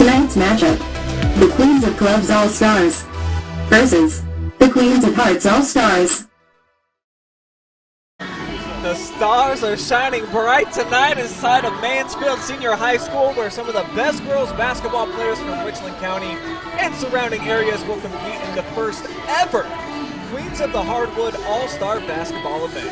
Tonight's matchup, the Queens of Clubs All-Stars versus the Queens of Hearts All-Stars. The stars are shining bright tonight inside of Mansfield Senior High School, where some of the best girls basketball players from Richland County and surrounding areas will compete in the first ever Queens of the Hardwood All-Star Basketball event.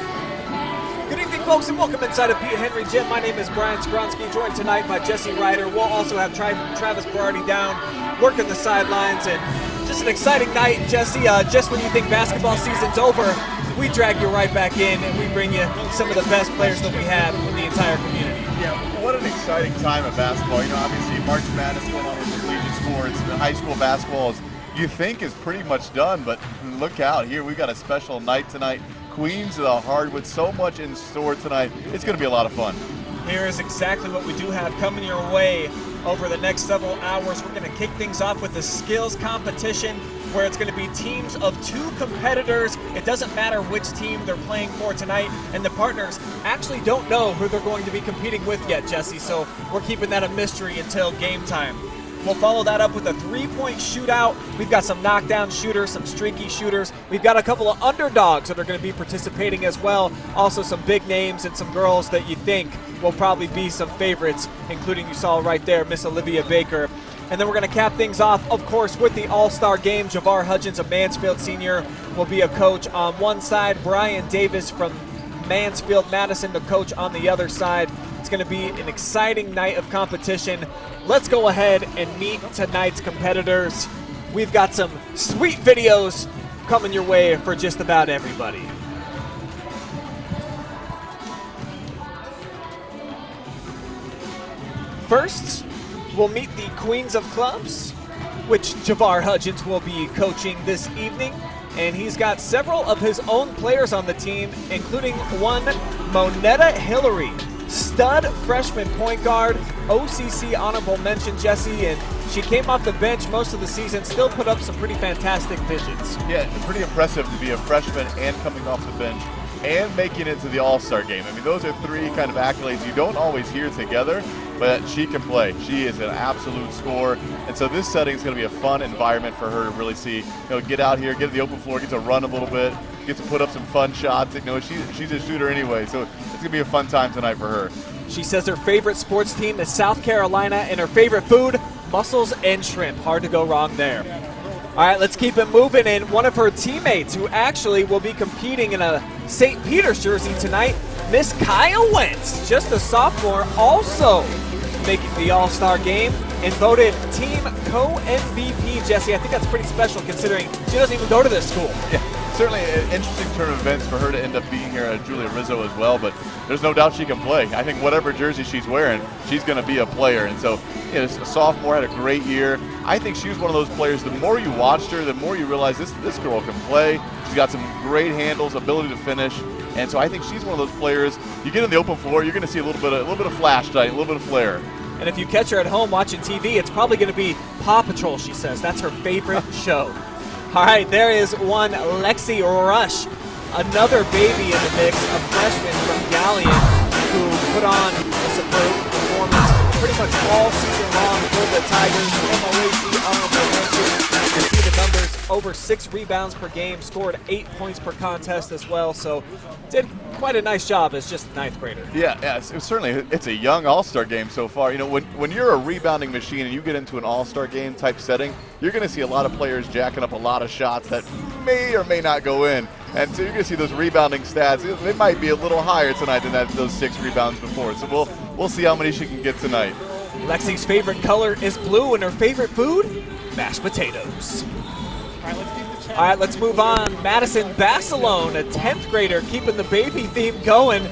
Good evening, folks, and welcome inside of Pete Henry Gym. My name is Brian Skowronski, joined tonight by Jesse Ryder. We'll also have Travis Berardi down, working the sidelines, and just an exciting night. Jesse, just when you think basketball season's over, we drag you right back in and we bring you some of the best players that we have in the entire community. Yeah, what an exciting time of basketball. You know, obviously March Madness going on with the collegiate sports, the high school basketball you think is pretty much done, but look out here. We've got a special night tonight. Queens of the Hardwood, so much in store tonight. It's going to be a lot of fun. Here is exactly what we do have coming your way over the next several hours. We're going to kick things off with the skills competition, where it's going to be teams of 2 competitors. It doesn't matter which team they're playing for tonight, and the partners actually don't know who they're going to be competing with yet, Jesse, so we're keeping that a mystery until game time. We'll follow that up with a 3-point shootout. We've got some knockdown shooters, some streaky shooters. We've got a couple of underdogs that are going to be participating as well. Also some big names and some girls that you think will probably be some favorites, including you saw right there, Miss Olivia Baker. And then we're going to cap things off, of course, with the All-Star game. Javar Hudgens of Mansfield Senior will be a coach on one side. Brian Davis from Mansfield Madison, the coach on the other side. It's going to be an exciting night of competition. Let's go ahead and meet tonight's competitors. We've got some sweet videos coming your way for just about everybody. First, we'll meet the Queens of Clubs, which Javar Hudgens will be coaching this evening. And he's got several of his own players on the team, including one Monetta Hillary, stud freshman point guard, OCC honorable mention, Jesse, and she came off the bench most of the season, still put up some pretty fantastic digits. Yeah, pretty impressive to be a freshman and coming off the bench and making it to the All-Star game. I mean, those are 3 kind of accolades you don't always hear together, but she can play. She is an absolute scorer, and so this setting is going to be a fun environment for her to really see, get out here, get to the open floor, get to run a little bit, get to put up some fun shots. She's a shooter anyway, so it's going to be a fun time tonight for her. She says her favorite sports team is South Carolina, and her favorite food, mussels and shrimp. Hard to go wrong there. All right, let's keep it moving. And one of her teammates, who actually will be competing in a St. Peter's jersey tonight, Miss Kaya Wentz, just a sophomore, also making the All-Star game and voted team co-MVP. Jesse, I think that's pretty special considering she doesn't even go to this school. Yeah, certainly an interesting turn of events for her to end up being here at Julia Rizzo as well, but there's no doubt she can play. I think whatever jersey she's wearing, she's going to be a player. And so, a sophomore, had a great year. I think she was one of those players, the more you watched her, the more you realize this girl can play. She's got some great handles, ability to finish. And so I think she's one of those players, you get in the open floor, you're going to see a little bit of flash tonight, a little bit of flair. And if you catch her at home watching TV, it's probably going to be Paw Patrol, she says. That's her favorite show. All right, there is one Lexi Rush, another baby in the mix, a freshman from Galleon, who put on a superb performance pretty much all season long for the Tigers. MOAC honorable mention. You see the numbers, over 6 rebounds per game, scored 8 points per contest as well, so did quite a nice job as just a 9th grader. Yeah, certainly it's a young all-star game so far. When you're a rebounding machine and you get into an all-star game type setting, you're going to see a lot of players jacking up a lot of shots that may or may not go in. And so you're going to see those rebounding stats. They might be a little higher tonight than those 6 rebounds before. So we'll see how many she can get tonight. Lexi's favorite color is blue, and her favorite food, mashed potatoes. All right, let's move on. Madison Basilone, a 10th grader, keeping the baby theme going.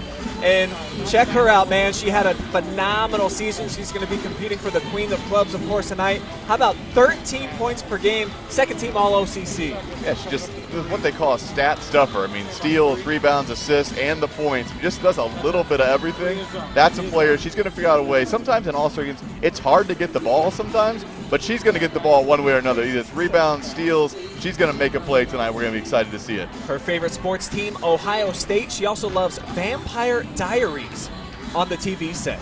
And check her out, man. She had a phenomenal season. She's going to be competing for the Queen of Clubs, of course, tonight. How about 13 points per game, second team All-OCC? Yeah, she just what they call a stat stuffer. I mean, steals, rebounds, assists, and the points. Just does a little bit of everything. That's a player. She's going to figure out a way. Sometimes in All-Star games, it's hard to get the ball sometimes, but she's going to get the ball one way or another. Either it's rebounds, steals. She's going to make a play tonight. We're going to be excited to see it. Her favorite sports team, Ohio State. She also loves Vampire Diaries on the TV set.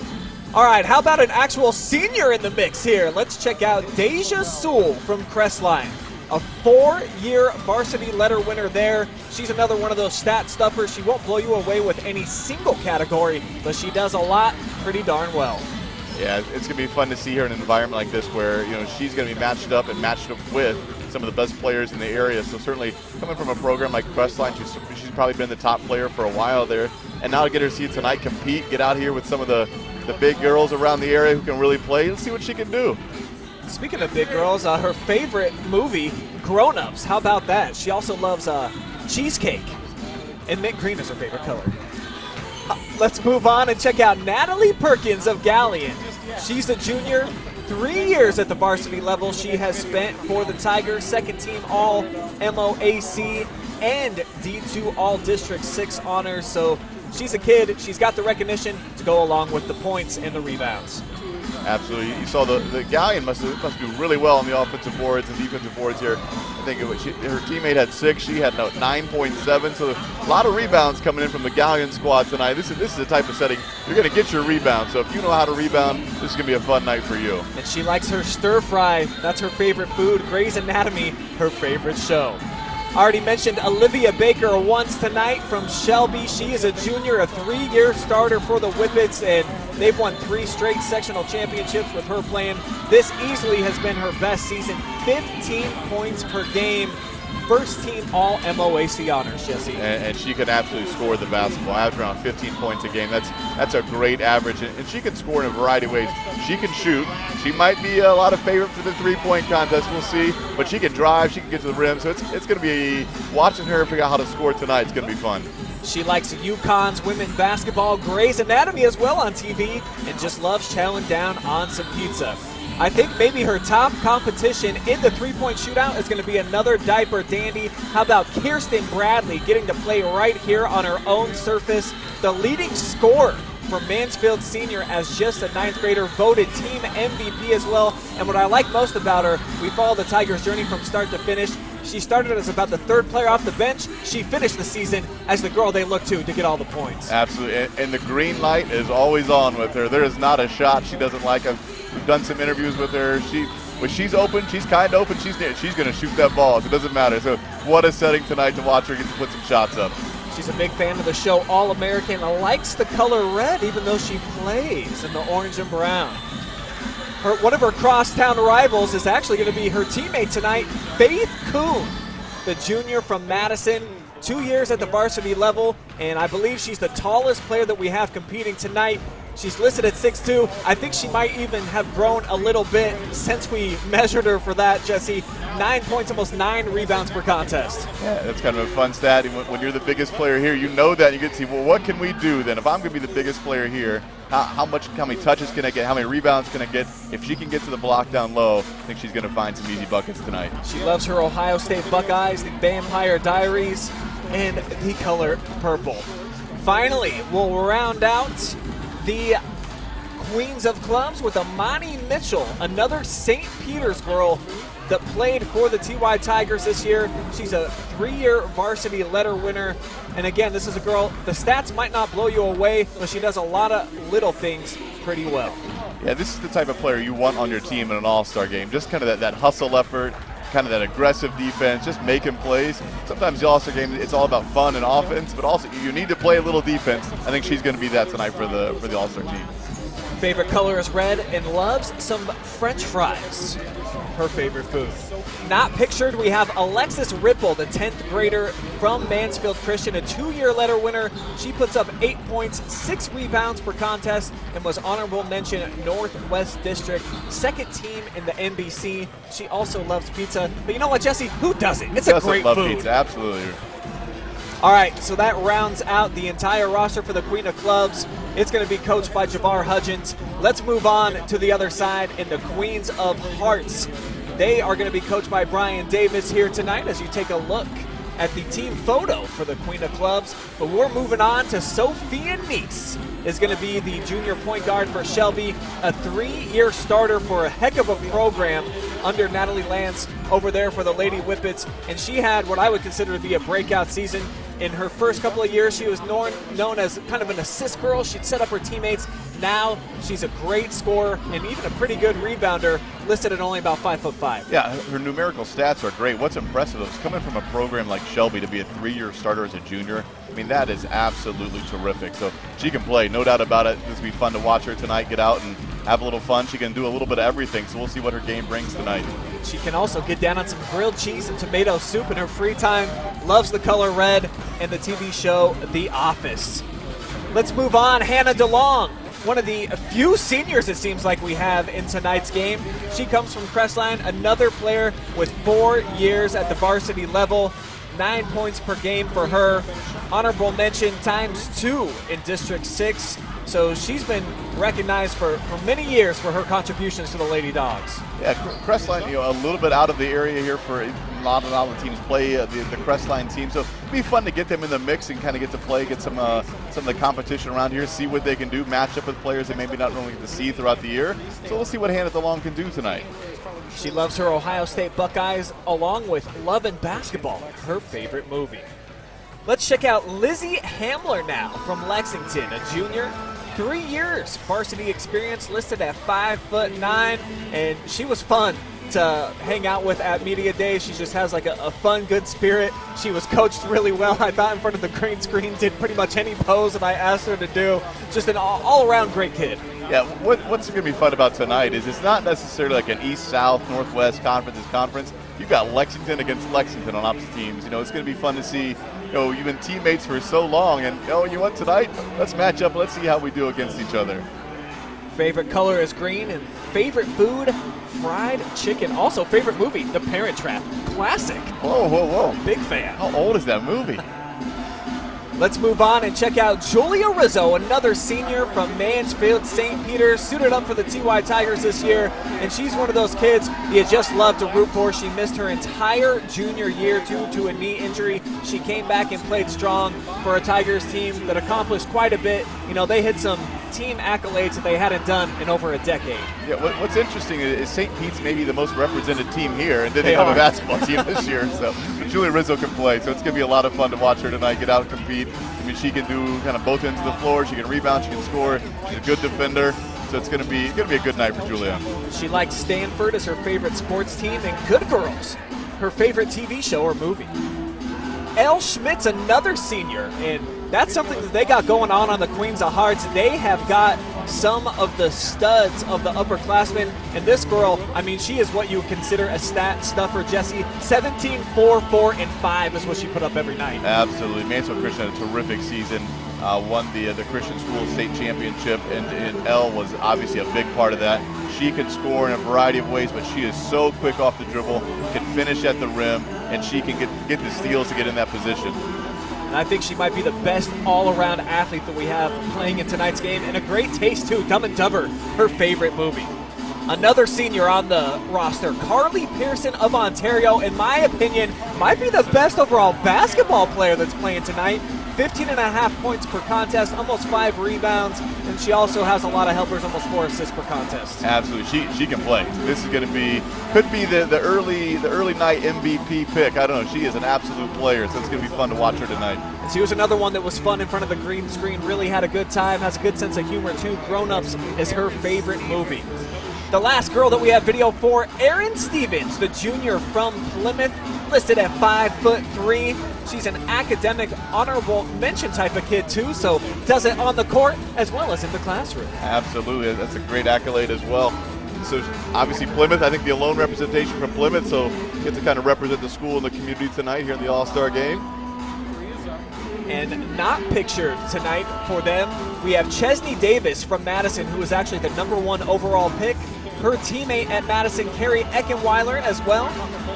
All right, how about an actual senior in the mix here? Let's check out Deja Sewell from Crestline, a 4-year varsity letter winner there. She's another one of those stat stuffers. She won't blow you away with any single category, but she does a lot pretty darn well. Yeah, it's going to be fun to see her in an environment like this where, she's going to be matched up with some of the best players in the area. So certainly coming from a program like Crestline, she's probably been the top player for a while there. And now to get her to see tonight compete, get out here with some of the big girls around the area who can really play, let's see what she can do. Speaking of big girls, her favorite movie, Grown Ups. How about that? She also loves cheesecake, and mint green is her favorite color. Let's move on and check out Natalie Perkins of Galleon. She's a junior, 3 years at the varsity level she has spent for the Tigers, second team all MOAC and D2 all District 6 honors. So she's a kid. She's got the recognition to go along with the points and the rebounds. Absolutely. You saw the Galleon must do really well on the offensive boards and defensive boards here. I think her teammate had 6. She had 9.7. So a lot of rebounds coming in from the Galleon squad tonight. This is the type of setting you're going to get your rebound. So if you know how to rebound, this is going to be a fun night for you. And she likes her stir fry. That's her favorite food. Grey's Anatomy, her favorite show. I already mentioned Olivia Baker once tonight from Shelby. She is a junior, a 3-year starter for the Whippets, and they've won 3 straight sectional championships with her playing. This easily has been her best season, 15 points per game. First team all MOAC honors, Jesse. And she can absolutely score the basketball, average around 15 points a game. That's a great average, and she can score in a variety of ways. She can shoot. She might be a lot of favorite for the 3-point contest, we'll see, but she can drive, she can get to the rim, so it's going to be, watching her figure out how to score tonight, it's going to be fun. She likes UConn's women's basketball, Grey's Anatomy as well on TV, and just loves chowing down on some pizza. I think maybe her top competition in the 3-point shootout is going to be another diaper dandy. How about Kirsten Bradley getting to play right here on her own surface? The leading scorer for Mansfield Senior as just a 9th grader, voted team MVP as well. And what I like most about her, we follow the Tigers' journey from start to finish. She started as about the third player off the bench. She finished the season as the girl they look to get all the points. Absolutely, and the green light is always on with her. There is not a shot she doesn't like. We've done some interviews with her. When she's open, she's kind of open. She's going to shoot that ball, so it doesn't matter. So what a setting tonight to watch her get to put some shots up. She's a big fan of the show All-American, likes the color red even though she plays in the orange and brown. One of her crosstown rivals is actually going to be her teammate tonight, Faith Kuhn, the junior from Madison, 2 years at the varsity level, and I believe she's the tallest player that we have competing tonight. She's listed at 6'2". I think she might even have grown a little bit since we measured her for that, Jesse. 9 points, almost 9 rebounds per contest. Yeah, that's kind of a fun stat. When you're the biggest player here, you know that. You get to see, well, what can we do then? If I'm going to be the biggest player here, how many touches can I get? How many rebounds can I get? If she can get to the block down low, I think she's going to find some easy buckets tonight. She loves her Ohio State Buckeyes, the Vampire Diaries, and the color purple. Finally, we'll round out the Queens of Clubs with Amani Mitchell, another St. Peter's girl that played for the TY Tigers this year. She's a 3-year varsity letter winner. And again, this is a girl, the stats might not blow you away, but she does a lot of little things pretty well. Yeah, this is the type of player you want on your team in an all-star game. Just kind of that hustle effort, kind of that aggressive defense, just making plays. Sometimes the all-star game, it's all about fun and offense, but also you need to play a little defense. I think she's going to be that tonight for the all-star team. Favorite color is red and loves some French fries. Her favorite food. Not pictured, we have Alexis Ripple, the 10th grader from Mansfield Christian, a 2-year letter winner. She puts up 8 points, 6 rebounds per contest, and was honorable mention Northwest District, second team in the NBC. She also loves pizza. But you know what, Jesse? Who doesn't? It's a great love food. Pizza, absolutely. All right, so that rounds out the entire roster for the Queen of Clubs. It's going to be coached by Javar Hudgens. Let's move on to the other side in the Queens of Hearts. They are going to be coached by Brian Davis here tonight as you take a look at the team photo for the Queen of Clubs. But we're moving on to Sophia Neese is going to be the junior point guard for Shelby, a 3-year starter for a heck of a program under Natalie Lance over there for the Lady Whippets. And she had what I would consider to be a breakout season. In her first couple of years, she was known as kind of an assist girl. She'd set up her teammates. Now she's a great scorer and even a pretty good rebounder, listed at only about 5'5". Yeah, her numerical stats are great. What's impressive is coming from a program like Shelby to be a 3-year starter as a junior. I mean, that is absolutely terrific. So she can play, no doubt about it. This will be fun to watch her tonight, get out and have a little fun. She can do a little bit of everything, so we'll see what her game brings tonight. She can also get down on some grilled cheese and tomato soup in her free time, loves the color red, and the TV show The Office. Let's move on. Hannah DeLong, one of the few seniors it seems like we have in tonight's game. She comes from Crestline, another player with 4 years at the varsity level, 9 points per game for her. Honorable mention ×2 in District 6. So she's been recognized for many years for her contributions to the Lady Dogs. Yeah, Crestline, a little bit out of the area here for a lot of the teams play the Crestline team. So it'll be fun to get them in the mix and kind of get to play, get some of the competition around here, see what they can do, match up with players they maybe not really get to see throughout the year. So we'll see what Hannah DeLong can do tonight. She loves her Ohio State Buckeyes along with Love and Basketball, her favorite movie. Let's check out Lizzie Hamler now from Lexington, a junior. 3 years varsity experience, listed at 5'9", and she was fun to hang out with at media day. She just has like a fun, good spirit. She was coached really well, I thought, in front of the green screen, did pretty much any pose that I asked her to do. Just an all-around great kid. Yeah, what's going to be fun about tonight is it's not necessarily like an East-South, Northwest conference. You've got Lexington against Lexington on opposite teams. It's going to be fun to see. You've been teammates for so long, and you want tonight? Let's match up. Let's see how we do against each other. Favorite color is green, and favorite food, fried chicken. Also, favorite movie, The Parent Trap. Classic. Whoa. Big fan. How old is that movie? Let's move on and check out Julia Rizzo, another senior from Mansfield St. Peter, suited up for the TY Tigers this year, and she's one of those kids you just love to root for. She missed her entire junior year due to a knee injury. She came back and played strong for a Tigers team that accomplished quite a bit. They hit some team accolades that they hadn't done in over a decade. Yeah, what's interesting is St. Pete's maybe the most represented team here, and then they They have are. a basketball team this year. So Julia Rizzo can play, so it's going to be a lot of fun to watch her tonight, get out and compete. I mean, she can do kind of both ends of the floor. She can rebound, she can score. She's a good defender. So it's going to be a good night for Julia. She likes Stanford as her favorite sports team, and Good Girls, her favorite TV show or movie. Elle Schmidt's another senior, and that's something that they got going on the Queens of Hearts. They have got some of the studs of the upperclassmen, and this girl, I mean, she is what you would consider a stat stuffer, Jesse. 17, 4, 4, and 5 is what she put up every night. Absolutely. Mansfield Christian had a terrific season. Won the Christian School State Championship, and Elle was obviously a big part of that. She can score in a variety of ways, but she is so quick off the dribble, can finish at the rim, and she can get the steals to get in that position. And I think she might be the best all-around athlete that we have playing in tonight's game, and a great taste too. Dumb and Dumber, her favorite movie. Another senior on the roster, Carly Pearson of Ontario, in my opinion, might be the best overall basketball player that's playing tonight. 15.5 points per contest, almost 5 rebounds, and she also has a lot of helpers, almost 4 assists per contest. Absolutely, she can play. This is going to could be the early night MVP pick. I don't know. She is an absolute player, so it's going to be fun to watch her tonight. And she was another one that was fun in front of the green screen, really had a good time, has a good sense of humor too. Grown Ups is her favorite movie. The last girl that we have video for, Erin Stevens, the junior from Plymouth, listed at 5'3". She's an academic honorable mention type of kid too, so does it on the court as well as in the classroom. Absolutely, that's a great accolade as well. So obviously Plymouth, I think the alone representation from Plymouth, so get to kind of represent the school and the community tonight here in the All-Star game. And not pictured tonight for them, we have Chesney Davis from Madison, who was actually the #1 overall pick. Her teammate at Madison, Carrie Eckenweiler, as well.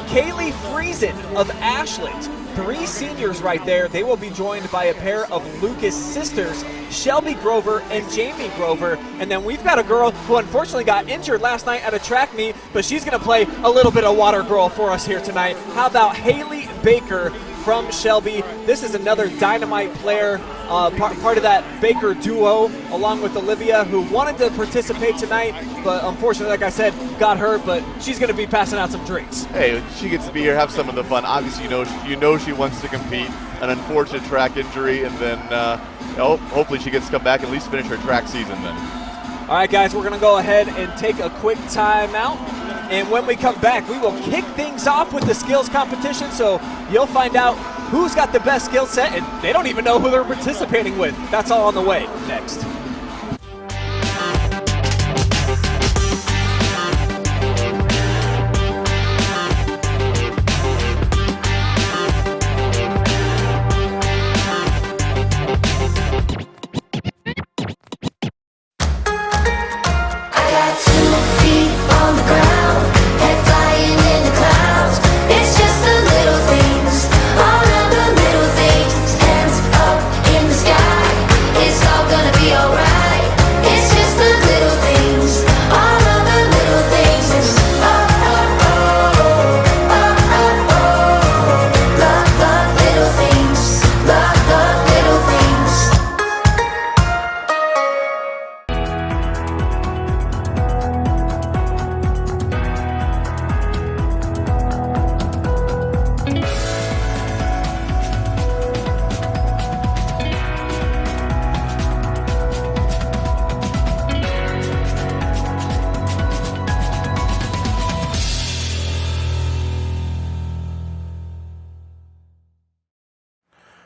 Kaylee Friesen of Ashland. 3 seniors right there. They will be joined by a pair of Lucas sisters, Shelby Grover and Jamie Grover. And then we've got a girl who unfortunately got injured last night at a track meet, but she's going to play a little bit of water girl for us here tonight. How about Haley Baker from Shelby? This is another dynamite player, part of that Baker duo, along with Olivia, who wanted to participate tonight, but unfortunately, like I said, got hurt, but she's going to be passing out some drinks. Hey, she gets to be here, have some of the fun. Obviously, you know she wants to compete. An unfortunate track injury, and then hopefully she gets to come back and at least finish her track season then. All right, guys, we're going to go ahead and take a quick timeout. And when we come back, we will kick things off with the skills competition, so you'll find out who's got the best skill set, and they don't even know who they're participating with. That's all on the way next.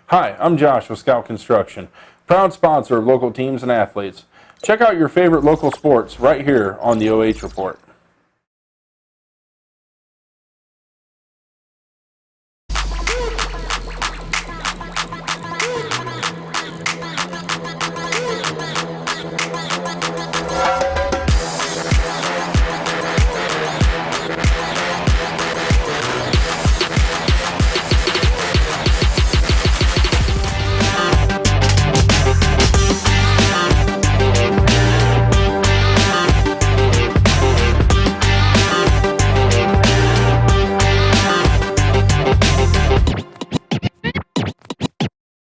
Hi, I'm Josh with Scout Construction, proud sponsor of local teams and athletes. Check out your favorite local sports right here on the OH Report.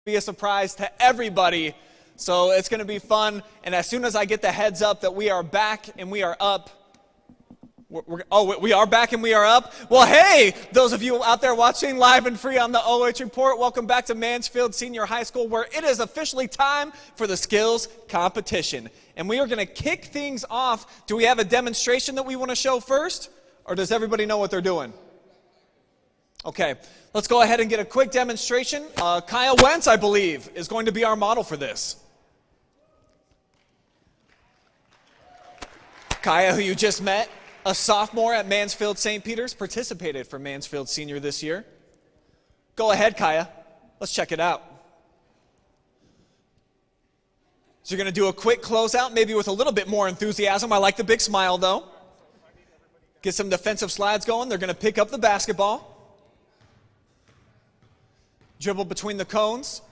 Be a surprise to everybody So it's going to be fun. And as soon as I get the heads up that we are back and we are up, we are back and we are up. Well, hey, those of you out there watching live and free on the OH Report, welcome back to Mansfield Senior High School, where it is officially time for the skills competition. And we are going to kick things off. Do we have a demonstration that we want to show first? Or does everybody know what they're doing? Okay, let's go ahead and get a quick demonstration. Kaya Wentz, I believe, is going to be our model for this. Kaya, who you just met, a sophomore at Mansfield St. Peter's, participated for Mansfield Senior this year. Go ahead, Kaya. Let's check it out. So you're going to do a quick closeout, maybe with a little bit more enthusiasm. I like the big smile, though. Get some defensive slides going. They're going to pick up the basketball. Dribble between the cones.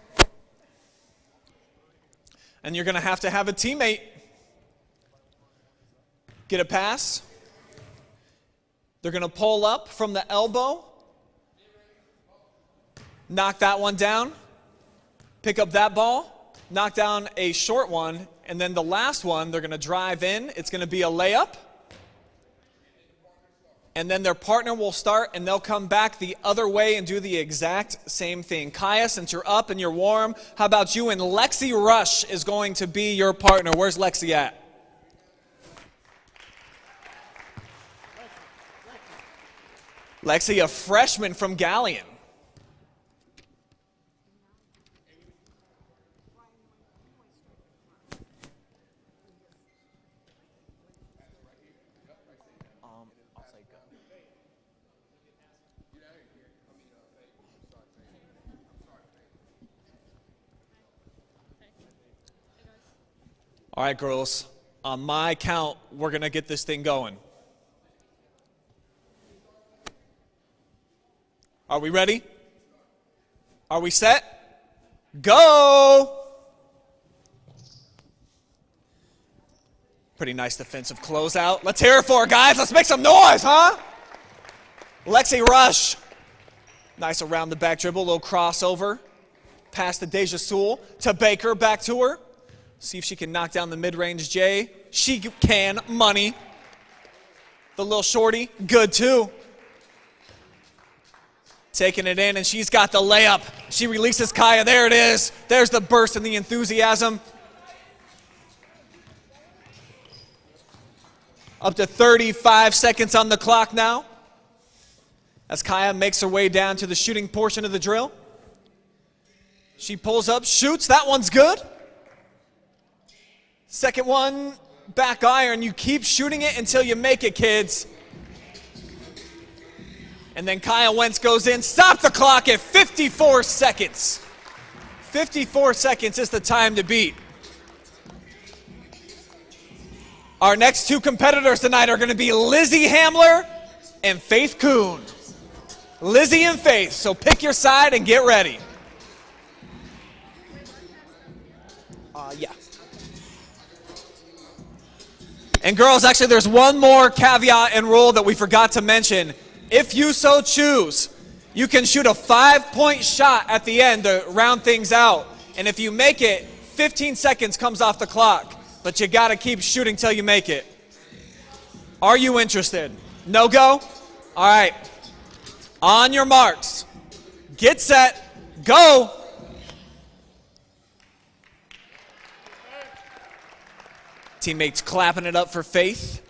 And you're going to have a teammate. Get a pass. They're going to pull up from the elbow, knock that one down, pick up that ball, knock down a short one, and then the last one, they're going to drive in. It's going to be a layup. And then their partner will start, and they'll come back the other way and do the exact same thing. Kaya, since you're up and you're warm, how about you? And Lexi Rush is going to be your partner. Where's Lexi at? Lexi, a freshman from Galleon. I'll say go. All right, girls. On my count, we're going to get this thing going. Are we ready? Are we set? Go! Pretty nice defensive closeout. Let's hear it for her, guys. Let's make some noise, huh? Lexi Rush. Nice around the back dribble, little crossover. Pass to Deja Sewell to Baker, back to her. See if she can knock down the mid-range J. She can, money. The little shorty, good too. Taking it in, and she's got the layup. She releases Kaya. There it is. There's the burst and the enthusiasm. Up to 35 seconds on the clock now, as Kaya makes her way down to the shooting portion of the drill. She pulls up, shoots. That one's good. Second one, back iron. You keep shooting it until you make it, kids. And then Kaya Wentz goes in. Stop the clock at 54 seconds. 54 seconds is the time to beat. Our next two competitors tonight are going to be Lizzie Hamler and Faith Kuhn. Lizzie and Faith, so pick your side and get ready. Yeah. And girls, actually there's one more caveat and rule that we forgot to mention. If you so choose, you can shoot a 5-point shot at the end to round things out. And if you make it, 15 seconds comes off the clock. But you got to keep shooting till you make it. Are you interested? No go? All right. On your marks. Get set. Go. Teammates clapping it up for Faith.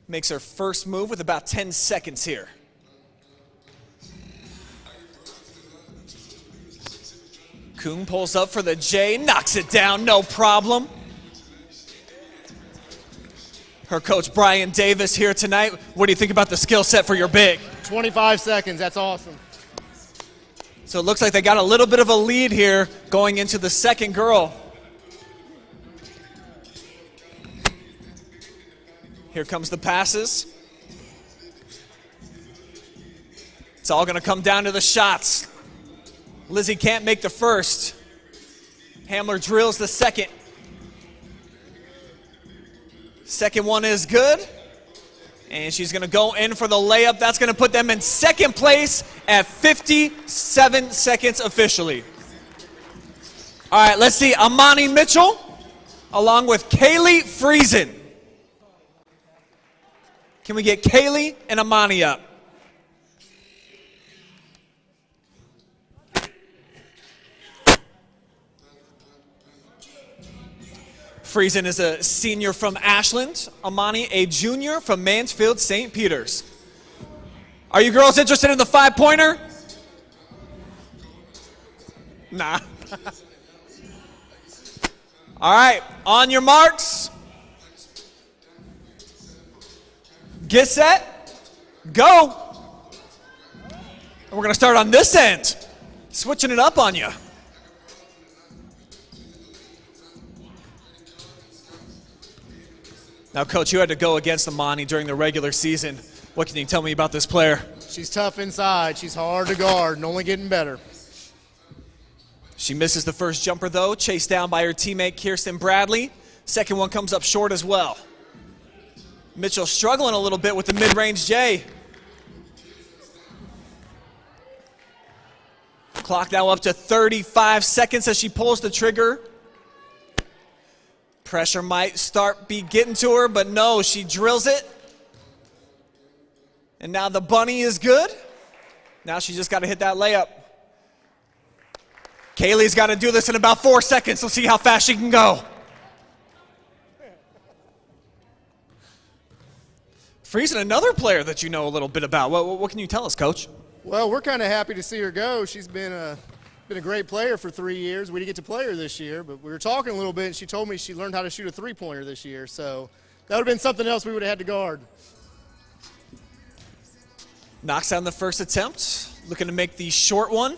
Makes her first move with about 10 seconds here. Kuhn pulls up for the J, knocks it down, no problem. Her coach, Brian Davis, here tonight. What do you think about the skill set for your big? 25 seconds, that's awesome. So it looks like they got a little bit of a lead here going into the second girl. Here comes the passes. It's all going to come down to the shots. Lizzie can't make the first. Hamler drills the second. Second one is good. And she's going to go in for the layup. That's going to put them in second place at 57 seconds officially. All right, let's see. Amani Mitchell along with Kaylee Friesen. Can we get Kaylee and Amani up? Friesen is a senior from Ashland. Amani, a junior from Mansfield St. Peter's. Are you girls interested in the 5-pointer? Nah. All right, on your marks. Get set, go. And we're gonna start on this end, switching it up on you. Now, Coach, you had to go against Amani during the regular season. What can you tell me about this player? She's tough inside. She's hard to guard and only getting better. She misses the first jumper, though, chased down by her teammate, Kirsten Bradley. Second one comes up short as well. Mitchell struggling a little bit with the mid-range J. Clock now up to 35 seconds as she pulls the trigger. Pressure might be getting to her, but no, she drills it. And now the bunny is good. Now she just got to hit that layup. Kaylee's got to do this in about 4 seconds. Let's see how fast she can go. Friesen, another player that you know a little bit about. What can you tell us, Coach? Well, we're kind of happy to see her go. She's been a great player for 3 years. We didn't get to play her this year, but we were talking a little bit, and she told me she learned how to shoot a three-pointer this year. So that would have been something else we would have had to guard. Knocks down the first attempt, looking to make the short one.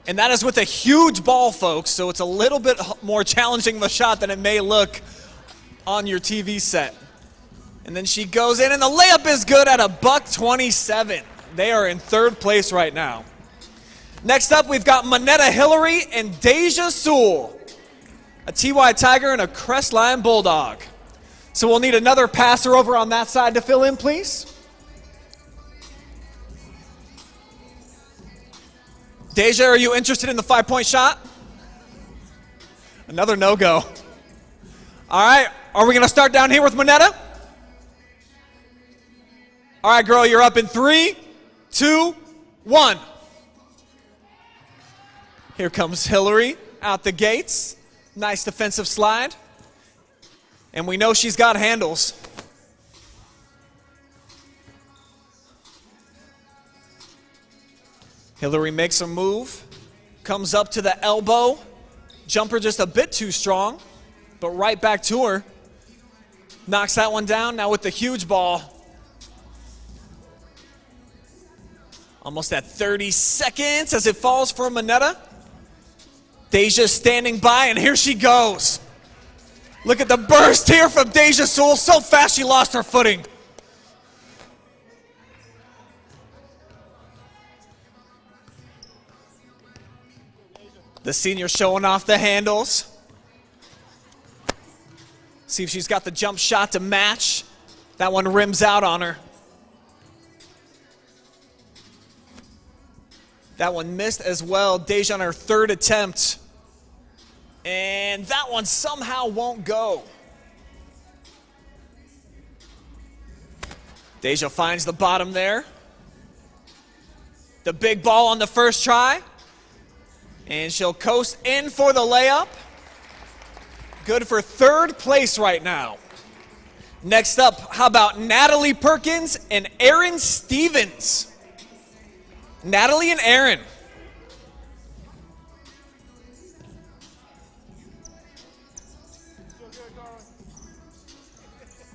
And that is with a huge ball, folks, so it's a little bit more challenging of a shot than it may look on your TV set. And then she goes in, and the layup is good at $127. They are in third place right now. Next up, we've got Manetta Hillary and Deja Sewell, a TY Tiger and a Crestline Bulldog. So we'll need another passer over on that side to fill in, please. Deja, are you interested in the 5-point shot? Another no-go. All right, are we going to start down here with Manetta? All right, girl, you're up in 3, 2, 1. Here comes Hillary out the gates. Nice defensive slide. And we know she's got handles. Hillary makes a move, comes up to the elbow. Jumper just a bit too strong, but right back to her. Knocks that one down, now with the huge ball. Almost at 30 seconds as it falls for Manetta. Deja standing by, and here she goes. Look at the burst here from Deja Sewell. So fast she lost her footing. The senior showing off the handles. See if she's got the jump shot to match. That one rims out on her. That one missed as well. Deja on her third attempt. And that one somehow won't go. Deja finds the bottom there. The big ball on the first try. And she'll coast in for the layup. Good for third place right now. Next up, how about Natalie Perkins and Aaron Stevens? Natalie and Aaron.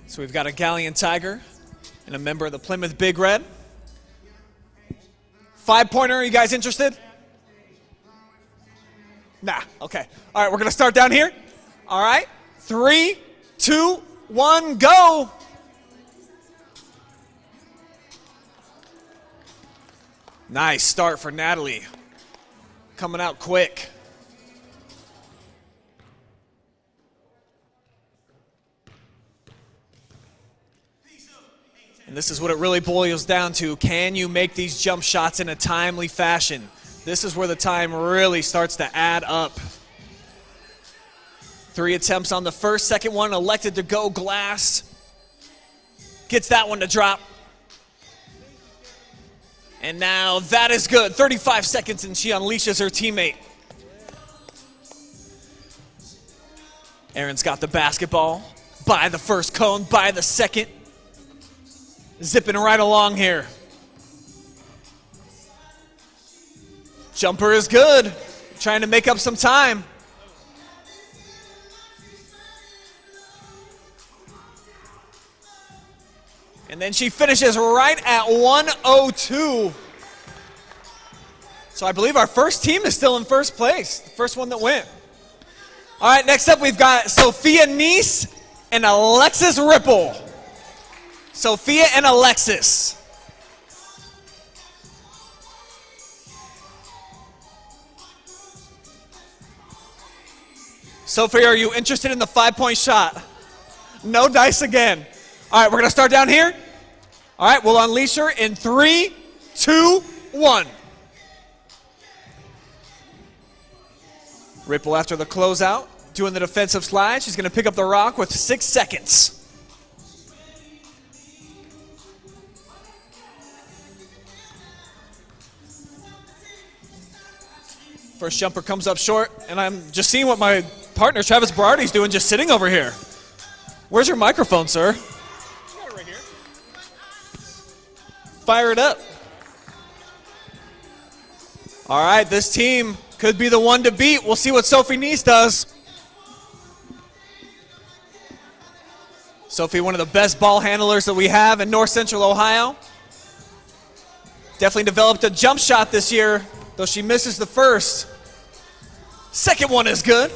So we've got a Galleon Tiger and a member of the Plymouth Big Red. 5-pointer, are you guys interested? Nah, okay. All right, we're gonna start down here. All right, 3, 2, 1, go. Nice start for Natalie. Coming out quick. And this is what it really boils down to. Can you make these jump shots in a timely fashion? This is where the time really starts to add up. 3 attempts on the first, second one elected to go glass. Gets that one to drop. And now that is good. 35 seconds and she unleashes her teammate. Aaron's got the basketball. By the first cone, by the second. Zipping right along here. Jumper is good. Trying to make up some time. And then she finishes right at 102. So I believe our first team is still in first place. The first one that went. All right, next up we've got Sophia Neese and Alexis Ripple. Sophia and Alexis. Sophia, are you interested in the 5-point shot? No dice again. All right, we're going to start down here. All right, we'll unleash her in 3, 2, 1. Ripple after the closeout, doing the defensive slide. She's going to pick up the rock with 6 seconds. First jumper comes up short, and I'm just seeing what my partner, Travis Berardi, is doing, just sitting over here. Where's your microphone, sir? Right here. Fire it up. All right, this team could be the one to beat. We'll see what Sophie Neese does. Sophie, one of the best ball handlers that we have in North Central Ohio. Definitely developed a jump shot this year, though she misses the first. Second one is good.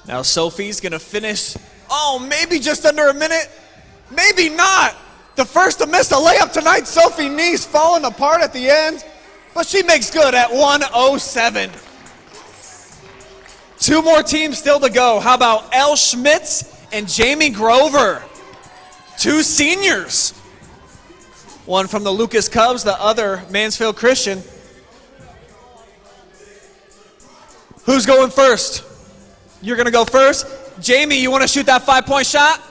Now Sophie's gonna finish, maybe just under a minute. Maybe not. The first to miss a layup tonight, Sophie Neese falling apart at the end, but she makes good at 107. 2 more teams still to go. How about Elle Schmitz and Jamie Grover? 2 seniors. One from the Lucas Cubs, the other Mansfield Christian. Who's going first? You're gonna go first. Jamie, you wanna shoot that 5-point shot?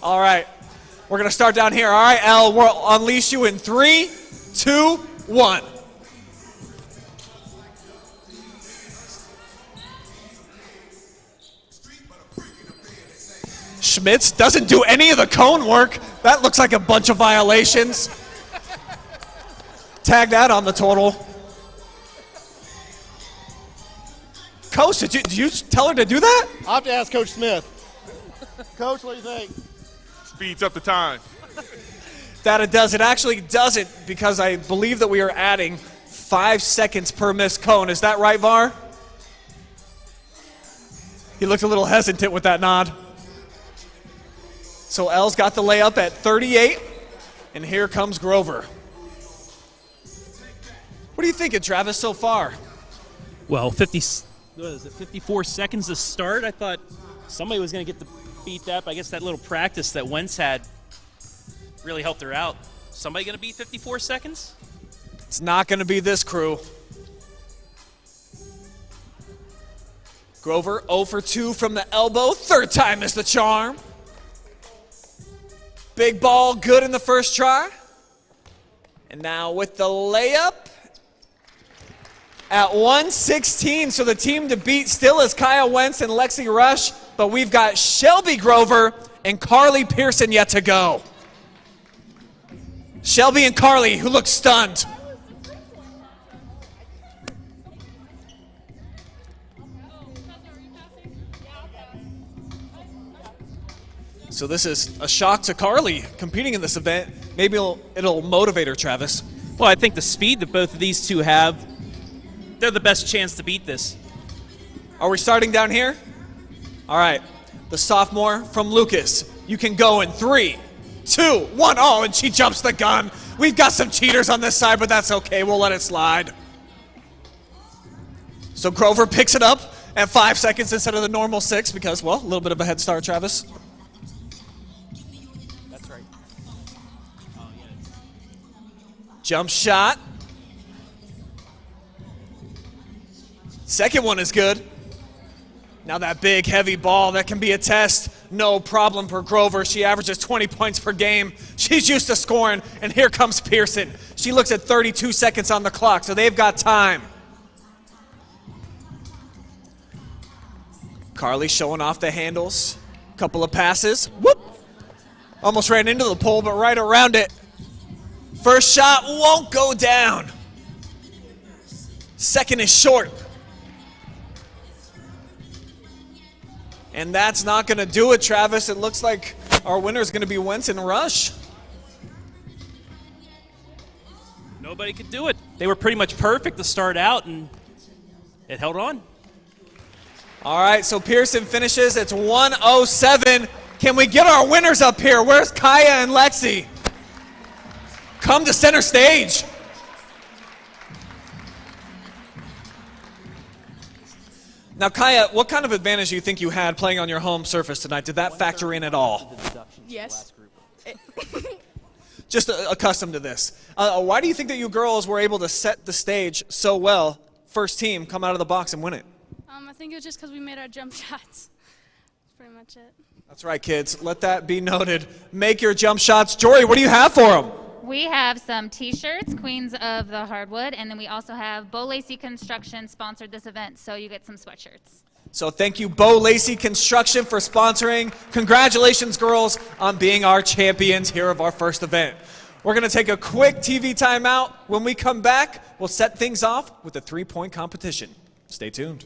All right, we're gonna start down here. All right, Elle, we'll unleash you in 3, 2, 1. Schmitz doesn't do any of the cone work. That looks like a bunch of violations. Tag that on the total. Coach, did you tell her to do that? I'll have to ask Coach Smith. Coach, what do you think? Speeds up the time. That it does. It actually doesn't, because I believe that we are adding 5 seconds per missed cone. Is that right, VAR? He looked a little hesitant with that nod. So Elle's got the layup at 38, and here comes Grover. What are you thinking, Travis, so far? Well, 54 seconds to start. I thought somebody was going to get to beat that, but I guess that little practice that Wentz had really helped her out. Somebody going to beat 54 seconds? It's not going to be this crew. Grover 0 for 2 from the elbow. 3rd time is the charm. Big ball, good in the first try. And now with the layup at 116. So the team to beat still is Kaya Wentz and Lexi Rush, but we've got Shelby Grover and Carly Pearson yet to go. Shelby and Carly, who look stunned. So this is a shock to Carly competing in this event. Maybe it'll motivate her, Travis. Well, I think the speed that both of these two have, they're the best chance to beat this. Are we starting down here? All right, the sophomore from Lucas. You can go in 3, 2, 1. Oh, and she jumps the gun. We've got some cheaters on this side, but that's okay. We'll let it slide. So Grover picks it up at 5 seconds instead of the normal 6 because, well, a little bit of a head start, Travis. Jump shot. Second one is good. Now that big, heavy ball, that can be a test. No problem for Grover. She averages 20 points per game. She's used to scoring, and here comes Pearson. She looks at 32 seconds on the clock, so they've got time. Carly showing off the handles. Couple of passes. Whoop! Almost ran into the pole, but right around it. First shot won't go down. Second is short. And that's not going to do it, Travis. It looks like our winner is going to be Wentz and Rush. Nobody could do it. They were pretty much perfect to start out, and it held on. All right, so Pearson finishes. It's 107. Can we get our winners up here? Where's Kaya and Lexi? Come to center stage. Now, Kaya, what kind of advantage do you think you had playing on your home surface tonight? Did that factor in at all? Yes. Just accustomed to this. Why do you think that you girls were able to set the stage so well, first team, come out of the box and win it? I think it was just because we made our jump shots. That's pretty much it. That's right, kids. Let that be noted. Make your jump shots. Jory, what do you have for them? We have some T-shirts, Queens of the Hardwood, and then we also have Bo Lacey Construction sponsored this event, so you get some sweatshirts. So thank you, Bo Lacey Construction, for sponsoring. Congratulations, girls, on being our champions here of our first event. We're going to take a quick TV timeout. When we come back, we'll set things off with a three-point competition. Stay tuned.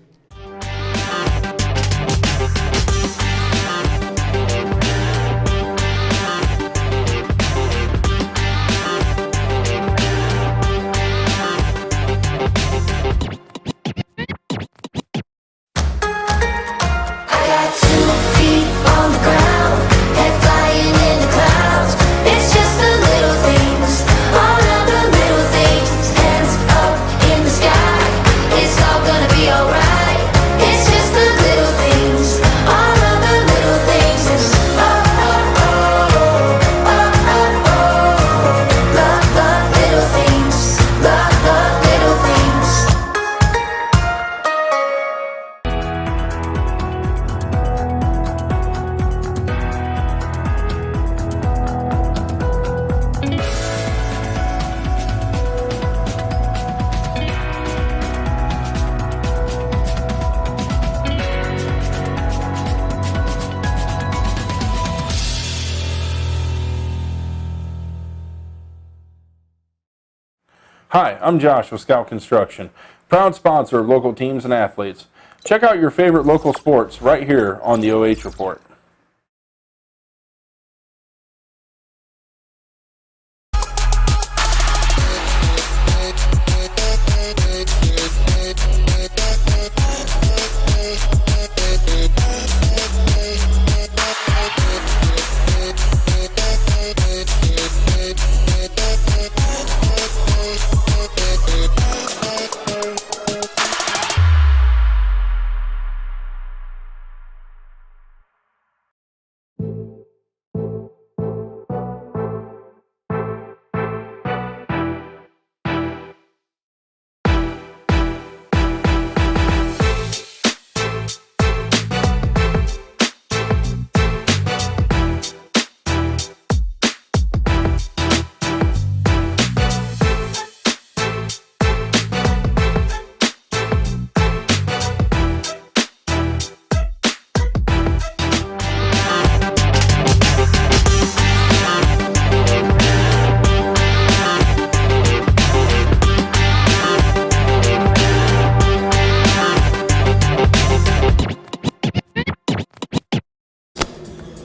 Hi, I'm Josh with Scout Construction, proud sponsor of local teams and athletes. Check out your favorite local sports right here on the OH Report.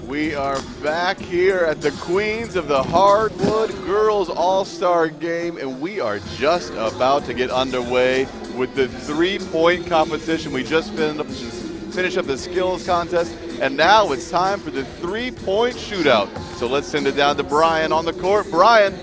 We are back here at the Queens of the Hardwood Girls All-Star Game, and we are just about to get underway with the three-point competition. We just finished up the skills contest, and now it's time for the three-point shootout. So let's send it down to Brian on the court. Brian.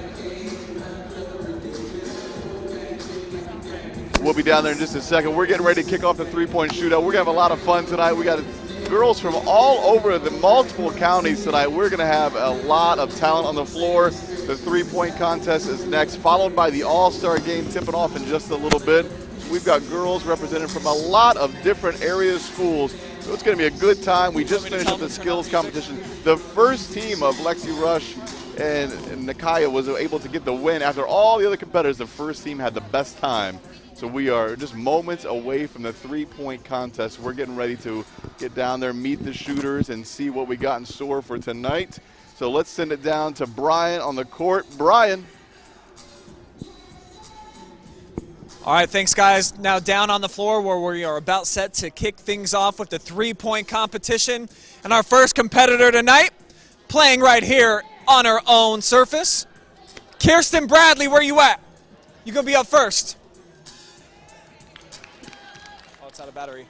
We'll be down there in just a second. We're getting ready to kick off the three-point shootout. We're going to have a lot of fun tonight. We got girls from all over the multiple counties tonight. We're going to have a lot of talent on the floor. The three-point contest is next, followed by the All-Star game tipping off in just a little bit. We've got girls represented from a lot of different areas, schools. So it's going to be a good time. We just finished up the skills competition. The first team of Lexi Rush and Nakaya was able to get the win. After all the other competitors, the first team had the best time. So we are just moments away from the three-point contest. We're getting ready to get down there, meet the shooters, and see what we got in store for tonight. So let's send it down to Brian on the court. Brian. All right, thanks, guys. Now down on the floor where we are about set to kick things off with the three-point competition. And our first competitor tonight, playing right here on her own surface, Kirsten Bradley, where you at? You gonna be up first. Oh, it's out of battery.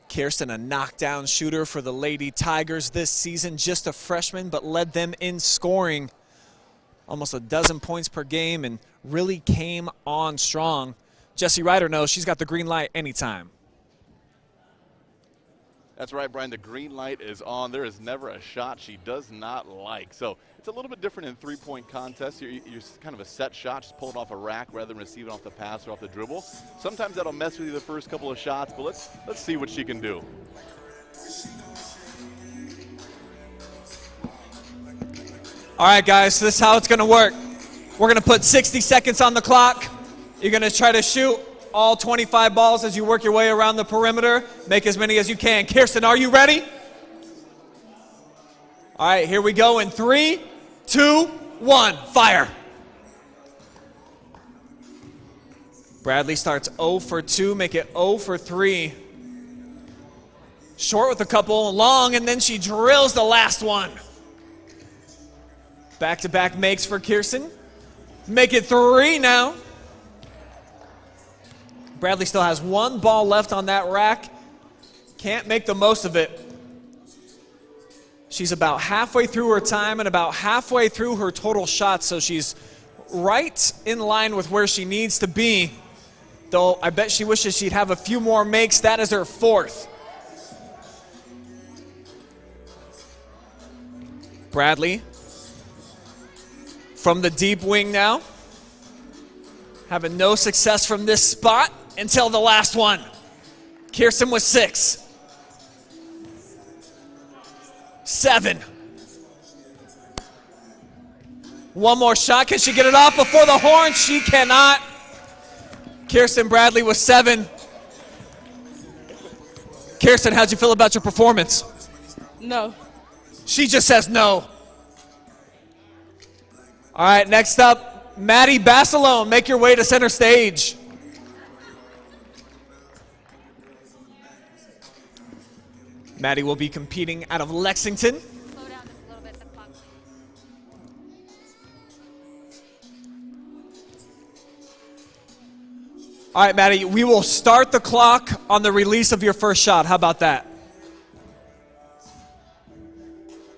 Kirsten, a knockdown shooter for the Lady Tigers this season, just a freshman, but led them in scoring. Almost a dozen points per game and really came on strong. Jesse Ryder knows she's got the green light anytime. That's right, Brian. The green light is on. There is never a shot she does not like. So it's a little bit different in three-point contests. You're kind of a set shot, just pull it off a rack rather than receive it off the pass or off the dribble. Sometimes that'll mess with you the first couple of shots, but let's see what she can do. All right, guys, so this is how it's going to work. We're going to put 60 seconds on the clock. You're going to try to shoot all 25 balls as you work your way around the perimeter. Make as many as you can. Kirsten, are you ready? All right, here we go in 3, 2, 1, fire. Bradley starts 0 for 2, make it 0 for 3. Short with a couple, long, and then she drills the last one. Back-to-back makes for Kirsten. Make it 3 now. Bradley still has 1 ball left on that rack. Can't make the most of it. She's about halfway through her time and about halfway through her total shots, so she's right in line with where she needs to be. Though I bet she wishes she'd have a few more makes. That is her 4th. Bradley from the deep wing now. Having no success from this spot until the last one. Kirsten with 6. 7. One more shot. Can she get it off before the horn? She cannot. Kirsten Bradley with 7. Kirsten, how'd you feel about your performance? No. She just says no. All right, next up, Maddie Basilone. Make your way to center stage. Maddie will be competing out of Lexington. Slow down just a little bit, the clock. All right, Maddie, we will start the clock on the release of your first shot. How about that?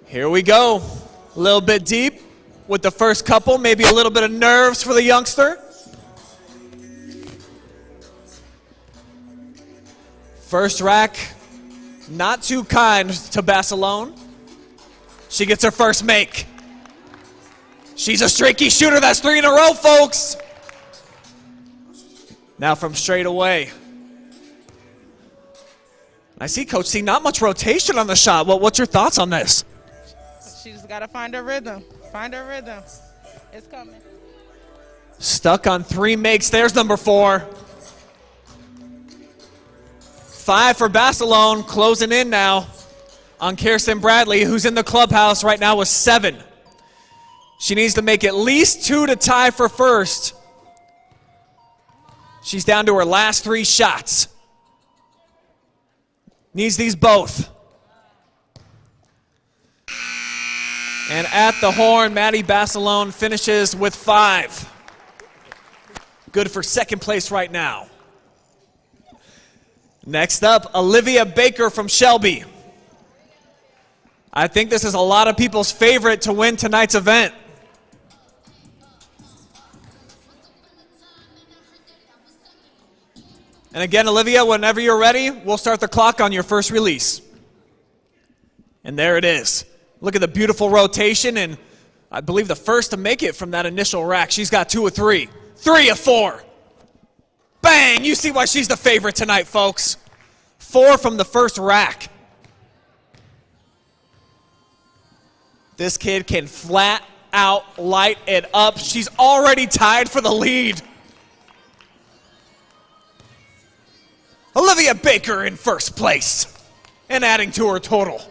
Here we go. A little bit deep with the first couple, maybe a little bit of nerves for the youngster. First rack, not too kind to Basilone. She gets her first make. She's a streaky shooter. That's 3 in a row, folks. Now from straight away. I see, Coach C, not much rotation on the shot. What's your thoughts on this? She just got to find her rhythm. Find her rhythm. It's coming. Stuck on 3 makes. There's number 4. 5 for Basilone, closing in now on Kirsten Bradley, who's in the clubhouse right now with 7. She needs to make at least 2 to tie for first. She's down to her last 3 shots. Needs these both. And at the horn, Maddie Basilone finishes with 5. Good for second place right now. Next up, Olivia Baker from Shelby. I think this is a lot of people's favorite to win tonight's event. And again, Olivia, whenever you're ready, we'll start the clock on your first release. And there it is. Look at the beautiful rotation, and I believe the first to make it from that initial rack. She's got 2 of 3. 3 of 4. Bang! You see why she's the favorite tonight, folks. 4 from the first rack. This kid can flat out light it up. She's already tied for the lead. Olivia Baker in first place and adding to her total.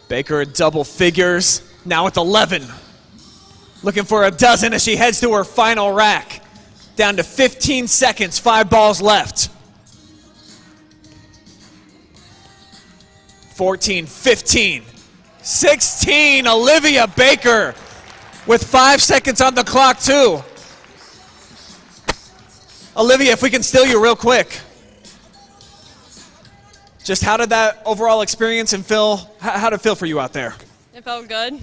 Baker at double figures, now at 11. Looking for a dozen as she heads to her final rack. Down to 15 seconds, 5 balls left. 14, 15, 16, Olivia Baker with 5 seconds on the clock too. Olivia, if we can steal you real quick. Just how did that overall experience and feel, how did it feel for you out there? It felt good.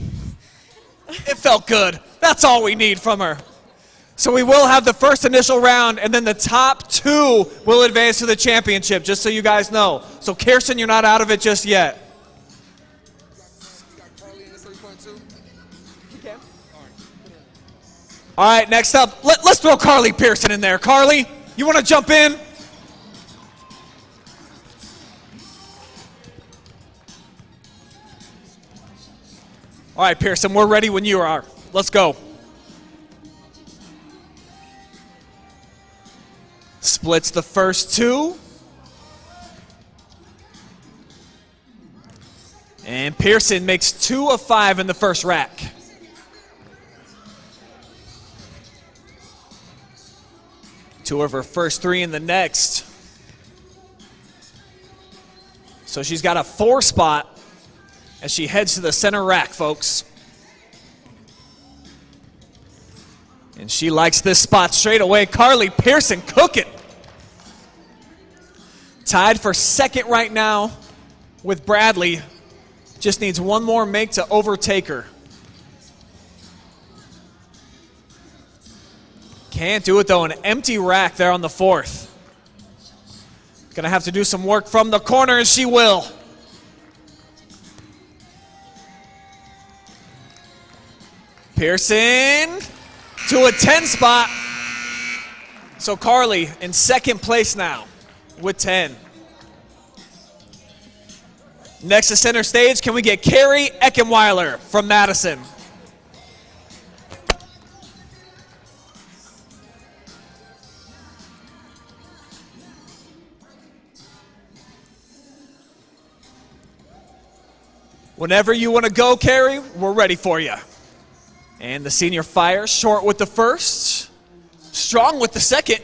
It felt good. That's all we need from her. So we will have the first initial round, and then the top 2 will advance to the championship, just so you guys know. So Kirsten, you're not out of it just yet. All right, next up, let's throw Carly Pearson in there. Carly, you want to jump in? All right, Pearson, we're ready when you are. Let's go. Splits the first 2. And Pearson makes 2 of 5 in the first rack. Two of her first 3 in the next. So she's got a 4 spot as she heads to the center rack, folks. And she likes this spot straight away. Carly Pearson cooking. Tied for second right now with Bradley. Just needs one more make to overtake her. Can't do it though, an empty rack there on the 4th. Gonna have to do some work from the corner, and she will. Pearson to a 10 spot. So Carly in second place now with 10. Next to center stage, can we get Carrie Eckenweiler from Madison? Whenever you want to go, Carrie, we're ready for you. And the senior fires short with the first, strong with the second.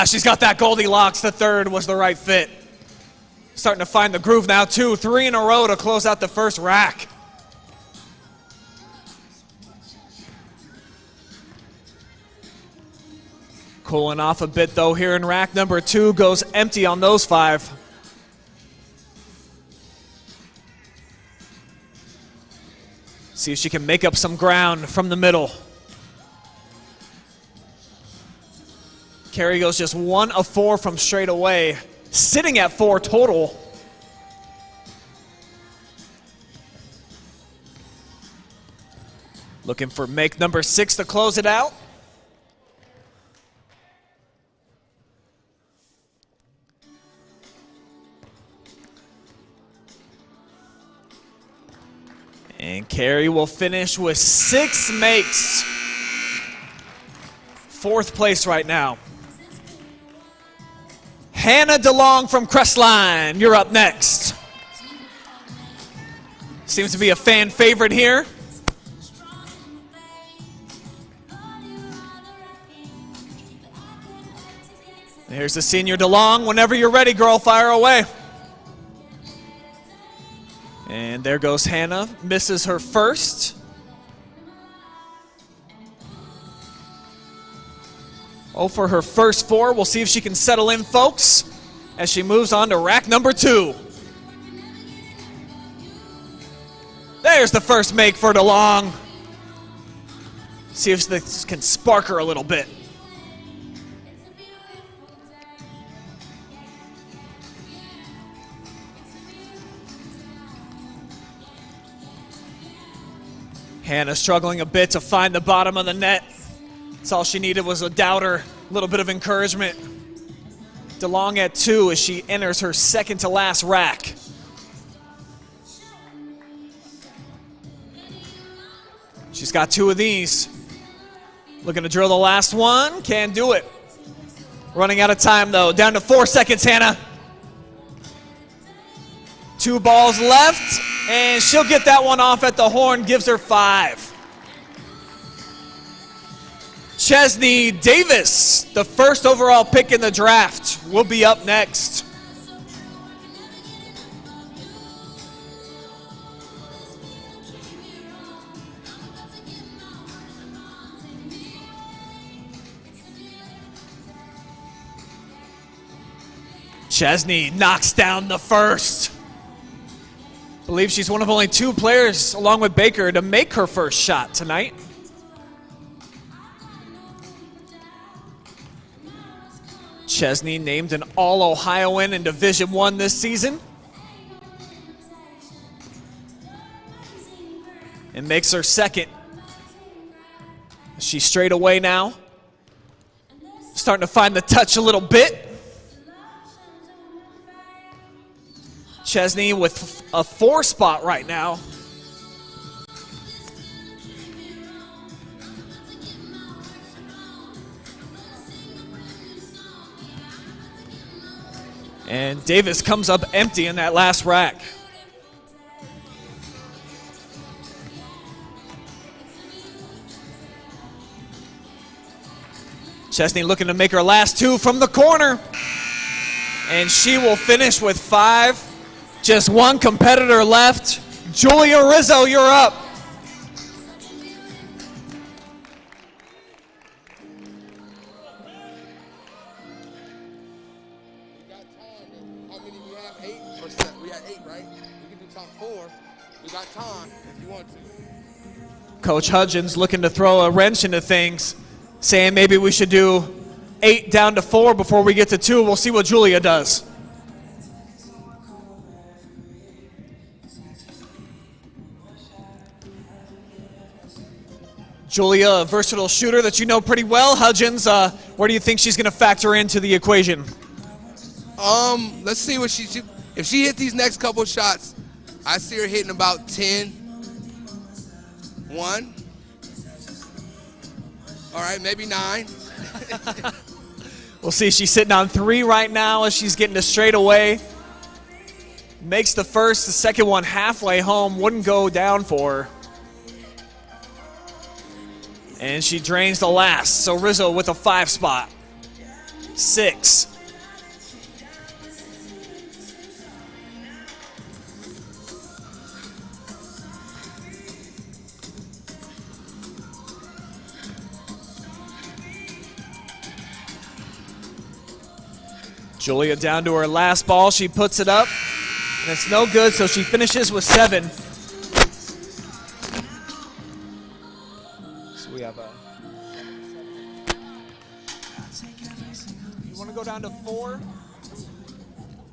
She's got that Goldilocks. The third was the right fit. Starting to find the groove now, 2, 3 in a row to close out the first rack. Cooling off a bit though here in rack number 2, goes empty on those 5. See if she can make up some ground from the middle. Carrie goes just 1 of 4 from straight away, sitting at 4 total. Looking for make number 6 to close it out. And Carrie will finish with 6 makes. 4th place right now. Hannah DeLong from Crestline, you're up next. Seems to be a fan favorite here. Here's the senior DeLong. Whenever you're ready, girl, fire away. And there goes Hannah, misses her first. Oh, for her first 4. We'll see if she can settle in, folks, as she moves on to rack number 2. There's the first make for DeLong. See if this can spark her a little bit. Hannah struggling a bit to find the bottom of the net. That's all she needed was a doubter, a little bit of encouragement. DeLong at 2 as she enters her second to last rack. She's got 2 of these. Looking to drill the last one. Can't do it. Running out of time, though. Down to 4 seconds, Hannah. 2 balls left, and she'll get that one off at the horn. Gives her 5. Chesney Davis, the first overall pick in the draft, will be up next. Chesney knocks down the first. I believe she's one of only 2 players, along with Baker, to make her first shot tonight. Chesney named an All-Ohioan in Division I this season. And makes her second. She's straight away now. Starting to find the touch a little bit. Chesney with a 4 spot right now. And Davis comes up empty in that last rack. Chesney looking to make her last 2 from the corner. And she will finish with 5. Just 1 competitor left. Julia Rizzo, you're up. Coach Hudgens looking to throw a wrench into things, saying maybe we should do 8 down to 4 before we get to 2. We'll see what Julia does. Julia, a versatile shooter that you know pretty well. Hudgens, where do you think she's going to factor into the equation? Let's see what if she hit these next couple shots, I see her hitting about 10. 1. All right, maybe 9. We'll see. She's sitting on 3 right now as she's getting to straight away. Makes the first, the second one halfway home. Wouldn't go down for her. And she drains the last. So Rizzo with a 5 spot. 6. Julia down to her last ball. She puts it up, and it's no good, so she finishes with 7. So we have you want to go down to 4?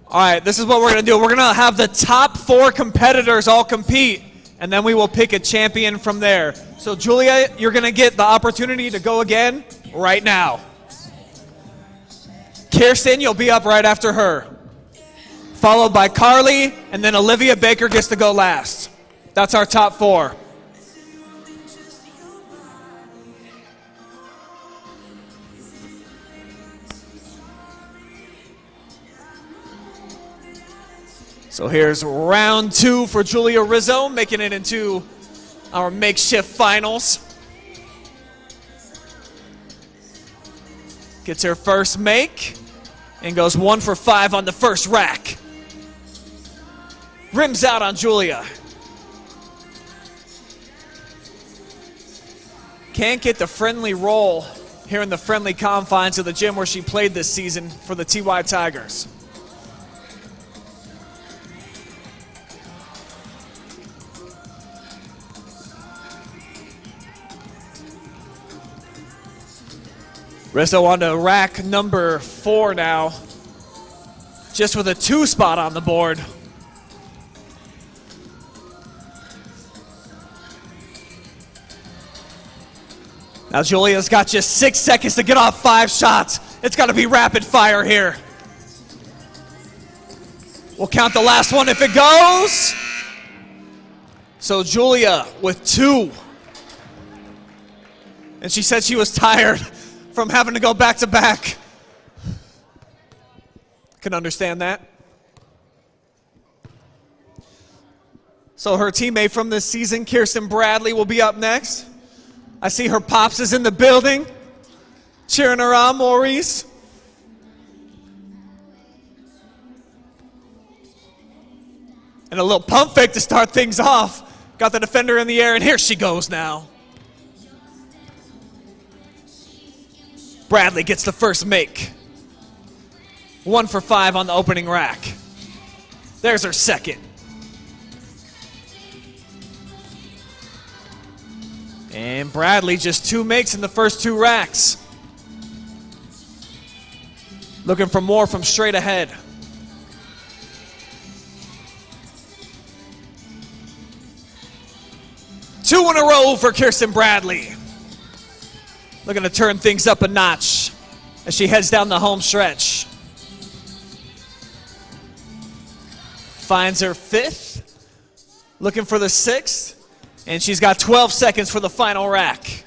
All right, this is what we're going to do. We're going to have the top 4 competitors all compete, and then we will pick a champion from there. So, Julia, you're going to get the opportunity to go again right now. Kirsten, you'll be up right after her. Followed by Carly, and then Olivia Baker gets to go last. That's our top 4. So here's round 2 for Julia Rizzo, making it into our makeshift finals. Gets her first make and goes 1 for 5 on the first rack. Rims out on Julia. Can't get the friendly roll here in the friendly confines of the gym where she played this season for the TY Tigers. Rizzo on to rack number 4 now, just with a 2 spot on the board. Now Julia's got just 6 seconds to get off 5 shots. It's got to be rapid fire here. We'll count the last one if it goes. So Julia with 2. And she said she was tired from having to go back to back. Can understand that. So her teammate from this season, Kirsten Bradley, will be up next. I see her pops is in the building, cheering her on, Maurice. And a little pump fake to start things off. Got the defender in the air, and here she goes now. Bradley gets the first make. 1 for 5 on the opening rack. There's her second. And Bradley just 2 makes in the first 2 racks. Looking for more from straight ahead. Two in a row for Kirsten Bradley. Looking to turn things up a notch as she heads down the home stretch. Finds her 5th. Looking for the 6th. And she's got 12 seconds for the final rack.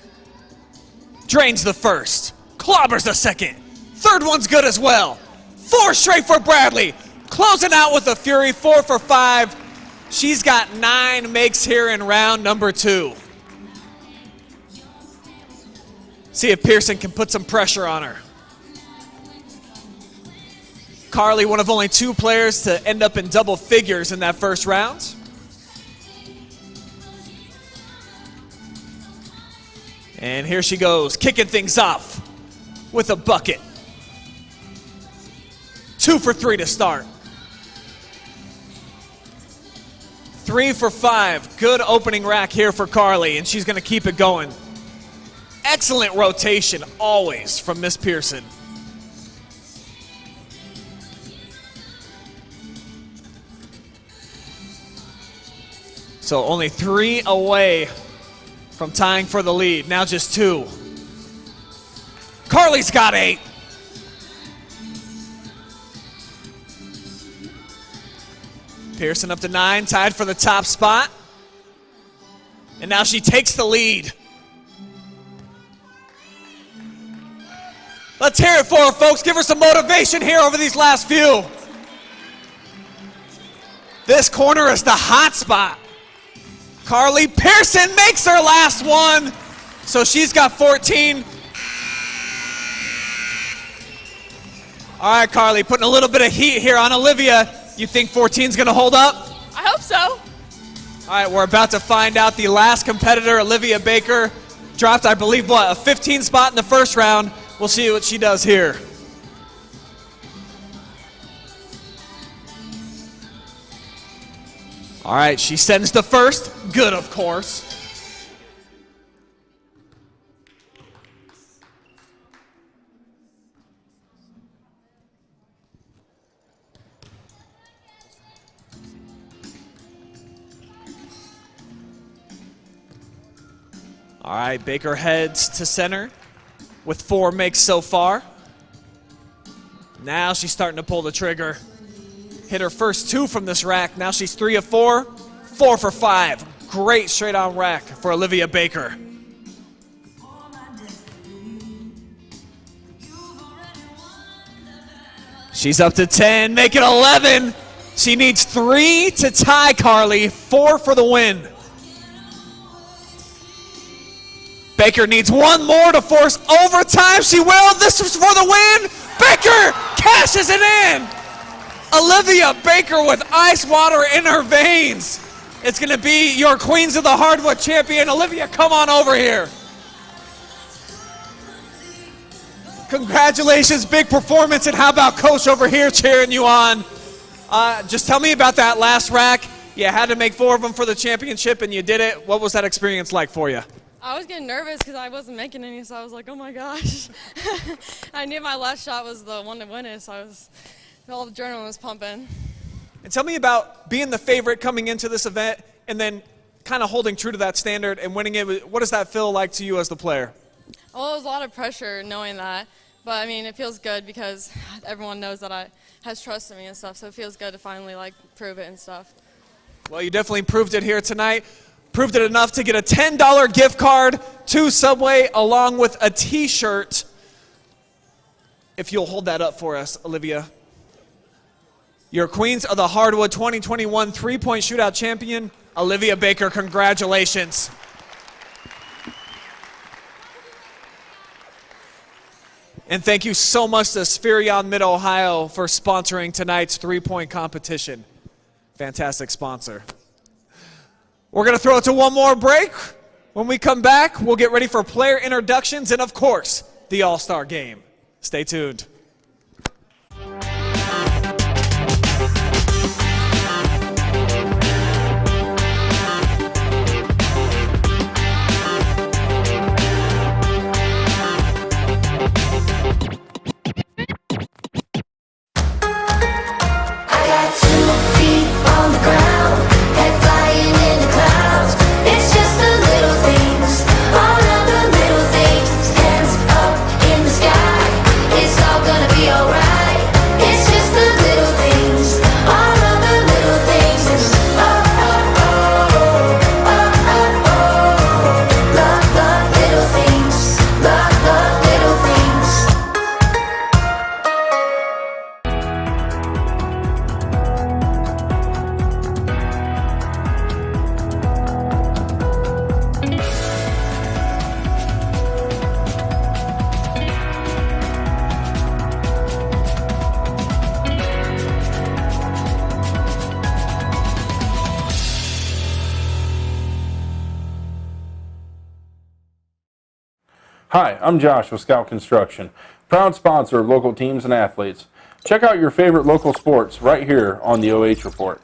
Drains the first. Clobbers the second. Third one's good as well. 4 straight for Bradley. Closing out with a fury, 4 for 5. She's got 9 makes here in round number 2. See if Pearson can put some pressure on her. Carly, one of only 2 players to end up in double figures in that first round. And here she goes, kicking things off with a bucket. 2 for 3 to start. 3 for 5. Good opening rack here for Carly, and she's going to keep it going. Excellent rotation always from Miss Pearson. So only 3 away from tying for the lead. Now just 2. Carly's got 8. Pearson up to 9, tied for the top spot. And now she takes the lead. Let's hear it for her, folks. Give her some motivation here over these last few. This corner is the hot spot. Carly Pearson makes her last one. So she's got 14. All right, Carly, putting a little bit of heat here on Olivia. You think 14's going to hold up? I hope so. All right, we're about to find out. The last competitor, Olivia Baker, dropped, I believe, what, a 15 spot in the first round. We'll see what she does here. All right, she sends the first. Good, of course. All right, Baker heads to center with 4 makes so far. Now she's starting to pull the trigger. Hit her first 2 from this rack. Now she's 3 of 4, 4 for 5. Great straight on rack for Olivia Baker. She's up to 10, make it 11. She needs 3 to tie Carly, 4 for the win. Baker needs 1 more to force overtime. She will. This is for the win. Baker cashes it in. Olivia Baker with ice water in her veins. It's going to be your Queens of the Hardwood champion. Olivia, come on over here. Congratulations, big performance. And how about Coach over here cheering you on? Just tell me about that last rack. You had to make 4 of them for the championship, and you did it. What was that experience like for you? I was getting nervous because I wasn't making any, so I was like, oh my gosh. I knew my last shot was the one to win it, so all the adrenaline was pumping. And tell me about being the favorite coming into this event and then kind of holding true to that standard and winning it. What does that feel like to you as the player? Well, it was a lot of pressure knowing that, but I mean, it feels good because everyone knows that has trust in me and stuff, so it feels good to finally like prove it and stuff. Well, you definitely proved it here tonight. Proved it enough to get a $10 gift card to Subway along with a t-shirt. If you'll hold that up for us, Olivia. Your Queens of the Hardwood 2021 three-point shootout champion, Olivia Baker. Congratulations. And thank you so much to Spherion Mid-Ohio for sponsoring tonight's three-point competition. Fantastic sponsor. We're going to throw it to one more break. When we come back, we'll get ready for player introductions and, of course, the All-Star Game. Stay tuned. Hi, I'm Josh with Scout Construction, proud sponsor of local teams and athletes. Check out your favorite local sports right here on the OH.Report.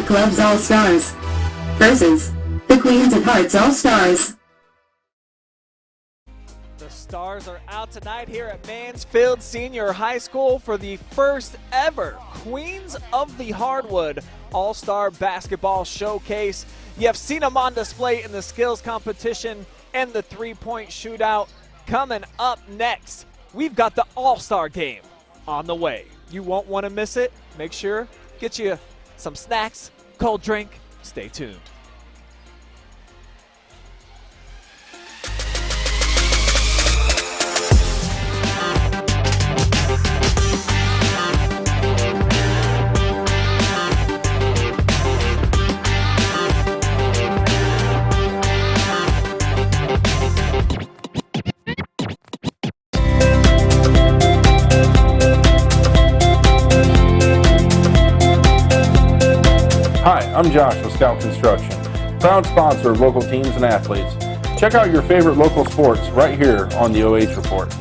of Clubs All-Stars versus the Queens of Hearts All-Stars. The Stars are out tonight here at Mansfield Senior High School for the first ever Queens of the Hardwood All-Star Basketball Showcase. You have seen them on display in the skills competition and the three-point shootout. Coming up next, we've got the All-Star Game on the way. You won't want to miss it. Make sure, get you some snacks, cold drink. Stay tuned. Hi, I'm Josh with Scout Construction, proud sponsor of local teams and athletes. Check out your favorite local sports right here on the OH.Report.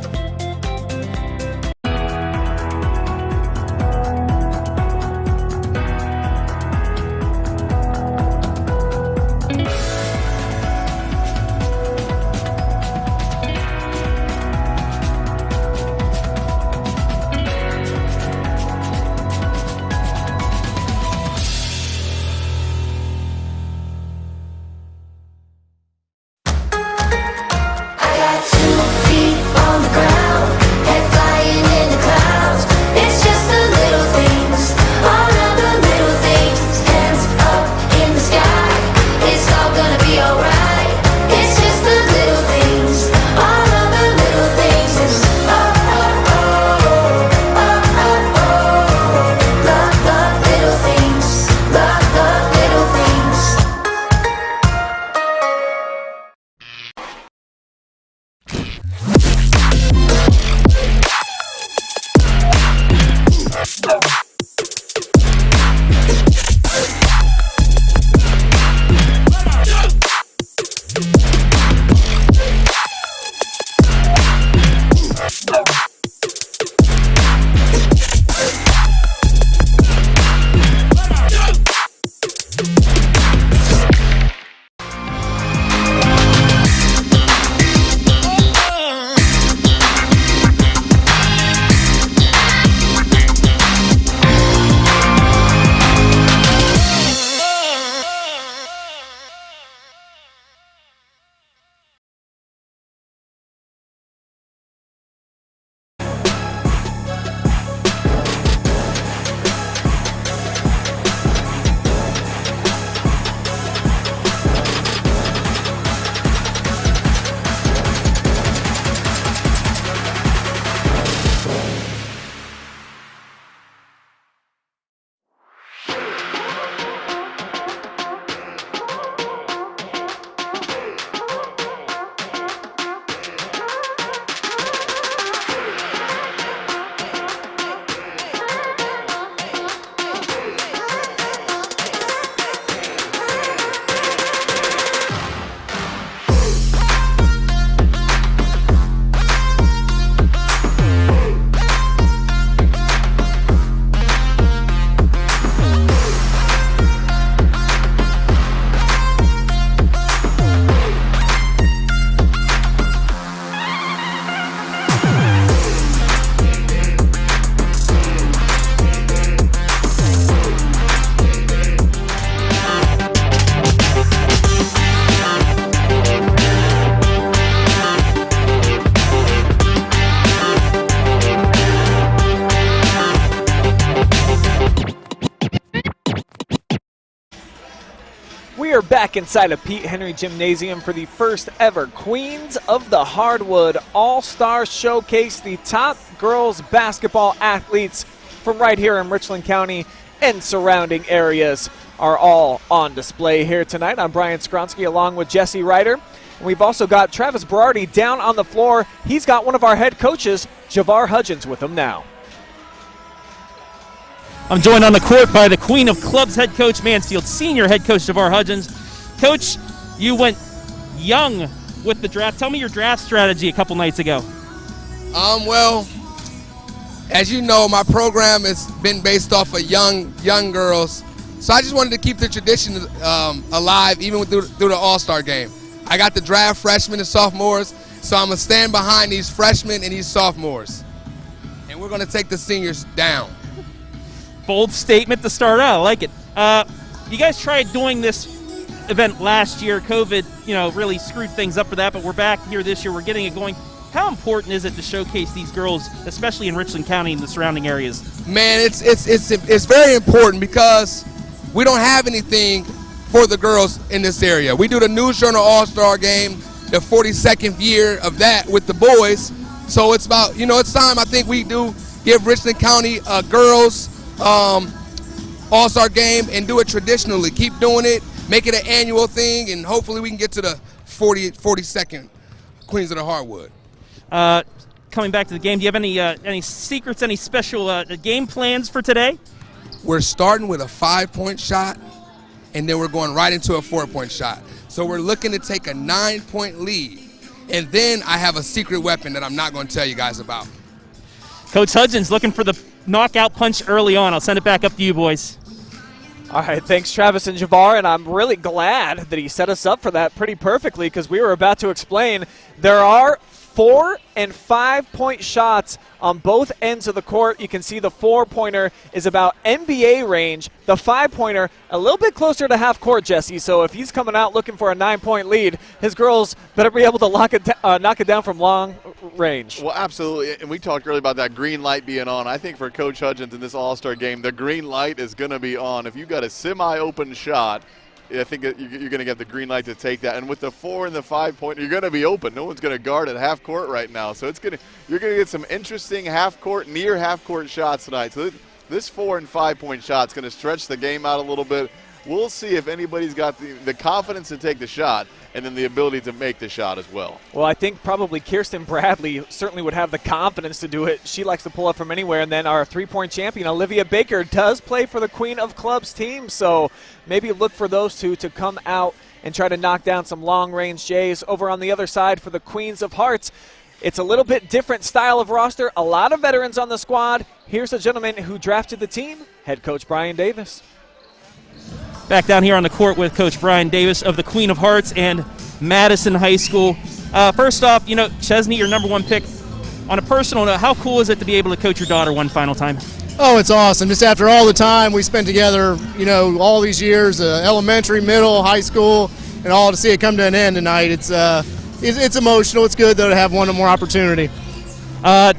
We are back inside of Pete Henry Gymnasium for the first ever Queens of the Hardwood All-Star Showcase. The top girls basketball athletes from right here in Richland County and surrounding areas are all on display here tonight. I'm Brian Skowronski along with Jesse Ryder. And we've also got Travis Berardi down on the floor. He's got one of our head coaches, Javar Hudgens, with him now. I'm joined on the court by the Queen of Clubs head coach, Mansfield Senior head coach Javar Hudgens. Coach, you went young with the draft. Tell me your draft strategy a couple nights ago. Well, as you know, my program has been based off of young girls, So I just wanted to keep the tradition alive even through the All-Star game. I got the draft freshmen and sophomores, so I'm going to stand behind these freshmen and these sophomores. And we're going to take the seniors down. Bold statement to start out. I like it. You guys tried doing this event last year. COVID, really screwed things up for that, but we're back here this year. We're getting it going. How important is it to showcase these girls, especially in Richland County and the surrounding areas? Man, it's very important because we don't have anything for the girls in this area. We do the News Journal All-Star Game, the 42nd year of that with the boys. So it's about, it's time I think we do give Richland County a girls All-Star Game and do it traditionally. Keep doing it, make it an annual thing, and hopefully we can get to the 42nd Queens of the Hardwood. Coming back to the game, do you have any secrets, any special game plans for today? We're starting with a 5-point shot, and then we're going right into a 4-point shot. So we're looking to take a 9-point lead, and then I have a secret weapon that I'm not going to tell you guys about. Coach Hudgens looking for the knockout punch early on. I'll send it back up to you, boys. All right, thanks, Travis and Javar, and I'm really glad that he set us up for that pretty perfectly because we were about to explain there are 4- and 5-point shots on both ends of the court. You can see the 4-pointer is about NBA range. The 5-pointer a little bit closer to half court, Jesse. So if he's coming out looking for a 9-point lead, his girls better be able to knock it down from long range. Well, absolutely. And we talked earlier about that green light being on. I think for Coach Hudgens in this All-Star game, the green light is going to be on. If you've got a semi-open shot, I think you're going to get the green light to take that. And with the 4 and the 5-pointer, you're going to be open. No one's going to guard at half court right now. So you're going to get some interesting near half court shots tonight. So this 4 and 5-point shot is going to stretch the game out a little bit. We'll see if anybody's got the confidence to take the shot and then the ability to make the shot as well. Well, I think probably Kirsten Bradley certainly would have the confidence to do it. She likes to pull up from anywhere. And then our 3-point champion, Olivia Baker, does play for the Queen of Clubs team. So maybe look for those two to come out and try to knock down some long-range Jays. Over on the other side for the Queens of Hearts, it's a little bit different style of roster. A lot of veterans on the squad. Here's a gentleman who drafted the team, head coach Brian Davis. Back down here on the court with Coach Brian Davis of the Queen of Hearts and Madison High School. First off, Chesney, your #1 pick. On a personal note, how cool is it to be able to coach your daughter one final time? Oh, it's awesome. Just after all the time we spent together, all these years, elementary, middle, high school, and all to see it come to an end tonight. It's emotional. It's good, though, to have one more opportunity.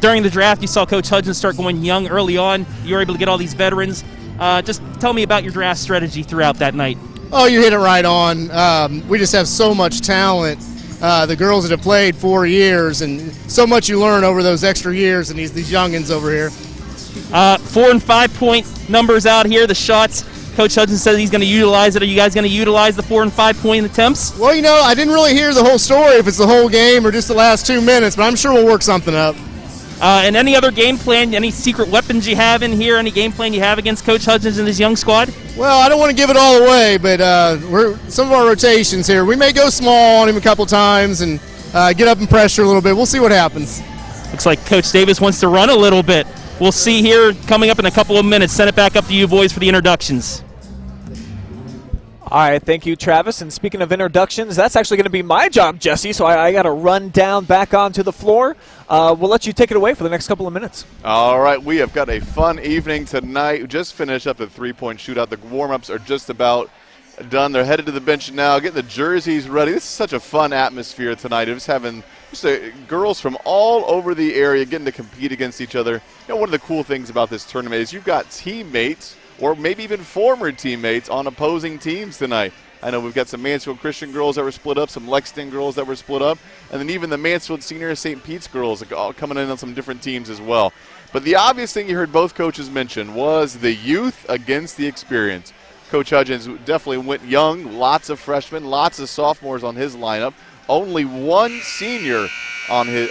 During the draft, you saw Coach Hudgens start going young early on. You were able to get all these veterans. Just tell me about your draft strategy throughout that night. Oh, you hit it right on. We just have so much talent. The girls that have played 4 years, and so much you learn over those extra years, and these youngins over here. 4 and 5-point numbers out here, the shots. Coach Hudgens says he's going to utilize it. Are you guys going to utilize the 4 and 5-point attempts? Well, I didn't really hear the whole story, if it's the whole game or just the last 2 minutes, but I'm sure we'll work something up. And any other game plan, any secret weapons you have in here, any game plan you have against Coach Hudgens and his young squad? Well, I don't want to give it all away, but some of our rotations here, we may go small on him a couple times and get up and pressure a little bit. We'll see what happens. Looks like Coach Davis wants to run a little bit. We'll see here coming up in a couple of minutes. Send it back up to you boys for the introductions. All right, thank you, Travis. And speaking of introductions, that's actually going to be my job, Jesse, so I got to run down back onto the floor. We'll let you take it away for the next couple of minutes. All right, we have got a fun evening tonight. We just finished up the 3-point shootout. The warm-ups are just about done. They're headed to the bench now, getting the jerseys ready. This is such a fun atmosphere tonight. Just having girls from all over the area getting to compete against each other. One of the cool things about this tournament is you've got teammates or maybe even former teammates on opposing teams tonight. I know we've got some Mansfield Christian girls that were split up, some Lexington girls that were split up, and then even the Mansfield Senior St. Pete's girls all coming in on some different teams as well. But the obvious thing you heard both coaches mention was the youth against the experience. Coach Hudgens definitely went young, lots of freshmen, lots of sophomores on his lineup. Only two seniors on his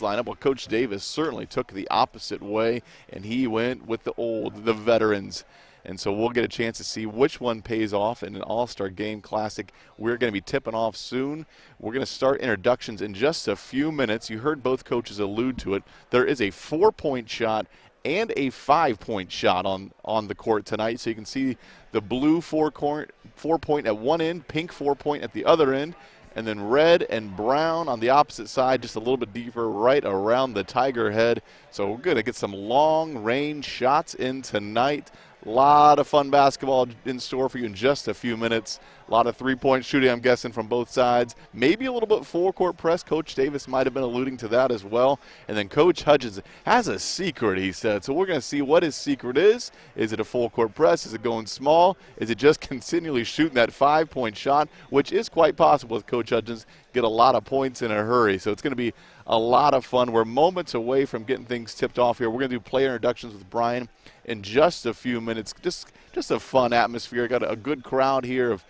lineup. Well, Coach Davis certainly took the opposite way, and he went with the veterans. And so we'll get a chance to see which one pays off in an All-Star Game Classic. We're going to be tipping off soon. We're going to start introductions in just a few minutes. You heard both coaches allude to it. There is a 4-point shot and a 5-point shot on the court tonight. So you can see the blue 4-point at one end, pink 4-point at the other end, and then red and brown on the opposite side, just a little bit deeper right around the Tiger head. So we're going to get some long-range shots in tonight. A lot of fun basketball in store for you in just a few minutes. A lot of three-point shooting, I'm guessing, from both sides. Maybe a little bit full-court press. Coach Davis might have been alluding to that as well. And then Coach Hudgens has a secret, he said. So we're going to see what his secret is. Is it a full-court press? Is it going small? Is it just continually shooting that 5-point shot, which is quite possible with Coach Hudgens. Get a lot of points in a hurry. So it's going to be a lot of fun. We're moments away from getting things tipped off here. We're going to do player introductions with Brian in just a few minutes. Just a fun atmosphere. Got a good crowd here of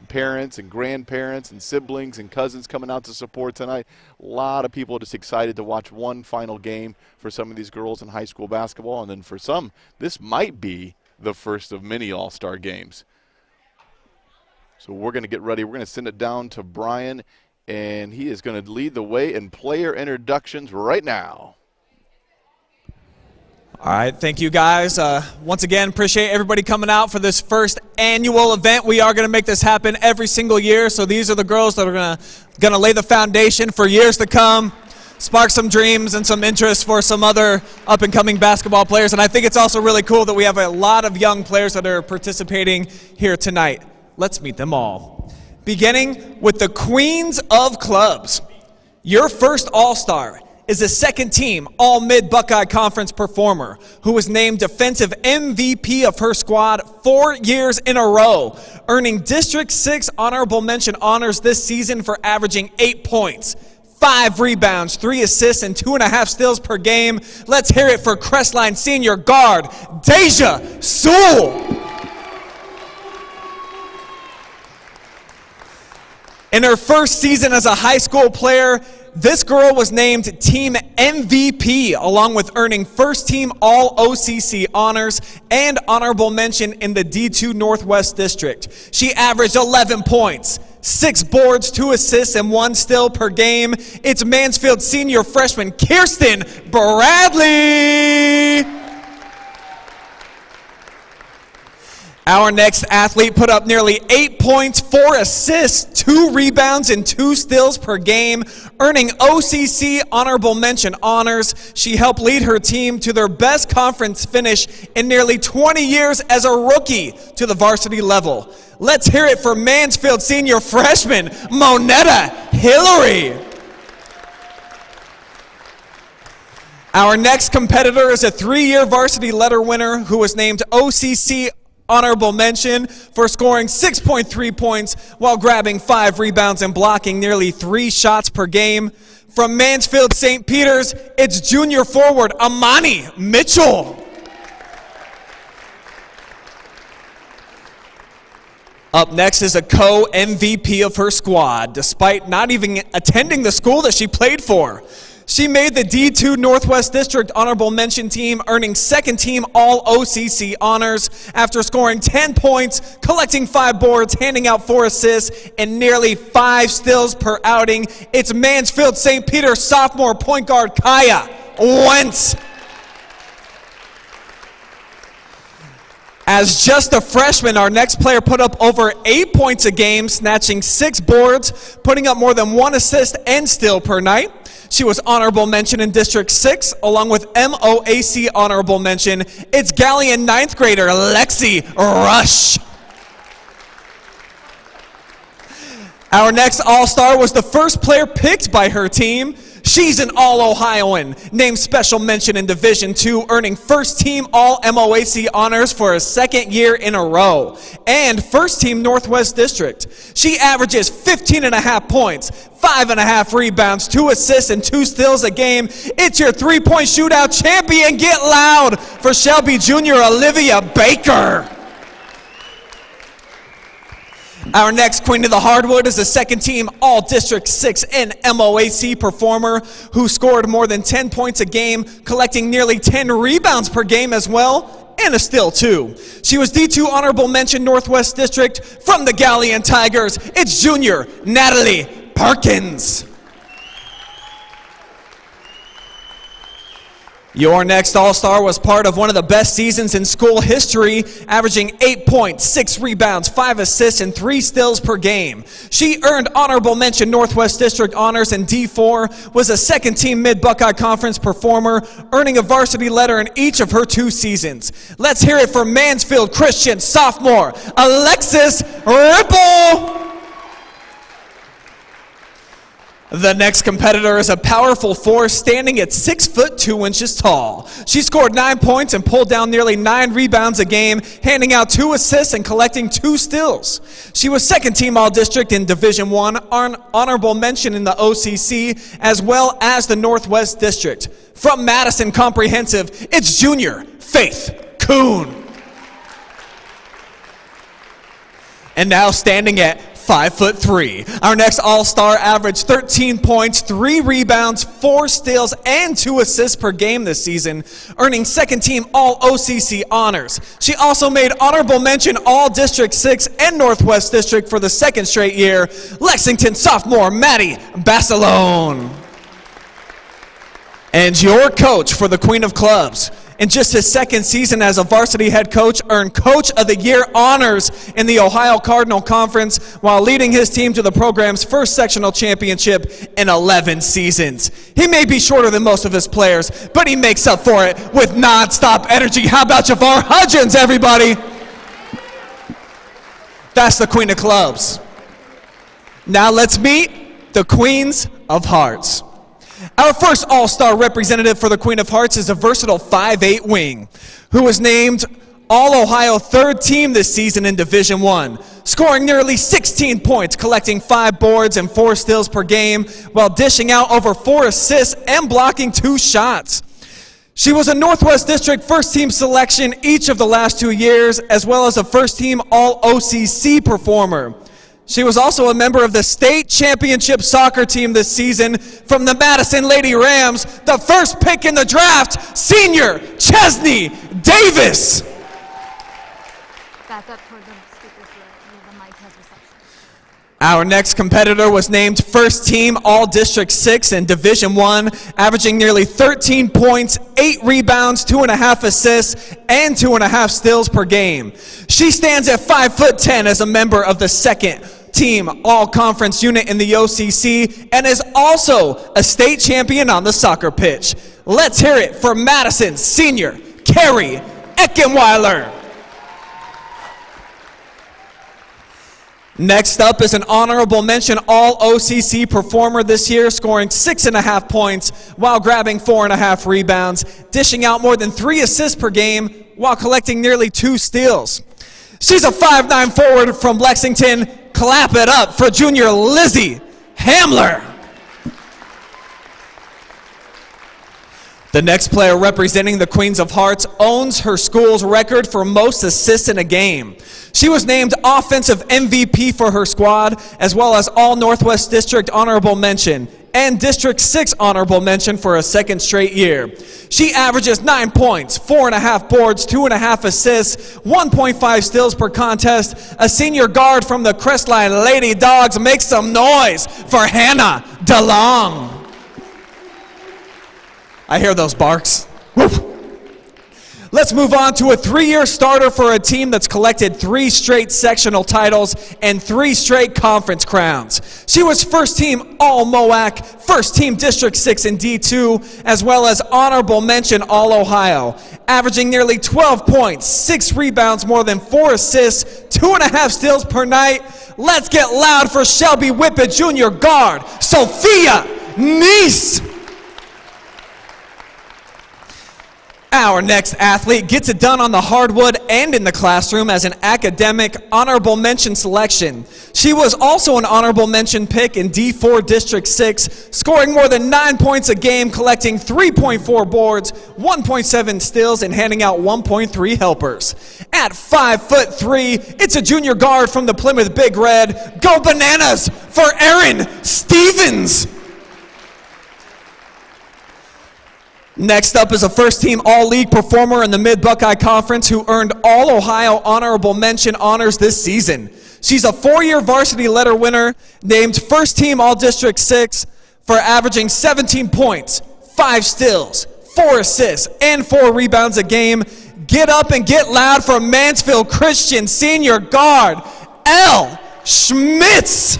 parents and grandparents and siblings and cousins coming out to support tonight. A lot of people just excited to watch one final game for some of these girls in high school basketball. And then for some, this might be the first of many all-star games. So we're going to get ready. We're going to send it down to Brian, and he is going to lead the way in player introductions right now. All right, thank you guys. Once again, appreciate everybody coming out for this first annual event. We are going to make this happen every single year. So these are the girls that are going to lay the foundation for years to come, spark some dreams and some interest for some other up-and-coming basketball players. And I think it's also really cool that we have a lot of young players that are participating here tonight. Let's meet them all. Beginning with the Queens of Clubs. Your first All-Star is a second-team All-Mid-Buckeye Conference performer who was named Defensive MVP of her squad 4 years in a row, earning District 6 Honorable Mention honors this season for averaging 8 points, 5 rebounds, 3 assists, and 2.5 steals per game. Let's hear it for Crestline senior guard, Deja Sewell. In her first season as a high school player, this girl was named Team MVP, along with earning first team All-OCC honors and honorable mention in the D2 Northwest District. She averaged 11 points, 6 boards, 2 assists, and 1 steal per game. It's Mansfield senior freshman Kirsten Berardi. Our next athlete put up nearly 8 points, 4 assists, 2 rebounds, and 2 steals per game, earning OCC Honorable Mention honors. She helped lead her team to their best conference finish in nearly 20 years as a rookie to the varsity level. Let's hear it for Mansfield senior freshman Monetta Hillary. Our next competitor is a 3-year varsity letter winner who was named OCC Honorable Mention for scoring 6.3 points while grabbing 5 rebounds and blocking nearly 3 shots per game. From Mansfield St. Peter's, it's junior forward Amani Mitchell. Up next is a co-MVP of her squad, despite not even attending the school that she played for. She made the D2 Northwest District Honorable Mention team, earning second team All-OCC honors after scoring 10 points, collecting 5 boards, handing out 4 assists, and nearly 5 steals per outing. It's Mansfield St. Peter sophomore point guard Kaya Wentz. As just a freshman, our next player put up over 8 points a game, snatching 6 boards, putting up more than 1 assist and steal per night. She was honorable mention in District 6, along with MOAC honorable mention. It's Galleon 9th grader Lexi Rush. Our next All-Star was the first player picked by her team. She's an All-Ohioan, named Special Mention in Division II, earning first team All-MOAC honors for a second year in a row, and first team Northwest District. She averages 15.5 points, 5.5 rebounds, 2 assists, and 2 steals a game. It's your 3-point shootout champion. Get loud for Shelby Jr. Olivia Baker. Our next queen of the Hardwood is a second team All-District 6 and MOAC performer who scored more than 10 points a game, collecting nearly 10 rebounds per game as well, and a steal too. She was D2 Honorable Mention Northwest District. From the Galleon Tigers, it's junior Natalie Perkins. Your next All-Star was part of one of the best seasons in school history, averaging 8 points, 6 rebounds, 5 assists, and 3 steals per game. She earned honorable mention Northwest District honors in D4, was a second-team Mid-Buckeye Conference performer, earning a varsity letter in each of her 2 seasons. Let's hear it for Mansfield Christian sophomore, Alexis Ripple. The next competitor is a powerful force standing at 6 foot 2 inches tall. She scored 9 points and pulled down nearly 9 rebounds a game, handing out 2 assists and collecting 2 steals. She was second team All-District in Division I, honorable mention in the OCC, as well as the Northwest District. From Madison Comprehensive, it's junior Faith Kuhn. And now standing at 5'3". Our next All-Star averaged 13 points, 3 rebounds, 4 steals, and 2 assists per game this season, earning second-team All-OCC honors. She also made honorable mention All-District 6 and Northwest District for the second straight year. Lexington sophomore Maddie Basilone. And your coach for the Queen of Clubs, in just his second season as a varsity head coach, earned Coach of the Year honors in the Ohio Cardinal Conference while leading his team to the program's first sectional championship in 11 seasons. He may be shorter than most of his players, but he makes up for it with non-stop energy. How about Javar Hudgens, everybody? That's the Queen of Clubs. Now let's meet the Queens of Hearts. Our first All-Star representative for the Queen of Hearts is a versatile 5'8" wing who was named All-Ohio third team this season in Division I, scoring nearly 16 points, collecting 5 boards and 4 steals per game while dishing out over 4 assists and blocking 2 shots. She was a Northwest District first-team selection each of the last 2 years, as well as a first-team All-OCC performer. She was also a member of the state championship soccer team this season from the Madison Lady Rams, the first pick in the draft, senior Chesney Davis. Back up toward the speakers where the mic has reception. Our next competitor was named first team All-District 6 in Division I, averaging nearly 13 points, 8 rebounds, 2.5 assists, and 2.5 steals per game. She stands at 5'10" as a member of the second team all-conference unit in the OCC and is also a state champion on the soccer pitch. Let's hear it for Madison senior Carrie Eckenweiler. Next up is an honorable mention All-OCC performer this year, scoring 6.5 points while grabbing 4.5 rebounds, dishing out more than 3 assists per game while collecting nearly 2 steals. She's a 5'9" forward from Lexington. Clap it up for junior Lizzie Hamler. The next player representing the Queens of Hearts owns her school's record for most assists in a game. She was named Offensive MVP for her squad, as well as All Northwest District Honorable Mention and District 6 Honorable Mention for a second straight year. She averages 9 points, 4.5 boards, 2.5 assists, 1.5 steals per contest. A senior guard from the Crestline Lady Dogs. Make some noise for Hannah DeLong. I hear those barks. Woof. Let's move on to a 3-year starter for a team that's collected 3 straight sectional titles and 3 straight conference crowns. She was first team All-MOAC, first team District 6 in D2, as well as honorable mention All-Ohio, averaging nearly 12 points, 6 rebounds, more than 4 assists, 2.5 steals per night. Let's get loud for Shelby Whippet Junior guard, Sophia Neese. Our next athlete gets it done on the hardwood and in the classroom as an academic honorable mention selection. She was also an honorable mention pick in D4 District 6, scoring more than 9 points a game, collecting 3.4 boards, 1.7 steals, and handing out 1.3 helpers. At 5'3", it's a junior guard from the Plymouth Big Red. Go Bananas for Erin Stevens. Next up is a first-team All-League performer in the Mid-Buckeye Conference who earned All-Ohio Honorable Mention honors this season. She's a 4-year varsity letter winner, named first-team All-District 6 for averaging 17 points, 5 steals, 4 assists, and 4 rebounds a game. Get up and get loud for Mansfield Christian senior guard, L. Schmitz.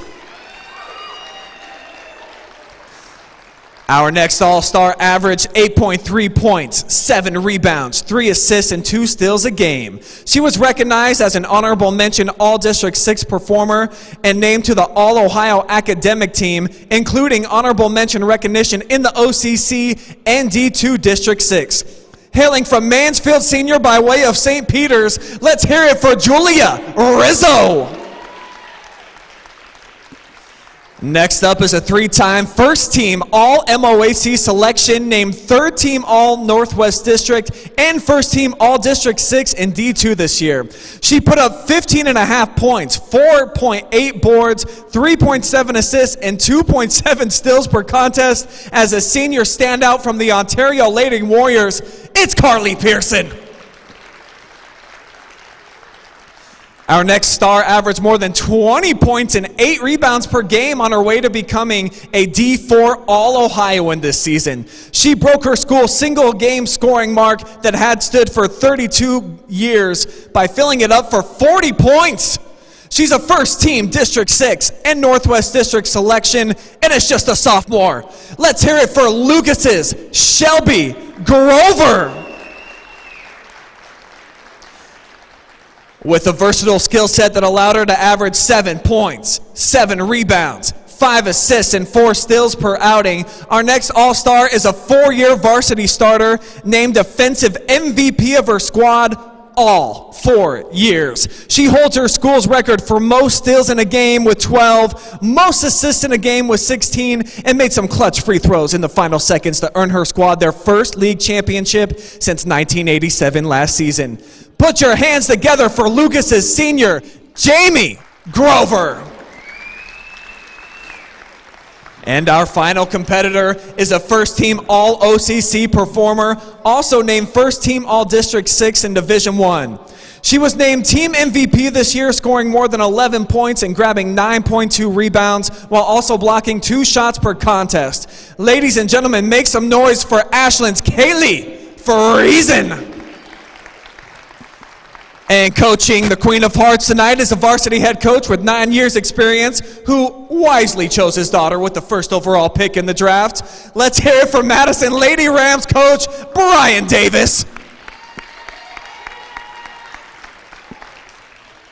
Our next All-Star averaged 8.3 points, 7 rebounds, 3 assists, and 2 steals a game. She was recognized as an honorable mention All-District 6 performer and named to the All-Ohio Academic Team, including honorable mention recognition in the OCC and D2 District 6. Hailing from Mansfield Senior by way of St. Peter's, let's hear it for Julia Rizzo. Next up is a 3-time first-team All-MOAC selection named third-team All-Northwest District and first-team All-District 6 in D2 this year. She put up 15.5 points, 4.8 boards, 3.7 assists, and 2.7 steals per contest as a senior standout from the Ontario Lady Warriors. It's Carly Pearson. Our next star averaged more than 20 points and 8 rebounds per game on her way to becoming a D4 All-Ohioan this season. She broke her school's single-game scoring mark that had stood for 32 years by filling it up for 40 points. She's a first-team District 6 and Northwest District selection, and it's just a sophomore. Let's hear it for Lucas's Shelby Grover. With a versatile skill set that allowed her to average 7 points, 7 rebounds, 5 assists, and 4 steals per outing, our next All-Star is a 4-year varsity starter named Defensive MVP of her squad all 4 years. She holds her school's record for most steals in a game with 12, most assists in a game with 16, and made some clutch free throws in the final seconds to earn her squad their first league championship since 1987 last season. Put your hands together for Lucas's senior, Jamie Grover. And our final competitor is a first-team All-OCC performer, also named first-team All-District 6 in Division I. She was named Team MVP this year, scoring more than 11 points and grabbing 9.2 rebounds, while also blocking 2 shots per contest. Ladies and gentlemen, make some noise for Ashland's Kaylee Friesen. And coaching the Queen of Hearts tonight is a varsity head coach with 9 years experience who wisely chose his daughter with the first overall pick in the draft. Let's hear it for Madison Lady Rams coach Brian Davis.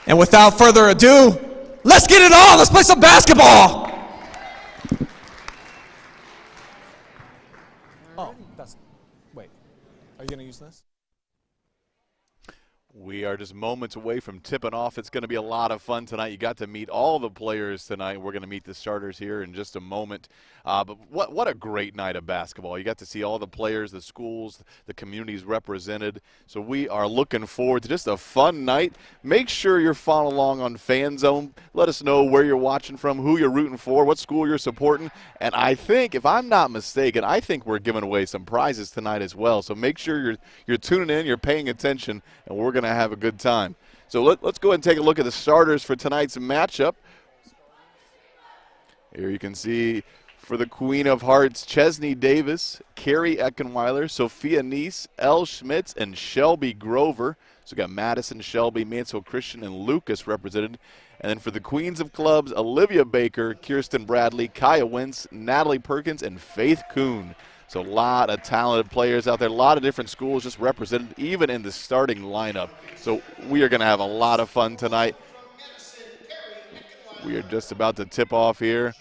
And without further ado, let's get it on. Let's play some basketball. Wait, are you going to use this? We are just moments away from tipping off. It's going to be a lot of fun tonight. You got to meet all the players tonight. We're going to meet the starters here in just a moment. But what a great night of basketball. You got to see all the players, the schools, the communities represented. So we are looking forward to just a fun night. Make sure you're following along on Fan Zone. Let us know where you're watching from, who you're rooting for, what school you're supporting. And I think, if I'm not mistaken, I think we're giving away some prizes tonight as well. So make sure you're tuning in, you're paying attention, and we're going to have a good time. So let's go ahead and take a look at the starters for tonight's matchup. Here you can see for the Queen of Hearts, Chesney Davis, Carrie Eckenweiler, Sophia Neese, L. Schmitz, and Shelby Grover. So we got Madison, Shelby, Mansfield Christian, and Lucas represented. And then for the Queens of Clubs, Olivia Baker, Kirsten Bradley, Kaya Wentz, Natalie Perkins, and Faith Kuhn. So a lot of talented players out there, a lot of different schools just represented, even in the starting lineup. So we are going to have a lot of fun tonight. We are just about to tip off here.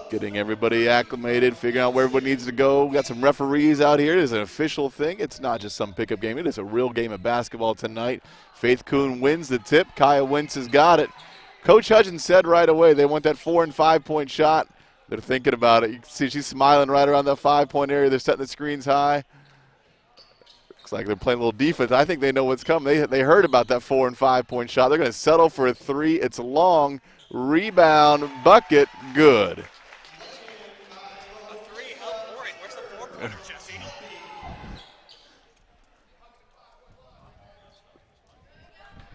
Getting everybody acclimated, figuring out where everybody needs to go. We got some referees out here. It is an official thing. It's not just some pickup game. It is a real game of basketball tonight. Faith Kuhn wins the tip. Kaya Wentz has got it. Coach Hudgens said right away they want that 4- and 5-point shot. They're thinking about it. You can see she's smiling right around that 5-point area. They're setting the screens high. Looks like they're playing a little defense. I think they know what's coming. They heard about that 4- and 5-point shot. They're going to settle for a 3. It's long. Rebound, bucket, good.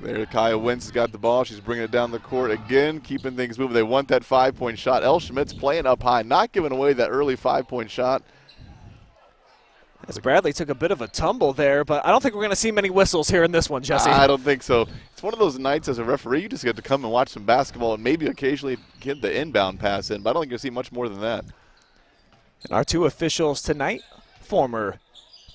There, Kaya Wentz has got the ball. She's bringing it down the court again, keeping things moving. They want that 5-point shot. El Schmitz playing up high, not giving away that early 5-point shot. As Bradley took a bit of a tumble there, but I don't think we're going to see many whistles here in this one, Jesse. I don't think so. It's one of those nights as a referee, you just get to come and watch some basketball and maybe occasionally get the inbound pass in, but I don't think you'll see much more than that. And our 2 officials tonight, former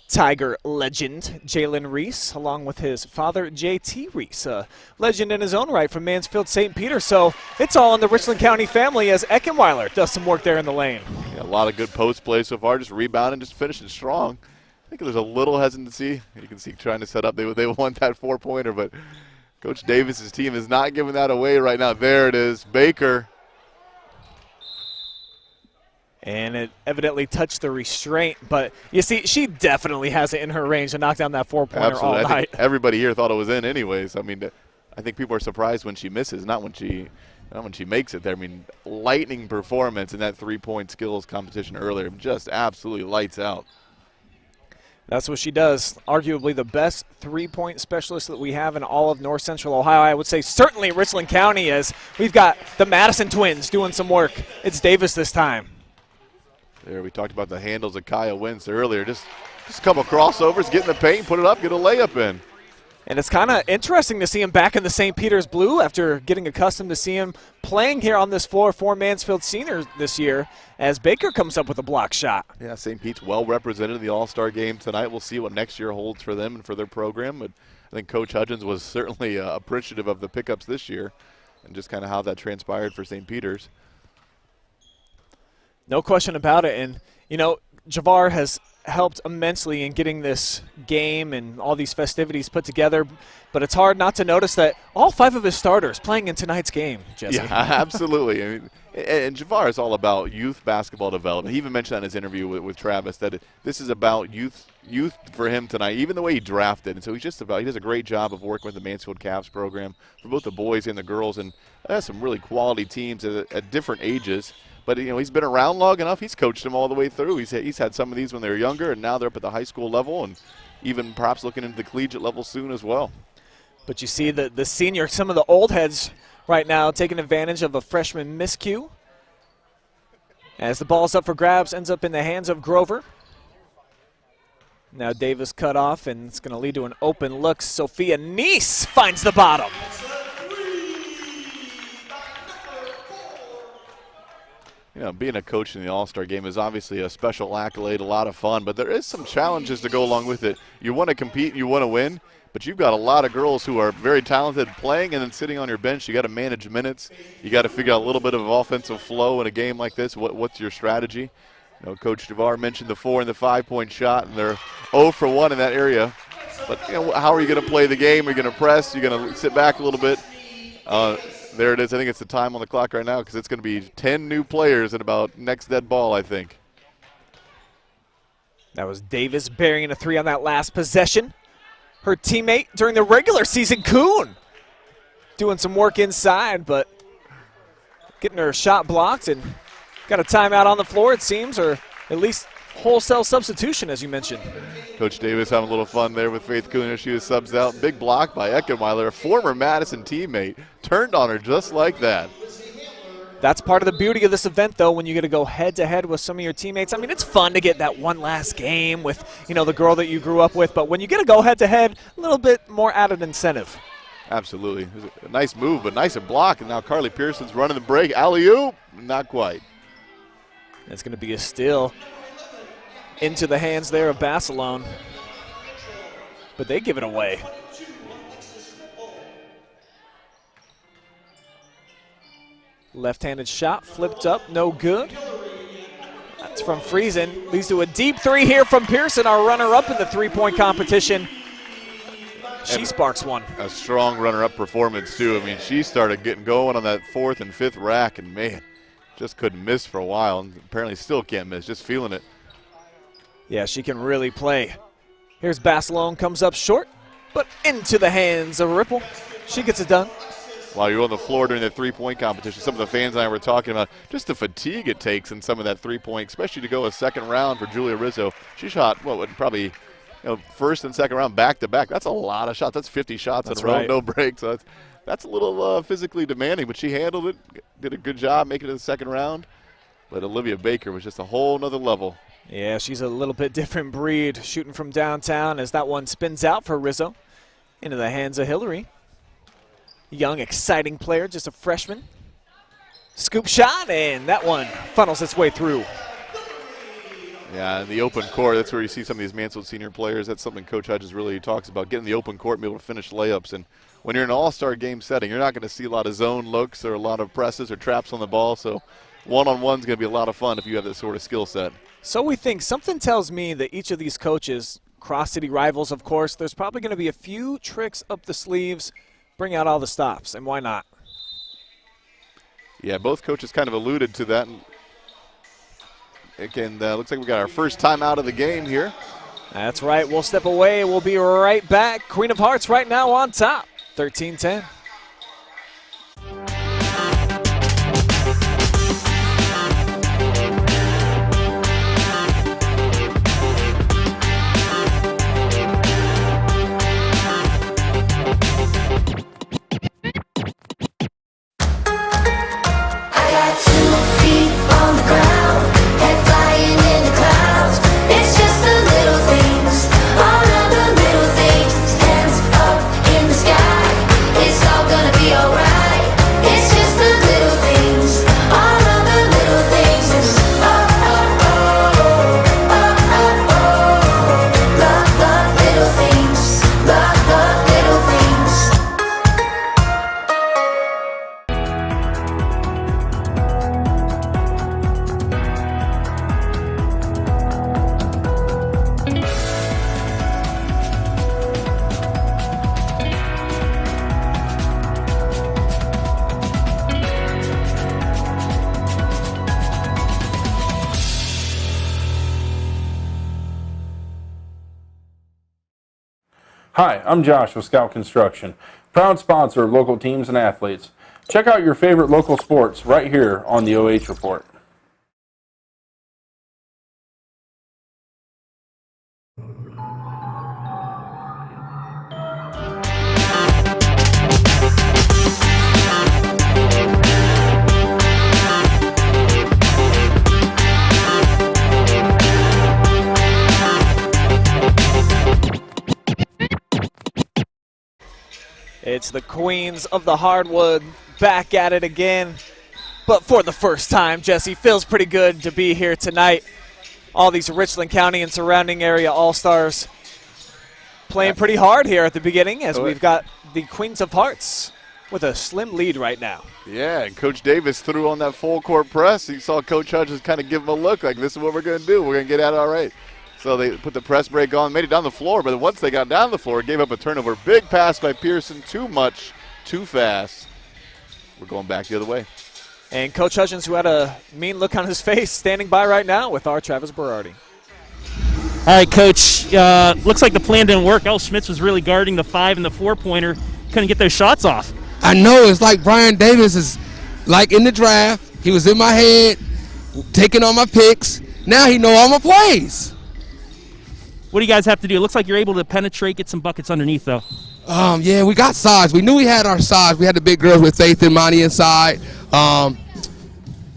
Tiger legend Jalen Reese, along with his father J.T. Reese, a legend in his own right from Mansfield St. Peter. So it's all in the Richland County family as Eckenweiler does some work there in the lane. Yeah, a lot of good post play so far, just rebounding, just finishing strong. I think there's a little hesitancy. You can see trying to set up. They want that 4-pointer, but Coach Davis's team is not giving that away right now. There it is, Baker. And it evidently touched the restraint, but you see, she definitely has it in her range to knock down that 4-pointer all I night. think everybody here thought it was in anyways. I mean, I think people are surprised when she misses, not when she makes it there. I mean, lightning performance in that 3-point skills competition earlier. Just absolutely lights out. That's what she does. Arguably the best 3-point specialist that we have in all of North Central Ohio. I would say certainly Richland County, as we've got the Madison twins doing some work. It's Davis this time. There, we talked about the handles of Kaya Wentz earlier. Just a couple crossovers, get in the paint, put it up, get a layup in. And it's kind of interesting to see him back in the St. Peter's blue after getting accustomed to see him playing here on this floor for Mansfield Senior this year, as Baker comes up with a block shot. Yeah, St. Pete's well represented in the All-Star game tonight. We'll see what next year holds for them and for their program. But I think Coach Hudgens was certainly appreciative of the pickups this year and just kind of how that transpired for St. Peter's. No question about it. And, you know, Javar has helped immensely in getting this game and all these festivities put together, but it's hard not to notice that all 5 of his starters playing in tonight's game, Jesse. Yeah, absolutely. I mean, and Javar is all about youth basketball development. He even mentioned that in his interview with Travis, that this is about youth for him tonight, even the way he drafted. And so he does a great job of working with the Mansfield Cavs program for both the boys and the girls, and has some really quality teams at different ages. But, you know, he's been around long enough. He's coached them all the way through. He's had some of these when they were younger, and now they're up at the high school level and even perhaps looking into the collegiate level soon as well. But you see the senior, some of the old heads right now taking advantage of a freshman miscue. As the ball's up for grabs, ends up in the hands of Grover. Now Davis cut off, and it's going to lead to an open look. Sophia Neese finds the bottom. You know, being a coach in the All-Star game is obviously a special accolade, a lot of fun, but there is some challenges to go along with it. You want to compete, you want to win, but you've got a lot of girls who are very talented playing and then sitting on your bench. You got to manage minutes. You got to figure out a little bit of offensive flow in a game like this. What's your strategy? You know, Coach Javar mentioned the 4 and the 5-point shot, and they're 0 for 1 in that area. But, you know, how are you going to play the game? Are you going to press? You're going to sit back a little bit? There it is. I think it's the time on the clock right now because it's going to be 10 new players at about next dead ball, I think. That was Davis burying a 3 on that last possession. Her teammate during the regular season, Kuhn, doing some work inside, but getting her shot blocked and got a timeout on the floor, it seems, or at least wholesale substitution, as you mentioned. Coach Davis having a little fun there with Faith Kuhn as she was subs out. Big block by Eckenweiler, a former Madison teammate, turned on her just like that. That's part of the beauty of this event, though, when you get to go head-to-head with some of your teammates. I mean, it's fun to get that one last game with, you know, the girl that you grew up with, but when you get to go head-to-head, a little bit more added incentive. Absolutely. It was a nice move, but nice block, and now Carly Pearson's running the break. Alley-oop, not quite. It's going to be a steal into the hands there of Basilone, but they give it away. Left-handed shot, flipped up, no good. That's from Friesen. Leads to a deep 3 here from Pearson, our runner-up in the 3-point competition. She sparks one. A strong runner-up performance, too. I mean, she started getting going on that 4th and 5th rack, and, man, just couldn't miss for a while, and apparently still can't miss, just feeling it. Yeah, she can really play. Here's Basilone, comes up short, but into the hands of Ripple. She gets it done. While you're on the floor during the 3-point competition, some of the fans and I were talking about just the fatigue it takes in some of that 3-point, especially to go a second round for Julia Rizzo. She shot, probably, first and second round back-to-back. That's a lot of shots. That's 50 shots in a row, no breaks. So that's a little physically demanding, but she handled it, did a good job making it to the second round. But Olivia Baker was just a whole nother level. Yeah, she's a little bit different breed, shooting from downtown as that one spins out for Rizzo into the hands of Hillary. Young, exciting player, just a freshman. Scoop shot, and that one funnels its way through. Yeah, in the open court, that's where you see some of these Mansfield Senior players. That's something Coach Hodges really talks about, getting the open court and be able to finish layups. And when you're in an all-star game setting, you're not going to see a lot of zone looks or a lot of presses or traps on the ball. So one-on-one's going to be a lot of fun if you have that sort of skill set. So we think, something tells me that each of these coaches, cross-city rivals, of course, there's probably going to be a few tricks up the sleeves, bring out all the stops, and why not? Yeah, both coaches kind of alluded to that. Again, looks like we got our first time out of the game here. That's right. We'll step away. We'll be right back. Queen of Hearts right now on top, 13-10. Hi, I'm Josh with Scout Construction, proud sponsor of local teams and athletes. Check out your favorite local sports right here on the OH Report. It's the Queens of the Hardwood back at it again. But for the first time, Jesse, feels pretty good to be here tonight. All these Richland County and surrounding area All-Stars playing pretty hard here at the beginning as we've got the Queens of Hearts with a slim lead right now. Yeah, and Coach Davis threw on that full court press. He saw Coach Hodges kind of give him a look like, this is what we're going to do. We're going to get at it all right. So they put the press break on, made it down the floor, but once they got down the floor, gave up a turnover. Big pass by Pearson, too much, too fast. We're going back the other way. And Coach Hutchins, who had a mean look on his face, standing by right now with our Travis Berardi. All right, Coach. Looks like the plan didn't work. El Schmitz was really guarding the 5 and the 4-pointer. Couldn't get those shots off. I know. It's like Brian Davis is like in the draft. He was in my head, taking all my picks. Now he know all my plays. What do you guys have to do? It looks like you're able to penetrate, get some buckets underneath, though. Yeah, we got size. We knew we had our size. We had the big girls with Faith and Monty inside.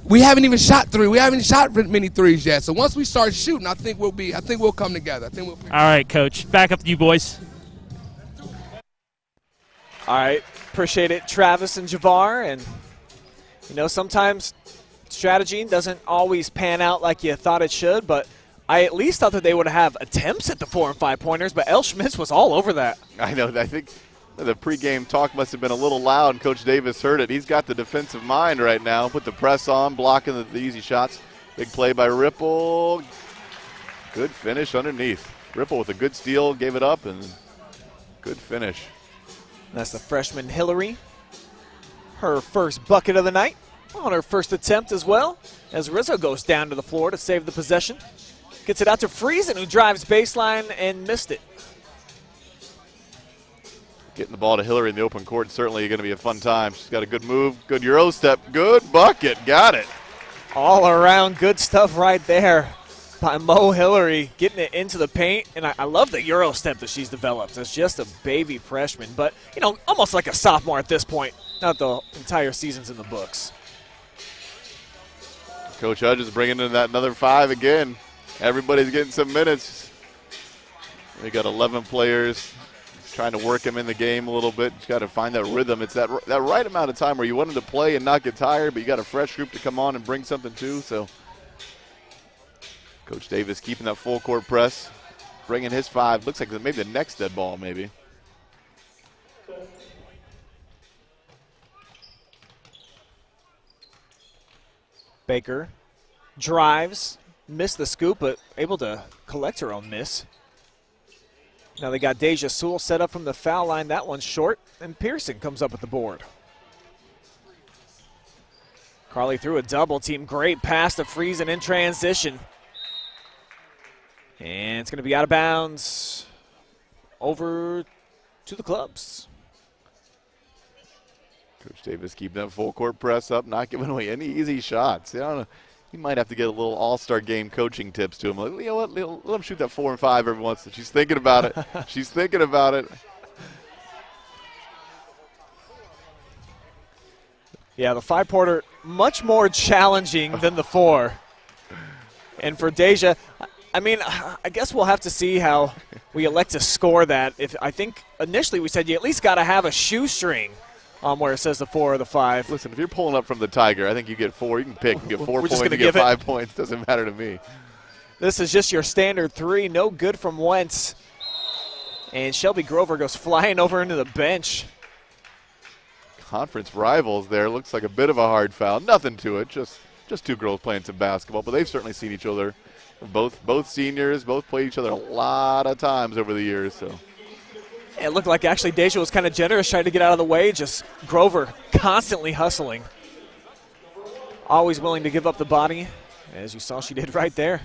We haven't even shot three. We haven't shot many threes yet. So once we start shooting, I think we'll come together. All right, Coach. Back up to you boys. All right, appreciate it, Travis and Javar. And you know, sometimes strategy doesn't always pan out like you thought it should, but I at least thought that they would have attempts at the 4 and 5-pointers, but El Schmitz was all over that. I know. I think the pregame talk must have been a little loud, and Coach Davis heard it. He's got the defensive mind right now. Put the press on, blocking the easy shots. Big play by Ripple. Good finish underneath. Ripple with a good steal, gave it up, and good finish. That's the freshman Hillary. Her first bucket of the night on her first attempt as well, as Rizzo goes down to the floor to save the possession. Gets it out to Friesen, who drives baseline and missed it. Getting the ball to Hillary in the open court is certainly going to be a fun time. She's got a good move, good Euro step, good bucket, got it. All around good stuff right there by Mo Hillary, getting it into the paint. And I love the Euro step that she's developed as just a baby freshman, but, you know, almost like a sophomore at this point. Not the entire season's in the books. Coach Hudge is bringing in that another 5 again. Everybody's getting some minutes. They got 11 players trying to work him in the game a little bit. You got to find that rhythm. It's that right amount of time where you want him to play and not get tired, but you got a fresh group to come on and bring something too. So Coach Davis keeping that full court press, bringing his 5. Looks like maybe the next dead ball maybe. Baker drives, missed the scoop, but able to collect her own miss. Now they got Deja Sewell set up from the foul line. That one's short, and Pearson comes up with the board. Carly threw a double team. Great pass to Friesen in transition. And it's going to be out of bounds over to the clubs. Coach Davis keeping that full court press up, not giving away any easy shots. I don't know. You might have to get a little all-star game coaching tips to him. Like, you know what? Let him shoot that 4 and 5 every once. She's thinking about it. She's thinking about it. Yeah, the 5-pointer much more challenging than the 4. And for Deja, I mean, I guess we'll have to see how we elect to score that. I think initially we said you at least got to have a shoestring on where it says the 4 or the 5. Listen, if you're pulling up from the Tiger, I think you get 4. You can pick. You get 4 points, you get 5 points. Doesn't matter to me. This is just your standard 3. No good from Wentz. And Shelby Grover goes flying over into the bench. Conference rivals there. Looks like a bit of a hard foul. Nothing to it. Just 2 girls playing some basketball. But they've certainly seen each other. Both seniors, both played each other a lot of times over the years. So. It looked like actually Deja was kind of generous, trying to get out of the way. Just Grover constantly hustling. Always willing to give up the body, as you saw she did right there.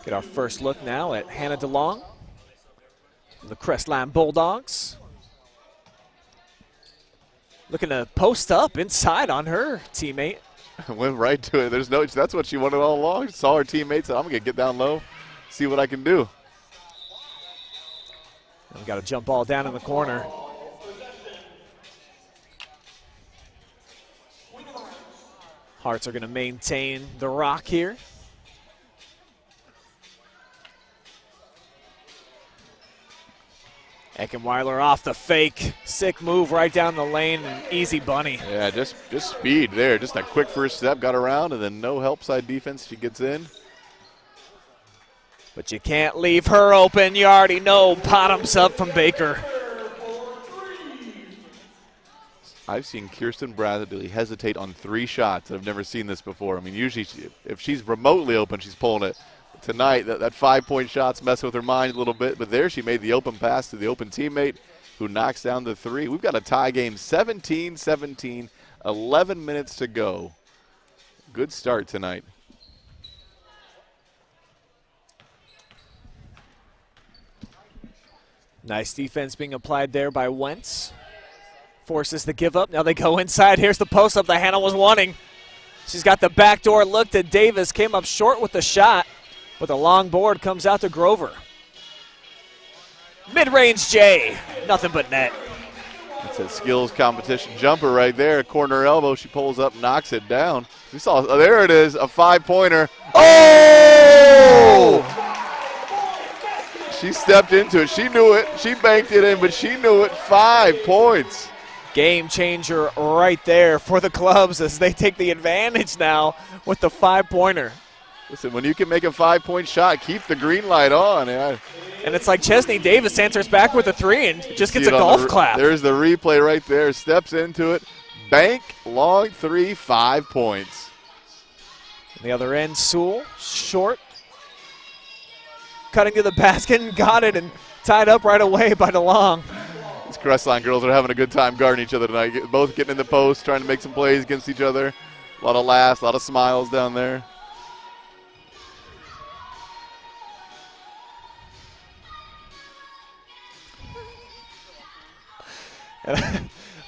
Get our first look now at Hannah DeLong, the Crestline Bulldogs. Looking to post up inside on her teammate. Went right to it. That's what she wanted all along. She saw her teammates, said, I'm going to get down low, see what I can do. We got a jump ball down in the corner. Hearts are going to maintain the rock here. Eckenweiler off the fake. Sick move right down the lane, and easy bunny. Yeah, just speed there. Just that quick first step, got around, and then no help side defense. She gets in. But you can't leave her open. You already know. Bottoms up from Baker. I've seen Kirsten Bradley hesitate on 3 shots. I've never seen this before. I mean, usually if she's remotely open, she's pulling it. Tonight, that 5-point shot's messing with her mind a little bit, but there she made the open pass to the open teammate who knocks down the 3. We've got a tie game, 17-17, 11 minutes to go. Good start tonight. Nice defense being applied there by Wentz. Forces the give up. Now they go inside. Here's the post up that Hannah was wanting. She's got the backdoor look to Davis. Came up short with the shot. But the long board comes out to Grover. Mid-range J, nothing but net. That's a skills competition jumper right there. Corner elbow, she pulls up, knocks it down. We saw, there it is, a 5-pointer. Oh! She stepped into it. She knew it. She banked it in, but she knew it. 5 points. Game changer right there for the clubs as they take the advantage now with the 5-pointer. Listen, when you can make a 5-point shot, keep the green light on. And it's like Chesney Davis answers back with a 3 and just gets a golf clap. There's the replay right there. Steps into it. Bank, long 3, 5 points. On the other end, Sewell, short. Cutting to the basket and got it and tied up right away by DeLong. These Crestline girls are having a good time guarding each other tonight. Both getting in the post, trying to make some plays against each other. A lot of laughs, a lot of smiles down there.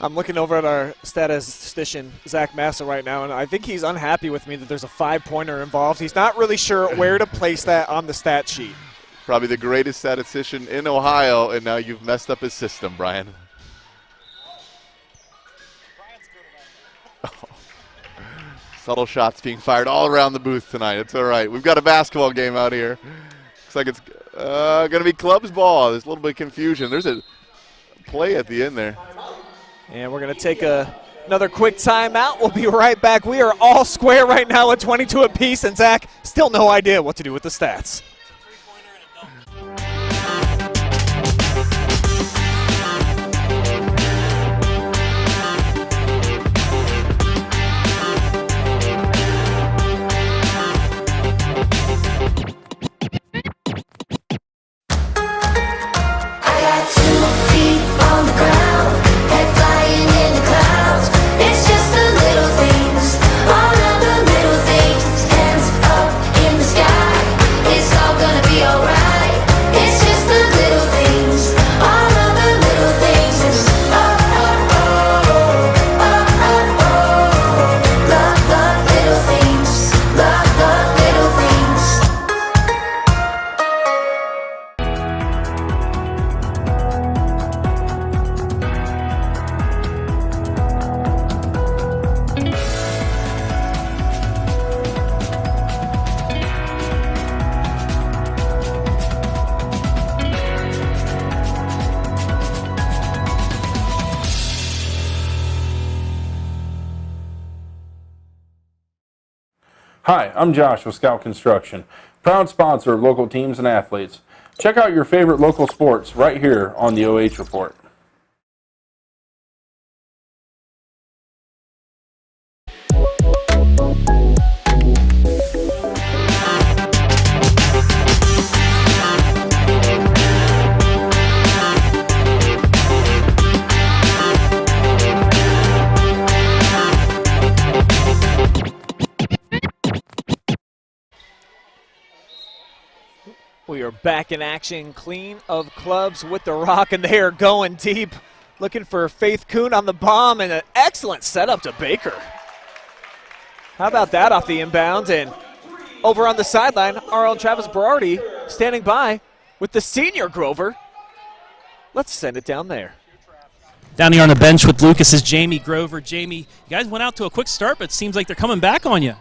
I'm looking over at our statistician, Zach Massa, right now, and I think he's unhappy with me that there's a 5-pointer involved. He's not really sure where to place that on the stat sheet. Probably the greatest statistician in Ohio, and now you've messed up his system, Brian. Subtle shots being fired all around the booth tonight. It's all right. We've got a basketball game out here. Looks like it's going to be clubs ball. There's a little bit of confusion. There's a play at the end there. And we're going to take another quick timeout. We'll be right back. We are all square right now at 22 apiece, and Zach still no idea what to do with the stats. Hi, I'm Josh with Scout Construction, proud sponsor of local teams and athletes. Check out your favorite local sports right here on the OH Report. We are back in action, clean of clubs with the rock, and they are going deep. Looking for Faith Kuhn on the bomb, and an excellent setup to Baker. How about that off the inbound? And over on the sideline, our own Travis Berardi standing by with the senior Grover. Let's send it down there. Down here on the bench with Lucas is Jamie Grover. Jamie, you guys went out to a quick start, but it seems like they're coming back on you.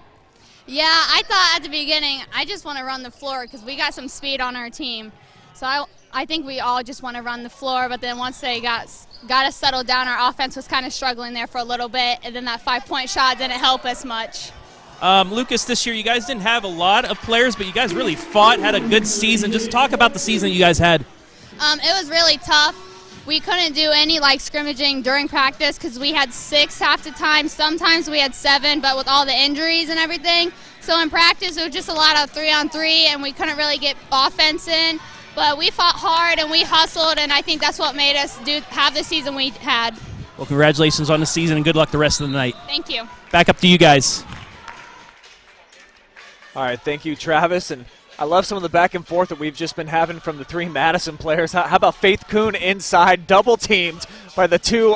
Yeah, I thought at the beginning, I just want to run the floor because we got some speed on our team. So I think we all just want to run the floor, but then once they got us settled down, our offense was kind of struggling there for a little bit, and then that 5-point shot didn't help us much. Lucas, this year you guys didn't have a lot of players, but you guys really fought, had a good season. Just talk about the season you guys had. It was really tough. We couldn't do any scrimmaging during practice because we had 6 half the time. Sometimes we had 7, but with all the injuries and everything. So in practice, it was just a lot of 3-on-3, and we couldn't really get offense in. But we fought hard and we hustled, and I think that's what made us have the season we had. Well, congratulations on the season, and good luck the rest of the night. Thank you. Back up to you guys. All right, thank you, Travis. And I love some of the back and forth that we've just been having from the 3 Madison players. How about Faith Kuhn inside, double teamed by the 2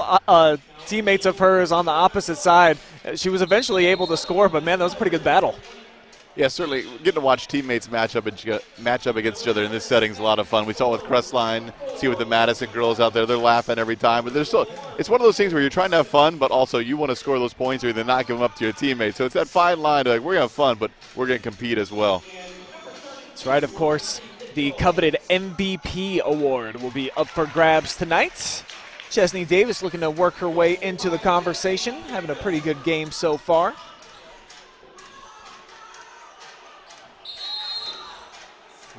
teammates of hers on the opposite side. She was eventually able to score, but man, that was a pretty good battle. Yeah, certainly getting to watch teammates match up against each other in this setting is a lot of fun. We saw it with Crestline, see with the Madison girls out there. They're laughing every time, but it's one of those things where you're trying to have fun, but also you want to score those points or you're not give them up to your teammates. So it's that fine line we're going to have fun, but we're going to compete as well. That's right, of course. The coveted MVP award will be up for grabs tonight. Chesney Davis looking to work her way into the conversation, having a pretty good game so far.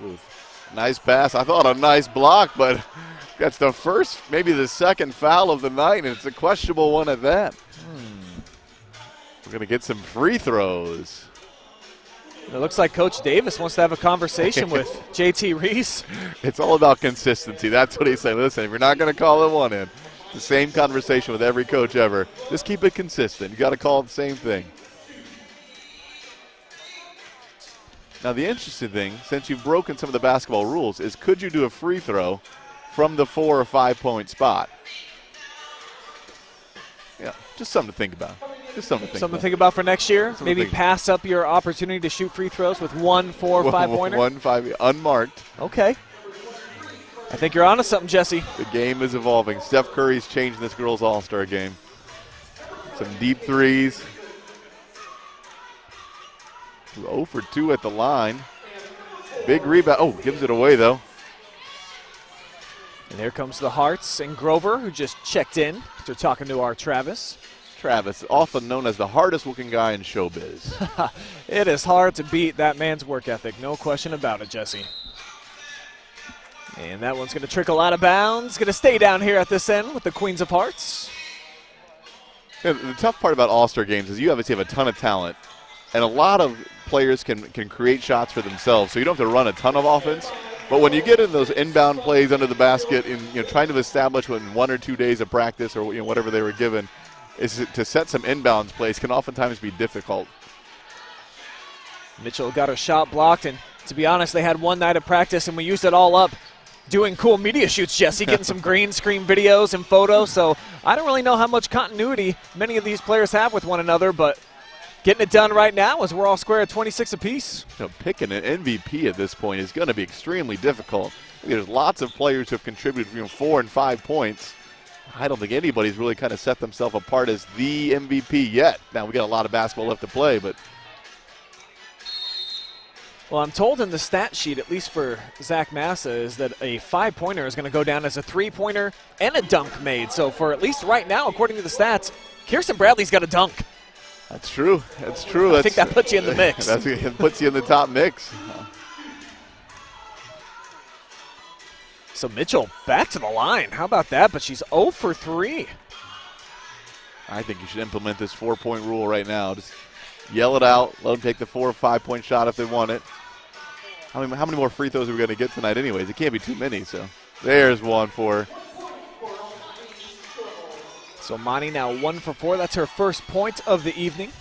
Ooh, nice pass. I thought a nice block, but that's the first, maybe the second foul of the night, and it's a questionable one at that. We're going to get some free throws. It looks like Coach Davis wants to have a conversation with JT Reese. It's all about consistency. That's what he's saying. Listen, if you're not going to call it one in, it's the same conversation with every coach ever. Just keep it consistent. You got to call it the same thing. Now, the interesting thing, since you've broken some of the basketball rules, is could you do a free throw from the 4 or 5 point spot? Yeah, just something to think about. Something to think about for next year. Maybe pass up your opportunity to shoot free throws with 1 4 or 5 pointer. 1 5 unmarked. Okay. I think you're onto something, Jesse. The game is evolving. Steph Curry's changing this girls' all-star game. Some deep threes. 0 for 2 at the line. Big rebound. Oh, gives it away, though. And here comes the Hearts and Grover, who just checked in after talking to our Travis. Travis, often known as the hardest-looking guy in showbiz. It is hard to beat that man's work ethic, no question about it, Jesse. And that one's going to trickle out of bounds. Going to stay down here at this end with the Queens of Hearts. Yeah, the tough part about All-Star games is you obviously have a ton of talent, and a lot of players can create shots for themselves, so you don't have to run a ton of offense. But when you get in those inbound plays under the basket and trying to establish in 1 or 2 days of practice or whatever they were given, is to set some inbounds plays can oftentimes be difficult. Mitchell got her shot blocked, and to be honest, they had one night of practice, and we used it all up doing cool media shoots, Jesse, getting some green screen videos and photos. So I don't really know how much continuity many of these players have with one another, but getting it done right now as we're all square at 26 apiece. Picking an MVP at this point is going to be extremely difficult. There's lots of players who have contributed 4 and 5 points. I don't think anybody's really kind of set themselves apart as the MVP yet. Now, we got a lot of basketball left to play, but. Well, I'm told in the stat sheet, at least for Zach Massa, is that a 5-pointer is going to go down as a 3-pointer and a dunk made. So for at least right now, according to the stats, Kirsten Bradley's got a dunk. That's true. That's true. I think that puts you in the mix. It puts you in the top mix. So Mitchell back to the line. How about that? But she's 0 for 3. I think you should implement this 4-point rule right now. Just yell it out. Let them take the 4 or 5-point shot if they want it. How many more free throws are we going to get tonight anyways? It can't be too many. So there's one for her. So Monty now 1 for 4. That's her first point of the evening.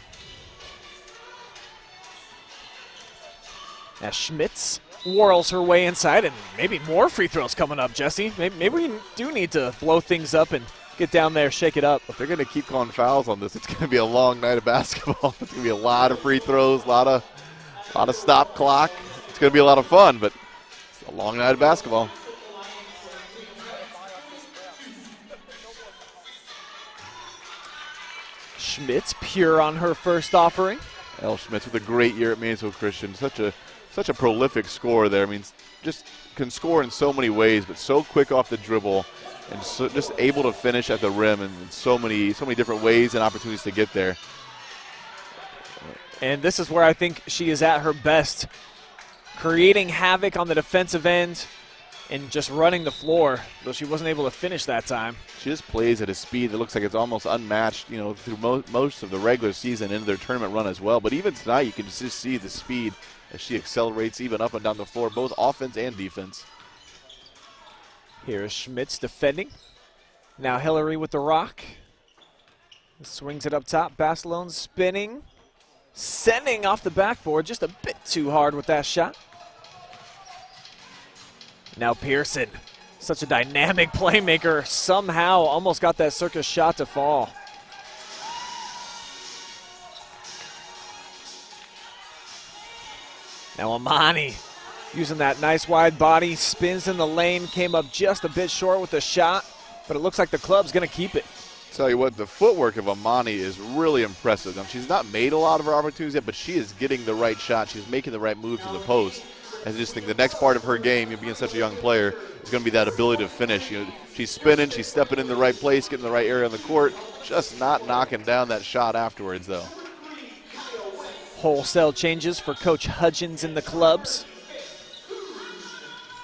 Now Schmitz whirls her way inside, and maybe more free throws coming up, Jesse. Maybe we do need to blow things up and get down there, shake it up. If they're going to keep calling fouls on this, it's going to be a long night of basketball. It's going to be a lot of free throws, a lot of stop clock. It's going to be a lot of fun, but it's a long night of basketball. Schmitz pure on her first offering. Elle Schmitz with a great year at Mansfield Christian. Such a prolific scorer there. I mean, just can score in so many ways, but so quick off the dribble and so just able to finish at the rim in so many different ways and opportunities to get there. And this is where I think she is at her best, creating havoc on the defensive end and just running the floor, though she wasn't able to finish that time. She just plays at a speed that looks like it's almost unmatched, through most of the regular season into their tournament run as well. But even tonight, you can just see the speed as she accelerates even up and down the floor, both offense and defense. Here is Schmitz defending. Now Hillary with the rock. Swings it up top. Basilone spinning. Sending off the backboard. Just a bit too hard with that shot. Now Pearson, such a dynamic playmaker, somehow almost got that circus shot to fall. Now Amani using that nice wide body, spins in the lane, came up just a bit short with the shot, but it looks like the club's going to keep it. Tell you what, the footwork of Amani is really impressive. Now, she's not made a lot of her opportunities yet, but she is getting the right shot. She's making the right moves to the post. I just think the next part of her game, being such a young player, is going to be that ability to finish. She's spinning, she's stepping in the right place, getting the right area on the court, just not knocking down that shot afterwards, though. Wholesale changes for Coach Hudgens in the clubs.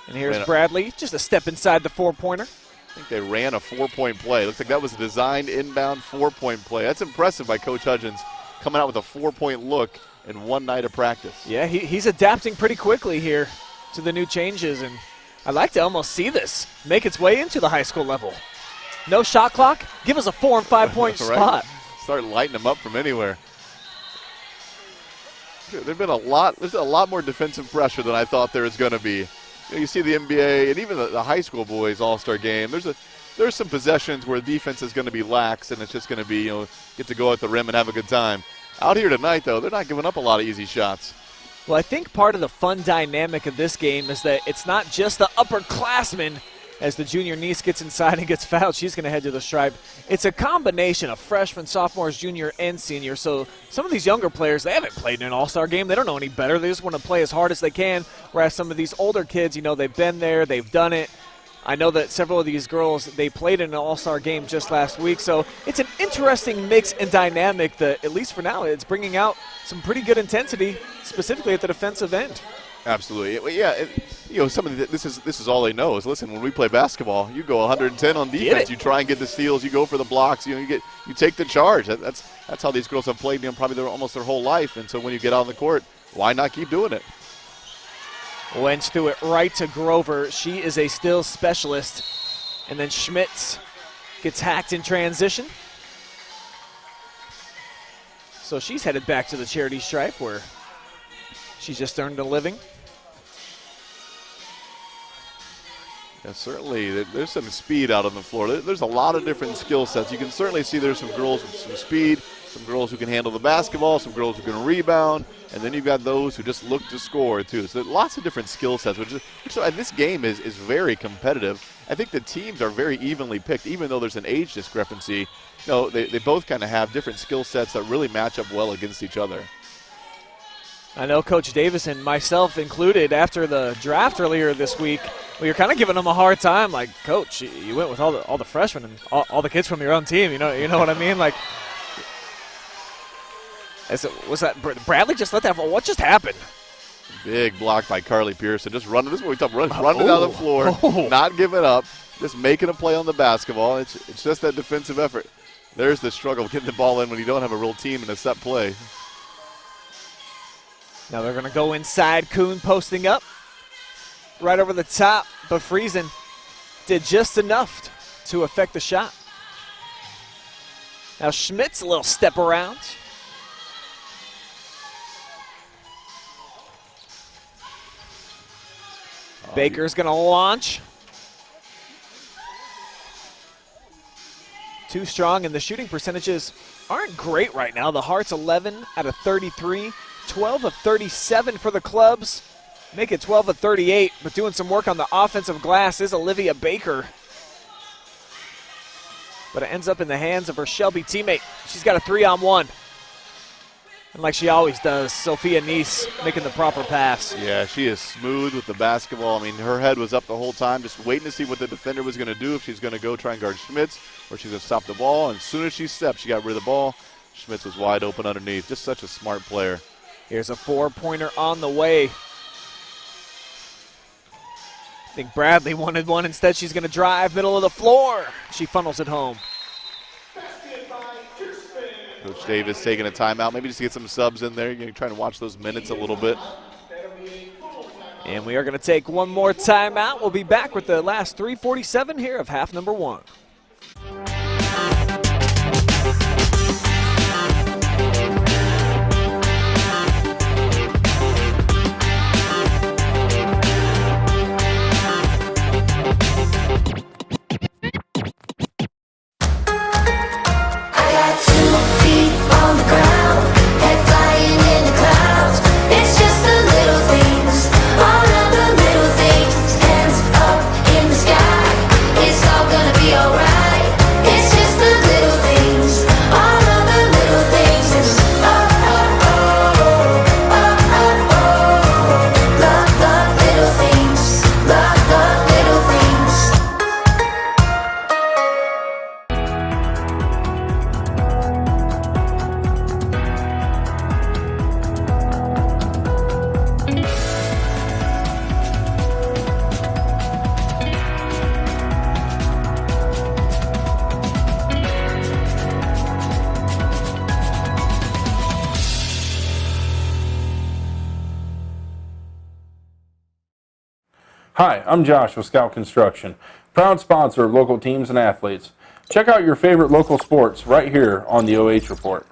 And here's Bradley, just a step inside the 4-pointer. I think they ran a 4-point play. Looks like that was a designed inbound 4-point play. That's impressive by Coach Hudgens, coming out with a 4-point look in one night of practice. Yeah, he's adapting pretty quickly here to the new changes, and I'd like to almost see this make its way into the high school level. No shot clock, give us a 4- and 5-point spot. Start lighting them up from anywhere. There's a lot more defensive pressure than I thought there was going to be. You see the NBA and even the high school boys All-Star game. There's some possessions where defense is going to be lax, and it's just going to be get to go at the rim and have a good time. Out here tonight, though, they're not giving up a lot of easy shots. Well, I think part of the fun dynamic of this game is that it's not just the upperclassmen as the junior Nice gets inside and gets fouled. She's going to head to the stripe. It's a combination of freshmen, sophomores, junior, and senior. So some of these younger players, they haven't played in an all-star game. They don't know any better. They just want to play as hard as they can, whereas some of these older kids, you know, they've been there, they've done it. I know that several of these girls, they played in an all-star game just last week. So it's an interesting mix and dynamic that, at least for now, it's bringing out some pretty good intensity, specifically at the defensive end. Absolutely. Yeah, you know, some of this is all they know is, listen, when we play basketball, you go 110 on defense. You try and get the steals. You go for the blocks. You know, you take the charge. That's how these girls have played, you know, probably almost their whole life. And so when you get on the court, why not keep doing it? Wench threw it right to Grover. She is a steal specialist. And then Schmitz gets hacked in transition. So she's headed back to the charity stripe where she's just earned a living. Yeah, certainly, there's some speed out on the floor. There's a lot of different skill sets. You can certainly see there's some girls with some speed, some girls who can handle the basketball, some girls who can rebound, and then you've got those who just look to score, too. So lots of different skill sets, which this game is very competitive. I think the teams are very evenly picked, even though there's an age discrepancy. You know, they both kind of have different skill sets that really match up well against each other. I know Coach Davis and myself included, after the draft earlier this week, we were kind of giving them a hard time. Like, Coach, you went with all the freshmen and all the kids from your own team. You know what I mean? Like, was that Bradley just let that fall? What just happened? Big block by Carly Pearson. Just running. This is what we talk about. Running down the floor, not giving up, just making a play on the basketball. It's just that defensive effort. There's the struggle getting the ball in when you don't have a real team in a set play. Now they're going to go inside. Kuhn posting up right over the top, but Friesen did just enough to affect the shot. Now Schmitz, a little step around. Baker's going to launch. Too strong, and the shooting percentages aren't great right now. The Hearts 11 out of 33. 12 of 37 for the clubs. Make it 12 of 38, but doing some work on the offensive glass is Olivia Baker. But it ends up in the hands of her Shelby teammate. She's got a 3-on-1. And like she always does, Sophia Nice making the proper pass. Yeah, she is smooth with the basketball. I mean, her head was up the whole time, just waiting to see what the defender was going to do, if she's going to go try and guard Schmitz, or she's going to stop the ball. And as soon as she stepped, she got rid of the ball. Schmitz was wide open underneath. Just such a smart player. Here's a 4-pointer on the way. I think Bradley wanted one. Instead, she's going to drive middle of the floor. She funnels it home. Coach Davis taking a timeout, maybe just to get some subs in there. You're trying to watch those minutes a little bit. And we are going to take one more timeout. We'll be back with the last 3:47 here of half number one. Hi, I'm Josh with Scout Construction, proud sponsor of local teams and athletes. Check out your favorite local sports right here on the OH.Report.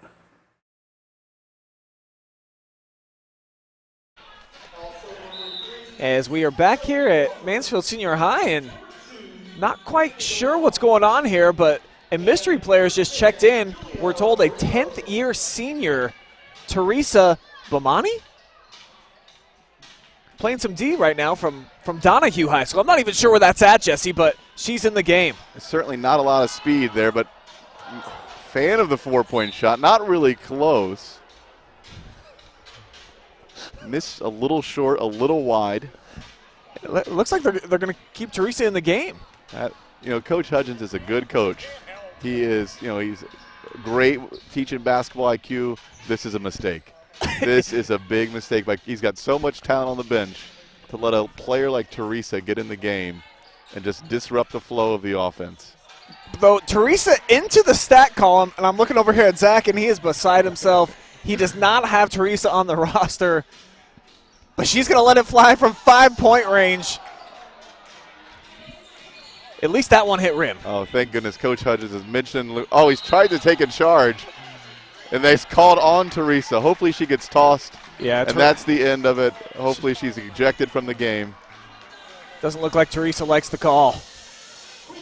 As we are back here at Mansfield Senior High, and not quite sure what's going on here, but a mystery player has just checked in. We're told a 10th year senior, Teresa Bomani, playing some D right now from from Donahue High School. I'm not even sure where that's at, Jesse, but she's in the game. Certainly not a lot of speed there, but fan of the 4-point shot. Not really close. Missed a little short, a little wide. It looks like they're going to keep Teresa in the game. Coach Hudgens is a good coach. He is, he's great teaching basketball IQ. This is a mistake. This is a big mistake. Like, he's got so much talent on the bench to let a player like Teresa get in the game and just disrupt the flow of the offense. Though Teresa into the stat column, and I'm looking over here at Zach, and he is beside himself. He does not have Teresa on the roster, but she's going to let it fly from 5-point range. At least that one hit rim. Oh, thank goodness Coach Hudgens has mentioned. Oh, he's tried to take a charge, and they called on Teresa. Hopefully she gets tossed, and that's the end of it. Hopefully she's ejected from the game. Doesn't look like Teresa likes the call.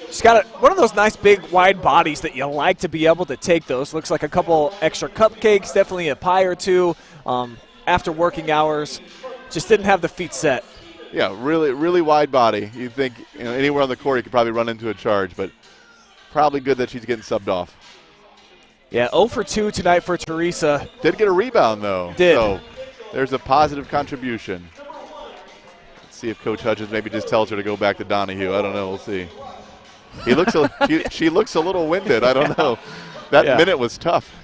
She's got one of those nice big wide bodies that you like to be able to take those. Looks like a couple extra cupcakes, definitely a pie or two after working hours. Just didn't have the feet set. Yeah, really, really wide body. You think anywhere on the court you could probably run into a charge, but probably good that she's getting subbed off. Yeah, 0 for 2 tonight for Teresa. Did get a rebound, though. Did. So there's a positive contribution. Let's see if Coach Hudgens maybe just tells her to go back to Donahue. I don't know. We'll see. He looks. She looks a little winded. I don't know. That minute was tough.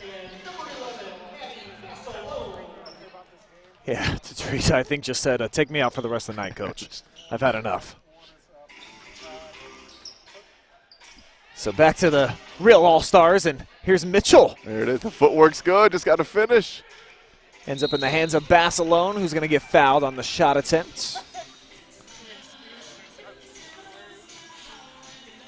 Yeah, Teresa, I think, just said, take me out for the rest of the night, Coach. I've had enough. So back to the real All-Stars, and here's Mitchell. There it is. The footwork's good. Just got to finish. Ends up in the hands of Basilone, who's going to get fouled on the shot attempt.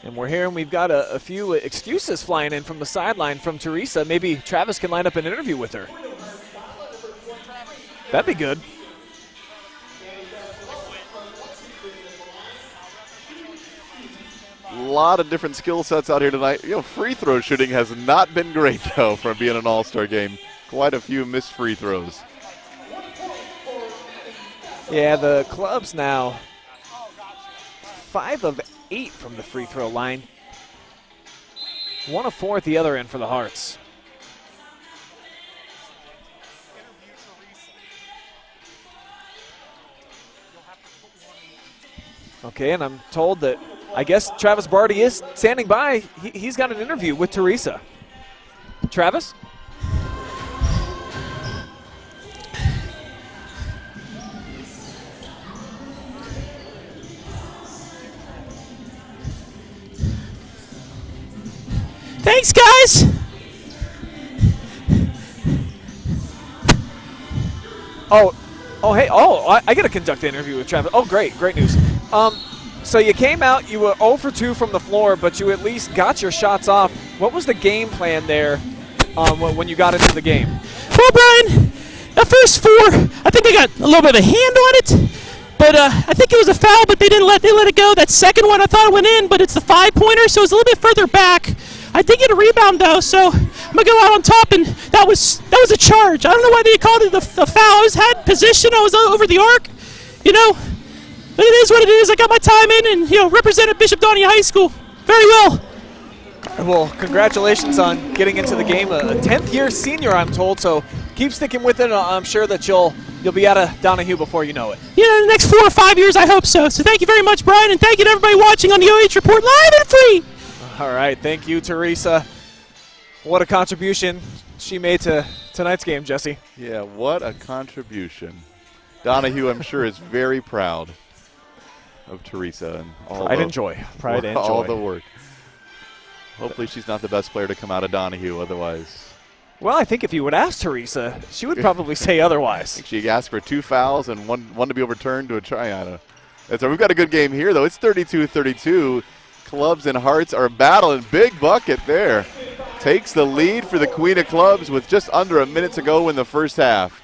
And we're hearing we've got a few excuses flying in from the sideline from Teresa. Maybe Travis can line up an interview with her. That'd be good. A lot of different skill sets out here tonight. Free throw shooting has not been great, though, from being an all-star game. Quite a few missed free throws. Yeah, the clubs now 5 of 8 from the free throw line. 1 of 4 at the other end for the Hearts. Okay, and I'm told that I guess Travis Berardi is standing by. He's got an interview with Teresa. Travis? Thanks, guys. I get to conduct an interview with Travis. Oh, great news. So you came out, you were 0 for 2 from the floor, but you at least got your shots off. What was the game plan there when you got into the game? Well, Brian, the first 4, I think they got a little bit of a hand on it, but I think it was a foul, but they let it go. That second one I thought it went in, but it's the 5-pointer, so it's a little bit further back. I did get a rebound, though, so I'm going to go out on top, and that was a charge. I don't know why they called it the foul. I had position. I was over the arc, But it is what it is. I got my time in and, represented Bishop Donahue High School very well. Well, congratulations on getting into the game. A 10th-year senior, I'm told, so keep sticking with it. I'm sure that you'll be out of Donahue before you know it. In the next 4 or 5 years, I hope so. So thank you very much, Brian, and thank you to everybody watching on the OH.Report live and free. All right, thank you, Teresa. What a contribution she made to tonight's game, Jesse. Yeah, what a contribution. Donahue, I'm sure, is very proud of Teresa and all all the work. Hopefully she's not the best player to come out of Donahue otherwise. Well, I think if you would ask Teresa, she would probably say otherwise. She asked for 2 fouls and one to be overturned to a try. So we've got a good game here, though. It's 32-32. Clubs and Hearts are battling. Big bucket there. Takes the lead for the Queen of Clubs with just under a minute to go in the first half.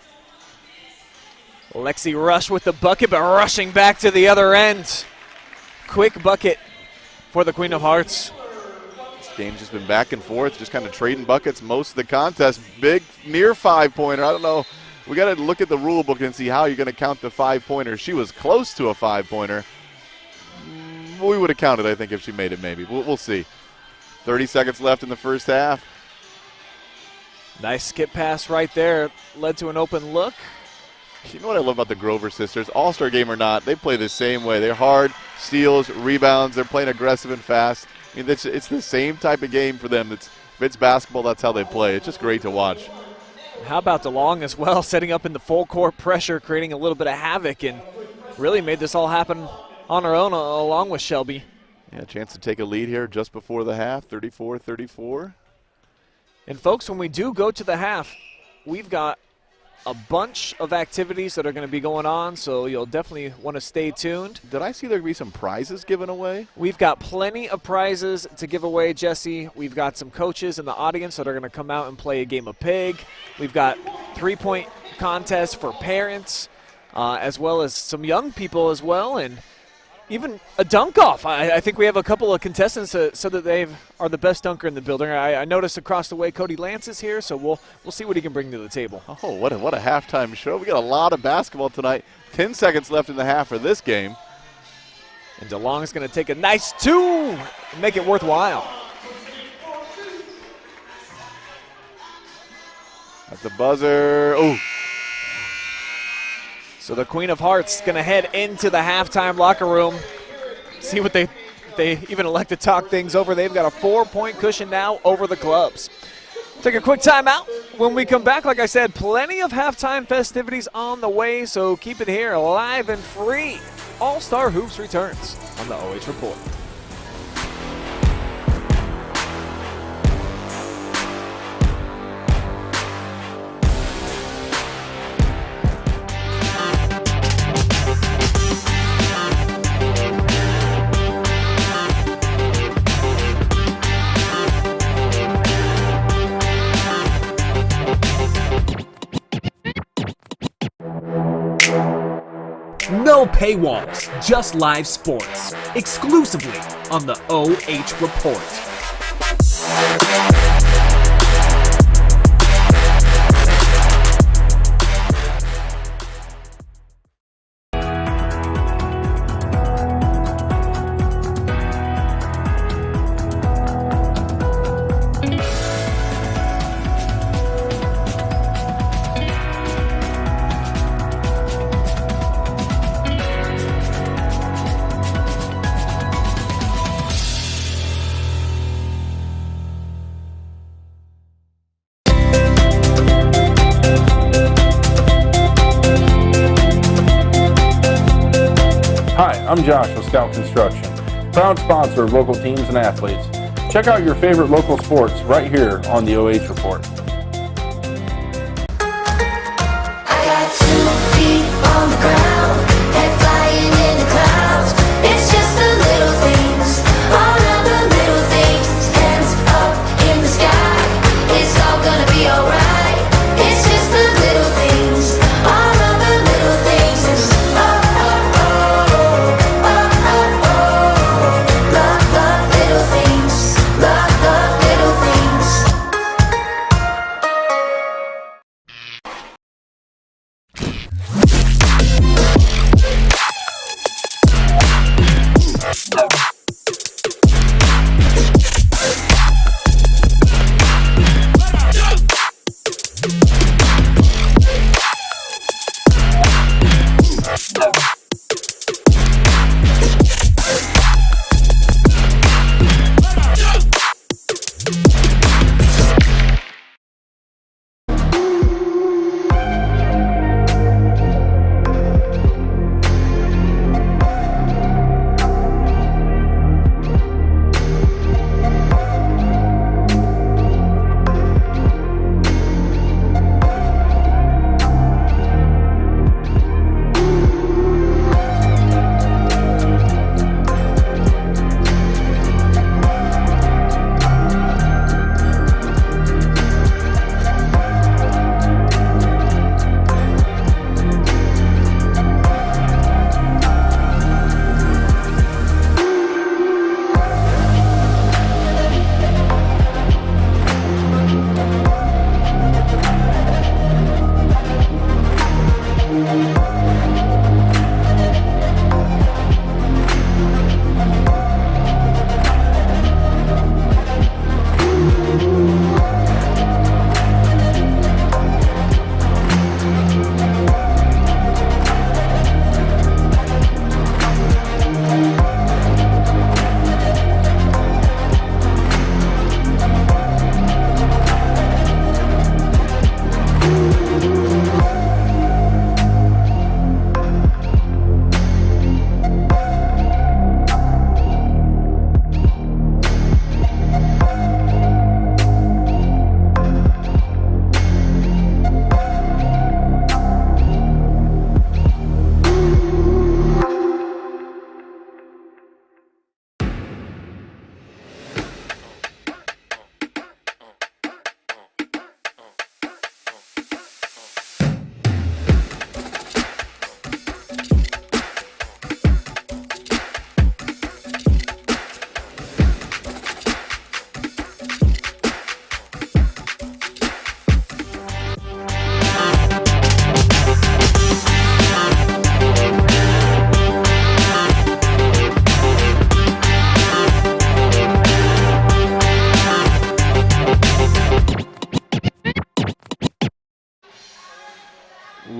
Lexi Rush with the bucket, but rushing back to the other end. Quick bucket for the Queen of Hearts. This game's just been back and forth, just kind of trading buckets most of the contest. Big near 5-pointer. I don't know. We got to look at the rule book and see how you're going to count the 5-pointer. She was close to a 5-pointer, we would have counted, I think, if she made it maybe. We'll see. 30 seconds left in the first half. Nice skip pass right there. Led to an open look. You know what I love about the Grover sisters? All-Star game or not, they play the same way. They're hard, steals, rebounds. They're playing aggressive and fast. I mean, it's the same type of game for them. If it's basketball, that's how they play. It's just great to watch. How about DeLong as well, setting up in the full court pressure, creating a little bit of havoc, and really made this all happen on her own along with Shelby. Yeah, a chance to take a lead here just before the half, 34-34. And folks, when we do go to the half, we've got a bunch of activities that are going to be going on, so you'll definitely want to stay tuned. Did I see there be some prizes given away? We've got plenty of prizes to give away, Jesse. We've got some coaches in the audience that are going to come out and play a game of pig. We've got 3-point contests for parents, as well as some young people as well, and even a dunk-off. I think we have a couple of contestants so that they are the best dunker in the building. I noticed across the way Cody Lance is here, so we'll see what he can bring to the table. Oh, what a halftime show. We got a lot of basketball tonight. 10 seconds left in the half for this game. And DeLong is going to take a nice two and make it worthwhile. At the buzzer. Oh. So the Queen of Hearts going to head into the halftime locker room. See what they even elect to talk things over. They've got a 4-point cushion now over the clubs. Take a quick timeout. When we come back, like I said, plenty of halftime festivities on the way, so keep it here live and free. All-Star Hoops returns on the OH.Report. No paywalls, just live sports, exclusively on the OH.Report. I'm Josh with Scout Construction, proud sponsor of local teams and athletes. Check out your favorite local sports right here on the OH.Report. I got 2 feet on the ground, head flying in the clouds. It's just the little things, all of the little things. Hands up in the sky, it's all gonna be alright. It's just the little things, all of the little things.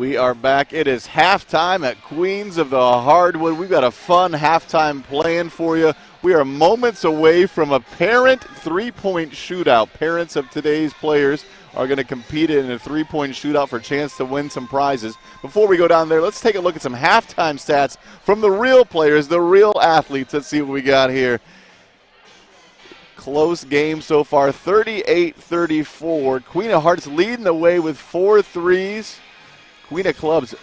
We are back. It is halftime at Queens of the Hardwood. We've got a fun halftime plan for you. We are moments away from a parent three-point shootout. Parents of today's players are going to compete in a three-point shootout for a chance to win some prizes. Before we go down there, let's take a look at some halftime stats from the real players, the real athletes. Let's see what we got here. Close game so far, 38-34. Queen of Hearts leading the way with 4 threes. Queen of Clubs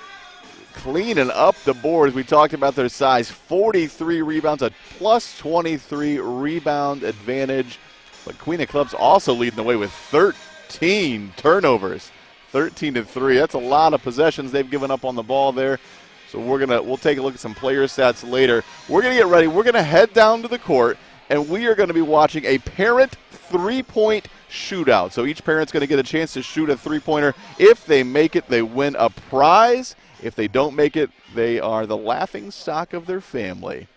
cleaning up the boards. We talked about their size. 43 rebounds, a plus 23 rebound advantage. But Queen of Clubs also leading the way with 13 turnovers. 13-3. That's a lot of possessions they've given up on the ball there. So we'll take a look at some player stats later. We're gonna get ready. We're gonna head down to the court, and we are going to be watching a parent three-point shootout. So each parent's going to get a chance to shoot a three-pointer. If they make it, they win a prize. If they don't make it, they are the laughing stock of their family.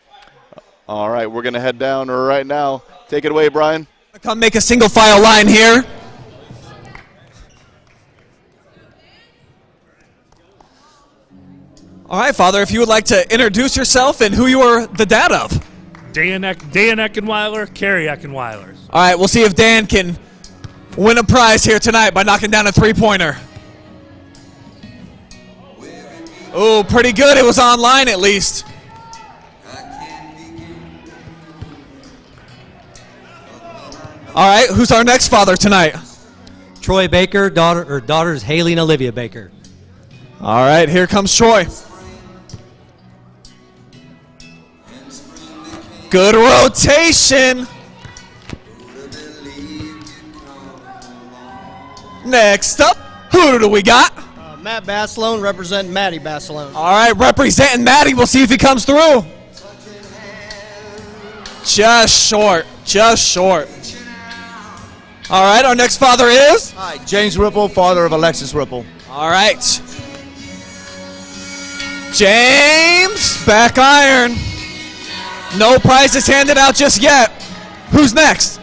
All right, we're going to head down right now. Take it away, Brian. Come make a single file line here. All right, Father, if you would like to introduce yourself and who you are the dad of. Dan Eckenweiler, Kerry Eckenweiler. All right, we'll see if Dan can win a prize here tonight by knocking down a three-pointer. Oh, pretty good. It was online at least. All right, who's our next father tonight? Troy Baker, daughters Haley and Olivia Baker. All right, here comes Troy. Good rotation. Next up, who do we got? Matt Bassalone representing Maddie Bassalone. All right, representing Maddie. We'll see if he comes through. Just short. All right, our next father is? Hi, James Ripple, father of Alexis Ripple. All right. James, back iron. No prizes handed out just yet. Who's next?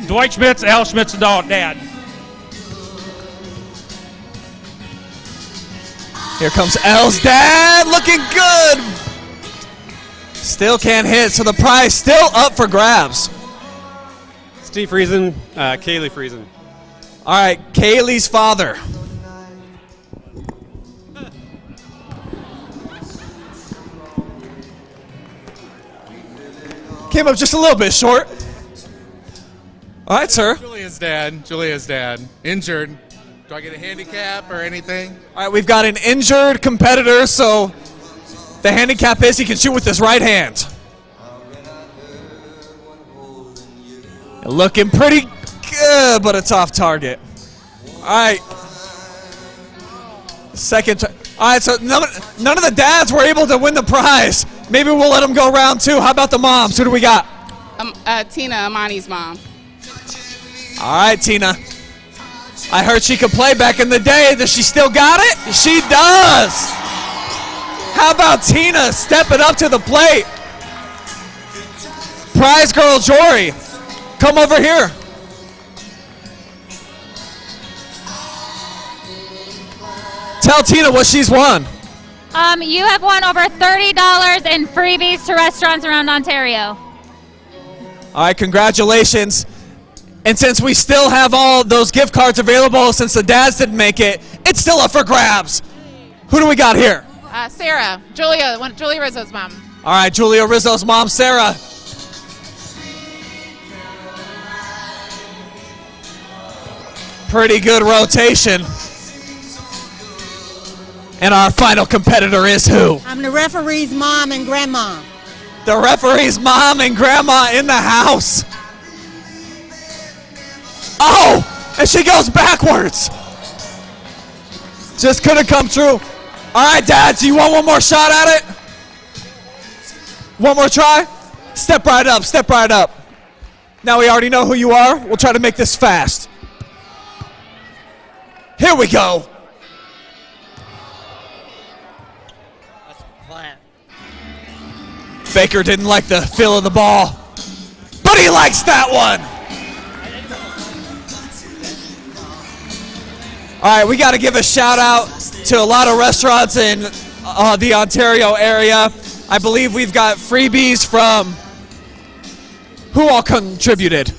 Dwight Schmitz, Al Schmitz's dad. Here comes Al's dad, looking good. Still can't hit, so the prize still up for grabs. Steve Friesen, Kaylee Friesen. All right, Kaylee's father. Came up just a little bit short. All right, sir. Julia's dad. Injured. Do I get a handicap or anything? All right, we've got an injured competitor, so the handicap is he can shoot with his right hand. Looking pretty good, but it's off target. All right. All right, so none of the dads were able to win the prize. Maybe we'll let them go round two. How about the moms? Who do we got? Tina, Amani's mom. All right, Tina. I heard she could play back in the day. Does she still got it? She does. How about Tina stepping up to the plate? Prize girl Jory, come over here. Tell Tina what she's won. You have won over $30 in freebies to restaurants around Ontario. All right, congratulations. And since we still have all those gift cards available, since the dads didn't make it, it's still up for grabs. Who do we got here? Sarah, Julia Rizzo's mom. All right, Julia Rizzo's mom, Sarah. Pretty good rotation. And our final competitor is who? I'm the referee's mom and grandma. The referee's mom and grandma in the house. Oh, and she goes backwards. Just couldn't come through. All right, Dad, do you want one more shot at it? One more try? Step right up. Now we already know who you are. We'll try to make this fast. Here we go. Baker didn't like the feel of the ball, but he likes that one. All right, we got to give a shout out to a lot of restaurants in the Ontario area. I believe we've got freebies from who all contributed?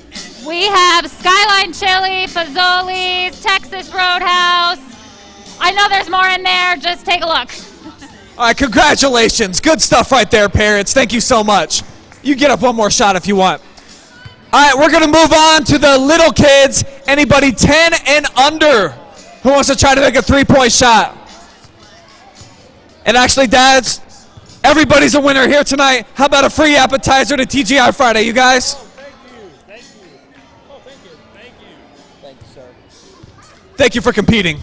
We have Skyline Chili, Fazoli's, Texas Roadhouse. I know there's more in there. Just take a look. All right, congratulations. Good stuff right there, parents. Thank you so much. You get up one more shot if you want. All right, we're going to move on to the little kids. Anybody 10 and under who wants to try to make a three-point shot? And actually, dads, everybody's a winner here tonight. How about a free appetizer to TGI Friday, you guys? Thank you for competing.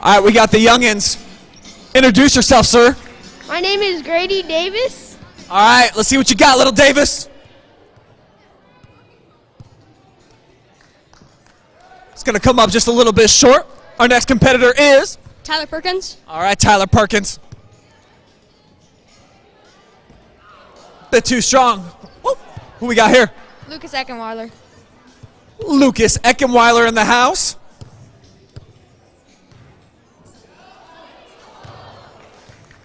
All right, we got the youngins. Introduce yourself, sir. My name is Grady Davis. All right, let's see what you got, little Davis. It's going to come up just a little bit short. Our next competitor is Tyler Perkins. All right, Tyler Perkins. Bit too strong. Woo. Who we got here? Lucas Eckenweiler. Lucas Eckenweiler in the house.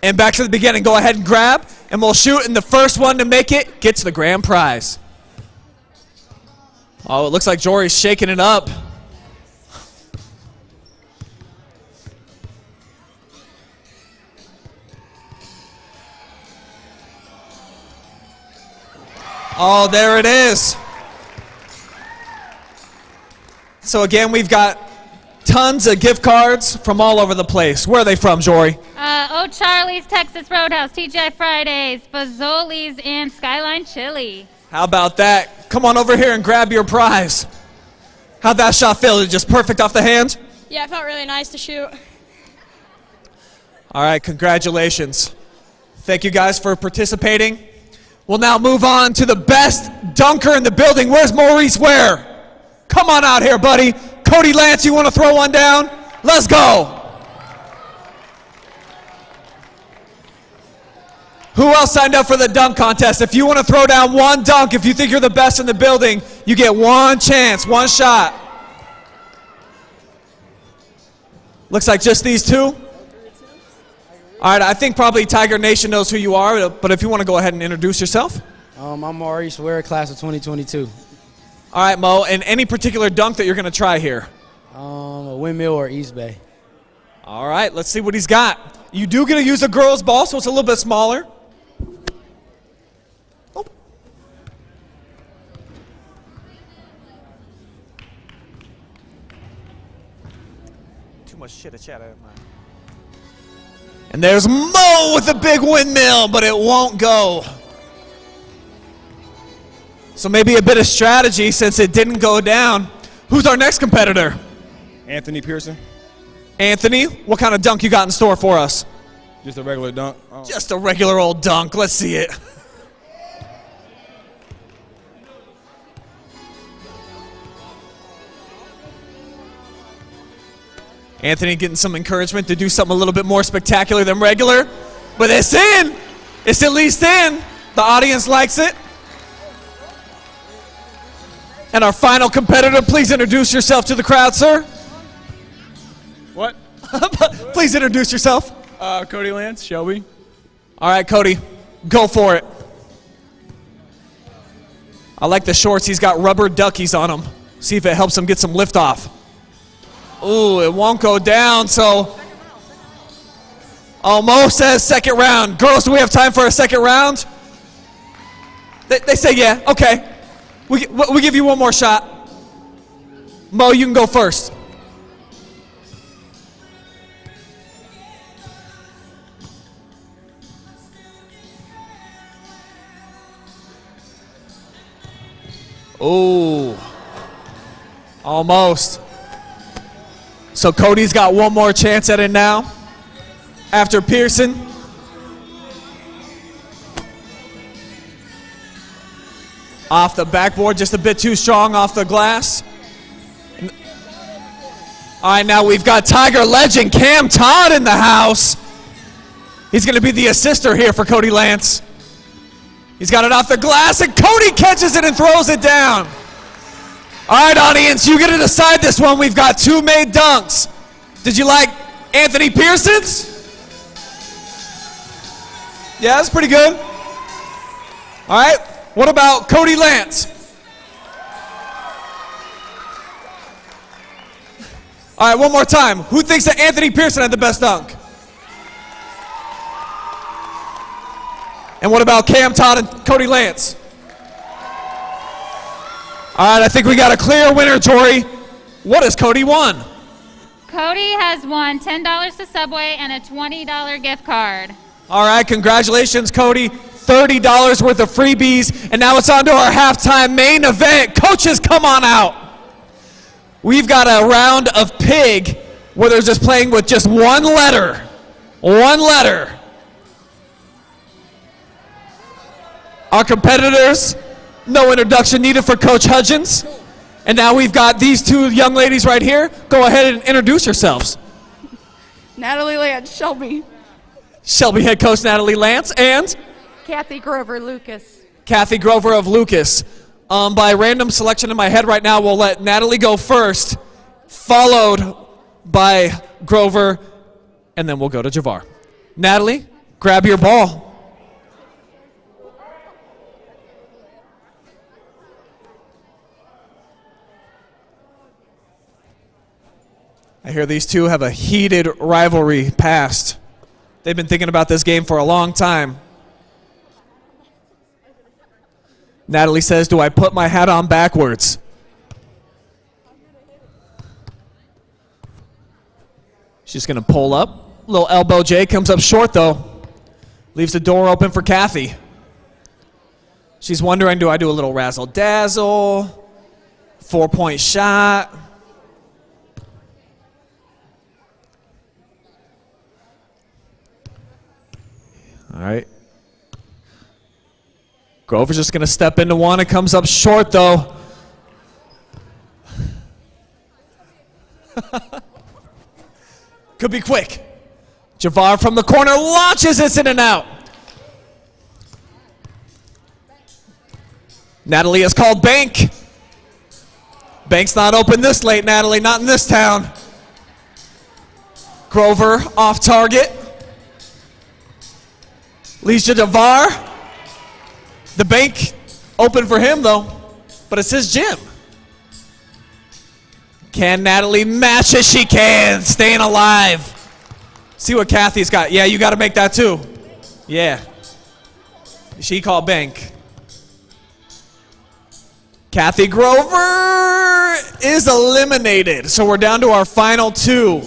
And back to the beginning. Go ahead and grab, and we'll shoot. And the first one to make it gets the grand prize. Oh, it looks like Jory's shaking it up. Oh, there it is. So again, we've got tons of gift cards from all over the place. Where are they from, Jory? O'Charlie's, Texas Roadhouse, TGI Fridays, Fazoli's, and Skyline Chili. How about that? Come on over here and grab your prize. How'd that shot feel? Just perfect off the hand? Yeah, it felt really nice to shoot. All right, congratulations. Thank you guys for participating. We'll now move on to the best dunker in the building. Where's Maurice Ware? Come on out here, buddy. Cody Lance, you want to throw one down? Let's go. Who else signed up for the dunk contest? If you want to throw down one dunk, if you think you're the best in the building, you get one chance, one shot. Looks like just these two. All right, I think probably Tiger Nation knows who you are, but if you want to go ahead and introduce yourself. I'm Maurice Ware, class of 2022. All right, Mo, and any particular dunk that you're going to try here? A windmill or East Bay. All right, let's see what he's got. You do get to use a girl's ball, so it's a little bit smaller. Oh. Too much chitter-chatter in my... And there's Mo with a big windmill, but it won't go. So maybe a bit of strategy since it didn't go down. Who's our next competitor? Anthony Pearson. Anthony, what kind of dunk you got in store for us? Just a regular dunk. Just a regular old dunk. Let's see it. Anthony getting some encouragement to do something a little bit more spectacular than regular. But it's in. It's at least in. The audience likes it. And our final competitor, please introduce yourself to the crowd, sir. What? Please introduce yourself. Cody Lance, Shelby. All right, Cody, go for it. I like the shorts. He's got rubber duckies on them. See if it helps him get some lift off. Ooh, it won't go down, so. Oh, Mo says second round. Girls, do we have time for a second round? They say yeah, okay. We give you one more shot. Mo, you can go first. Ooh, almost. So Cody's got one more chance at it now. After Pearson. Off the backboard, just a bit too strong off the glass. All right, now we've got Tiger legend Cam Todd in the house. He's going to be the assister here for Cody Lance. He's got it off the glass, and Cody catches it and throws it down. All right, audience, you get to decide this one. We've got 2 made dunks. Did you like Anthony Pearson's? Yeah, that's pretty good. All right, what about Cody Lance? All right, one more time. Who thinks that Anthony Pearson had the best dunk? And what about Cam Todd and Cody Lance? All right, I think we got a clear winner, Tori. What has Cody won? Cody has won $10 to Subway and a $20 gift card. All right, congratulations, Cody. $30 worth of freebies. And now it's on to our halftime main event. Coaches, come on out. We've got a round of pig where they're just playing with just one letter. One letter. Our competitors, no introduction needed for Coach Hudgens. And now we've got these 2 young ladies right here. Go ahead and introduce yourselves. Natalie Lance, Shelby. Shelby head coach Natalie Lance and Kathy Grover Lucas. Kathy Grover of Lucas. By random selection in my head right now, we'll let Natalie go first, followed by Grover, and then we'll go to Javar. Natalie, grab your ball. I hear these 2 have a heated rivalry past. They've been thinking about this game for a long time. Natalie says, do I put my hat on backwards? She's going to pull up. Little elbow J comes up short, though. Leaves the door open for Kathy. She's wondering, do I do a little razzle-dazzle? 4-point shot? All right. Grover's just going to step into one. It comes up short, though. Could be quick. Javar from the corner launches this in and out. Natalie is called bank. Bank's not open this late, Natalie. Not in this town. Grover off target. Leisha Javar. The bank open for him, though, but it's his gym. Can Natalie match it? She can. Staying alive. See what Kathy's got. Yeah, you got to make that, too. Yeah. She called bank. Kathy Grover is eliminated, so we're down to our final 2.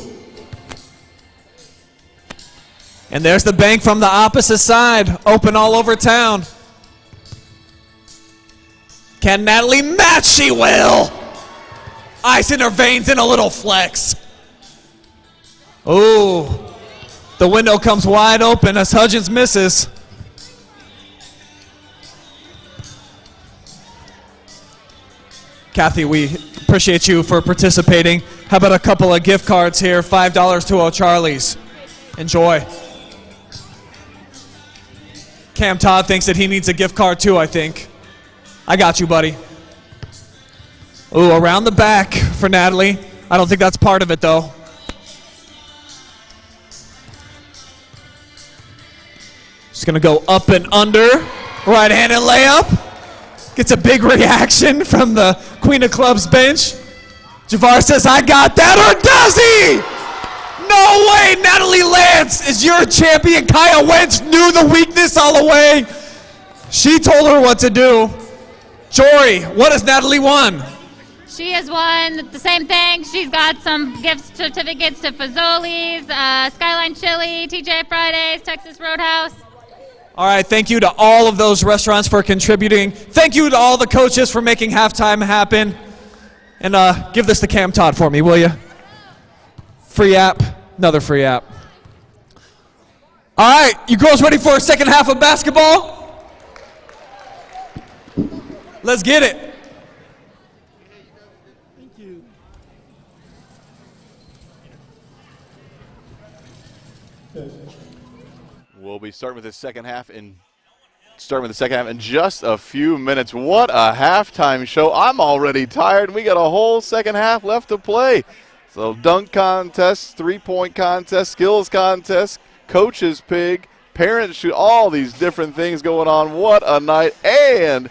And there's the bank from the opposite side, open all over town. Can Natalie match? She will. Ice in her veins and a little flex. Ooh. The window comes wide open as Hudgens misses. Kathy, we appreciate you for participating. How about a couple of gift cards here? $5 to O'Charlie's. Enjoy. Cam Todd thinks that he needs a gift card too, I think. I got you, buddy. Ooh, around the back for Natalie. I don't think that's part of it, though. She's going to go up and under. Right-handed layup. Gets a big reaction from the Queen of Clubs bench. Javar says, I got that, or does he? No way, Natalie Lance is your champion. Kaya Wentz knew the weakness all the way. She told her what to do. Jory, what has Natalie won? She has won the same thing. She's got some gift certificates to Fazoli's, Skyline Chili, TJ Fridays, Texas Roadhouse. All right, thank you to all of those restaurants for contributing. Thank you to all the coaches for making halftime happen. And give this to Cam Todd for me, will you? Free app, another free app. All right, you girls ready for a second half of basketball? Let's get it. Thank you. We'll be starting with the second half in starting with the second half in just a few minutes. What a halftime show. I'm already tired. We got a whole second half left to play. So dunk contest, three-point contest, skills contest, coach's pig, parents shoot, all these different things going on. What a night. And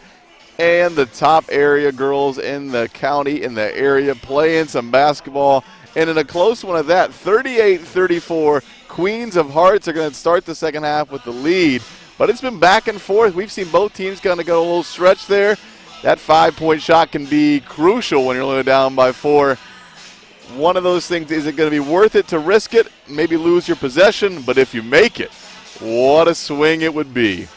the top area girls in the county, in the area, playing some basketball. And in a close one of that, 38-34, Queens of Hearts are going to start the second half with the lead. But it's been back and forth. We've seen both teams kind of go a little stretch there. That 5-point shot can be crucial when you're only down by 4. One of those things, is it going to be worth it to risk it, maybe lose your possession? But if you make it, what a swing it would be.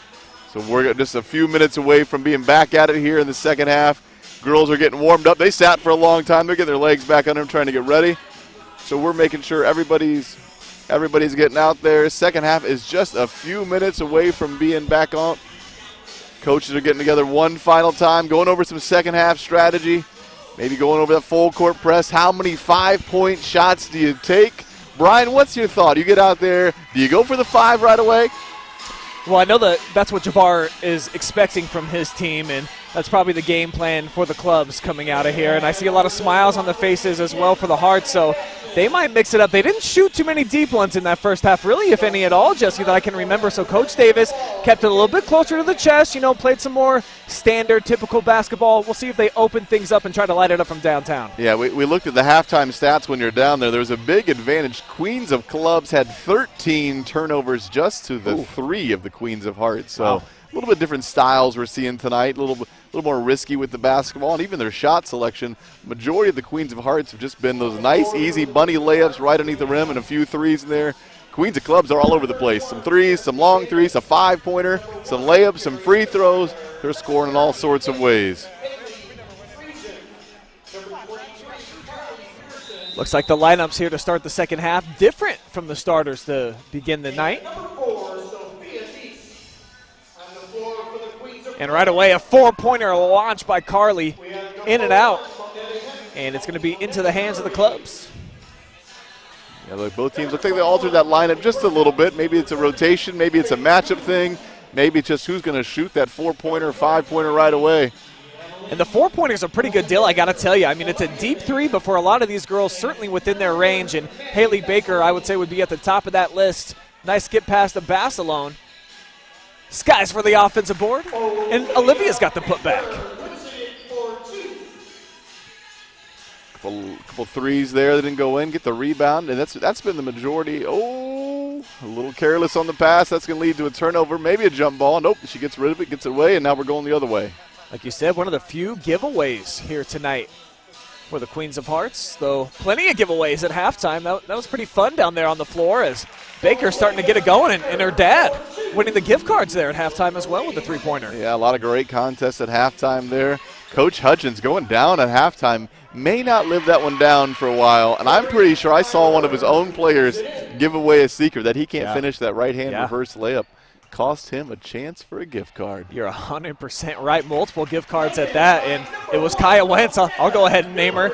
So we're just a few minutes away from being back at it here in the second half. Girls are getting warmed up. They sat for a long time. They're getting their legs back under them, trying to get ready. So we're making sure everybody's getting out there. Second half is just a few minutes away from being back on. Coaches are getting together one final time, going over some second half strategy, maybe going over that full court press. How many 5-point shots do you take? Brian, what's your thought? You get out there, do you go for the 5 right away? Well, I know that's what Javar is expecting from his team, and that's probably the game plan for the clubs coming out of here. And I see a lot of smiles on the faces as well for the Hearts, so they might mix it up. They didn't shoot too many deep ones in that first half, really, if any at all, Jesse, that I can remember. So Coach Davis kept it a little bit closer to the chest, played some more standard, typical basketball. We'll see if they open things up and try to light it up from downtown. Yeah, we looked at the halftime stats when you're down there. There was a big advantage. Queens of Clubs had 13 turnovers just to the 3 of the Queens of Hearts. So a little bit different styles we're seeing tonight, a little more risky with the basketball, and even their shot selection. Majority of the Queens of Hearts have just been those nice, easy bunny layups right underneath the rim and a few threes in there. Queens of Clubs are all over the place. Some threes, some long threes, a 5-pointer, some layups, some free throws. They're scoring in all sorts of ways. Looks like the lineups here to start the second half different from the starters to begin the night. And right away, a 4-pointer launched by Carly, in and out. And it's going to be into the hands of the clubs. Yeah, look, both teams look like they altered that lineup just a little bit. Maybe it's a rotation, maybe it's a matchup thing. Maybe it's just who's going to shoot that 4-pointer, 5-pointer right away. And the 4-pointer is a pretty good deal, I got to tell you. I mean, it's a deep 3, but for a lot of these girls, certainly within their range. And Haley Baker, I would say, would be at the top of that list. Nice skip past the Basilone. Skies for the offensive board, and Olivia's got the putback. Couple threes there that didn't go in, get the rebound, and that's been the majority. Oh, a little careless on the pass. That's going to lead to a turnover, maybe a jump ball. Nope, she gets rid of it, gets it away, and now we're going the other way. Like you said, one of the few giveaways here tonight for the Queens of Hearts, though plenty of giveaways at halftime. That was pretty fun down there on the floor as Baker's starting to get it going, and her dad winning the gift cards there at halftime as well with the 3-pointer. Yeah, a lot of great contests at halftime there. Coach Hutchins going down at halftime. May not live that one down for a while, and I'm pretty sure I saw one of his own players give away a secret that he can't finish that right-hand reverse layup. Cost him a chance for a gift card. You're 100% right. Multiple gift cards at that, and it was Kaya Wentz. I'll go ahead and name her.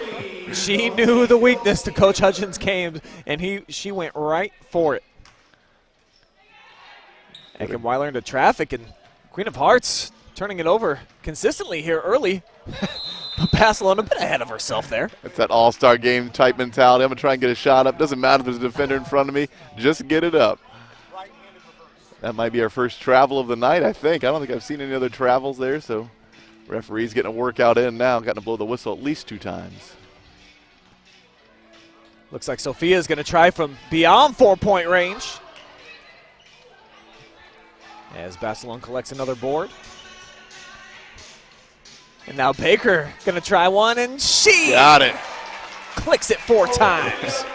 She knew the weakness to Coach Hutchins came, and she went right for it. Eckenweiler into traffic, and Queen of Hearts turning it over consistently here early. But Barcelona a bit ahead of herself there. It's that all-star game type mentality. I'm going to try and get a shot up. Doesn't matter if there's a defender in front of me. Just get it up. That might be our first travel of the night, I think. I don't think I've seen any other travels there, so referee's getting a workout in now. Got to blow the whistle at least 2 times. Looks like Sophia's going to try from beyond 4-point range. As Barcelona collects another board. And now Baker going to try one, and she got it. Clicks it 4 times.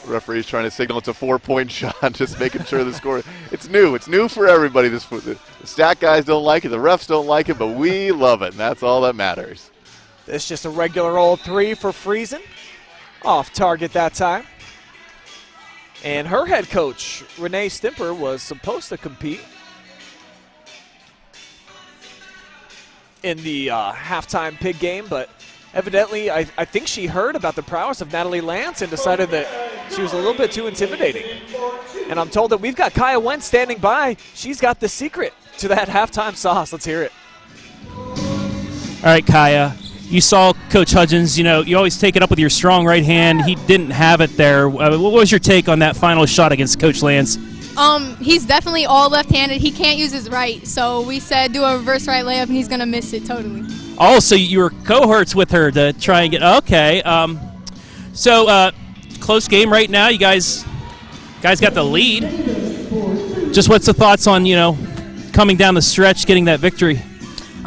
Referee's trying to signal it's a 4-point shot, just making sure the score. It's new. It's new for everybody. The stat guys don't like it. The refs don't like it, but we love it, and that's all that matters. It's just a regular old 3 for Friesen. Off target that time. And her head coach, Renee Stimper, was supposed to compete in the halftime pig game, but evidently I think she heard about the prowess of Natalie Lance and decided that she was a little bit too intimidating. And I'm told that we've got Kaya Wentz standing by. She's got the secret to that halftime sauce. Let's hear it. All right, Kaya, you saw Coach Hudgens. You know, you always take it up with your strong right hand. He didn't have it there. What was your take on that final shot against Coach Lance? He's definitely all left-handed. He can't use his right, so we said do a reverse right layup, and he's going to miss it totally. Oh, so you were cohorts with her to try and get – okay. Close game right now. You guys got the lead. Just what's the thoughts on, coming down the stretch, getting that victory?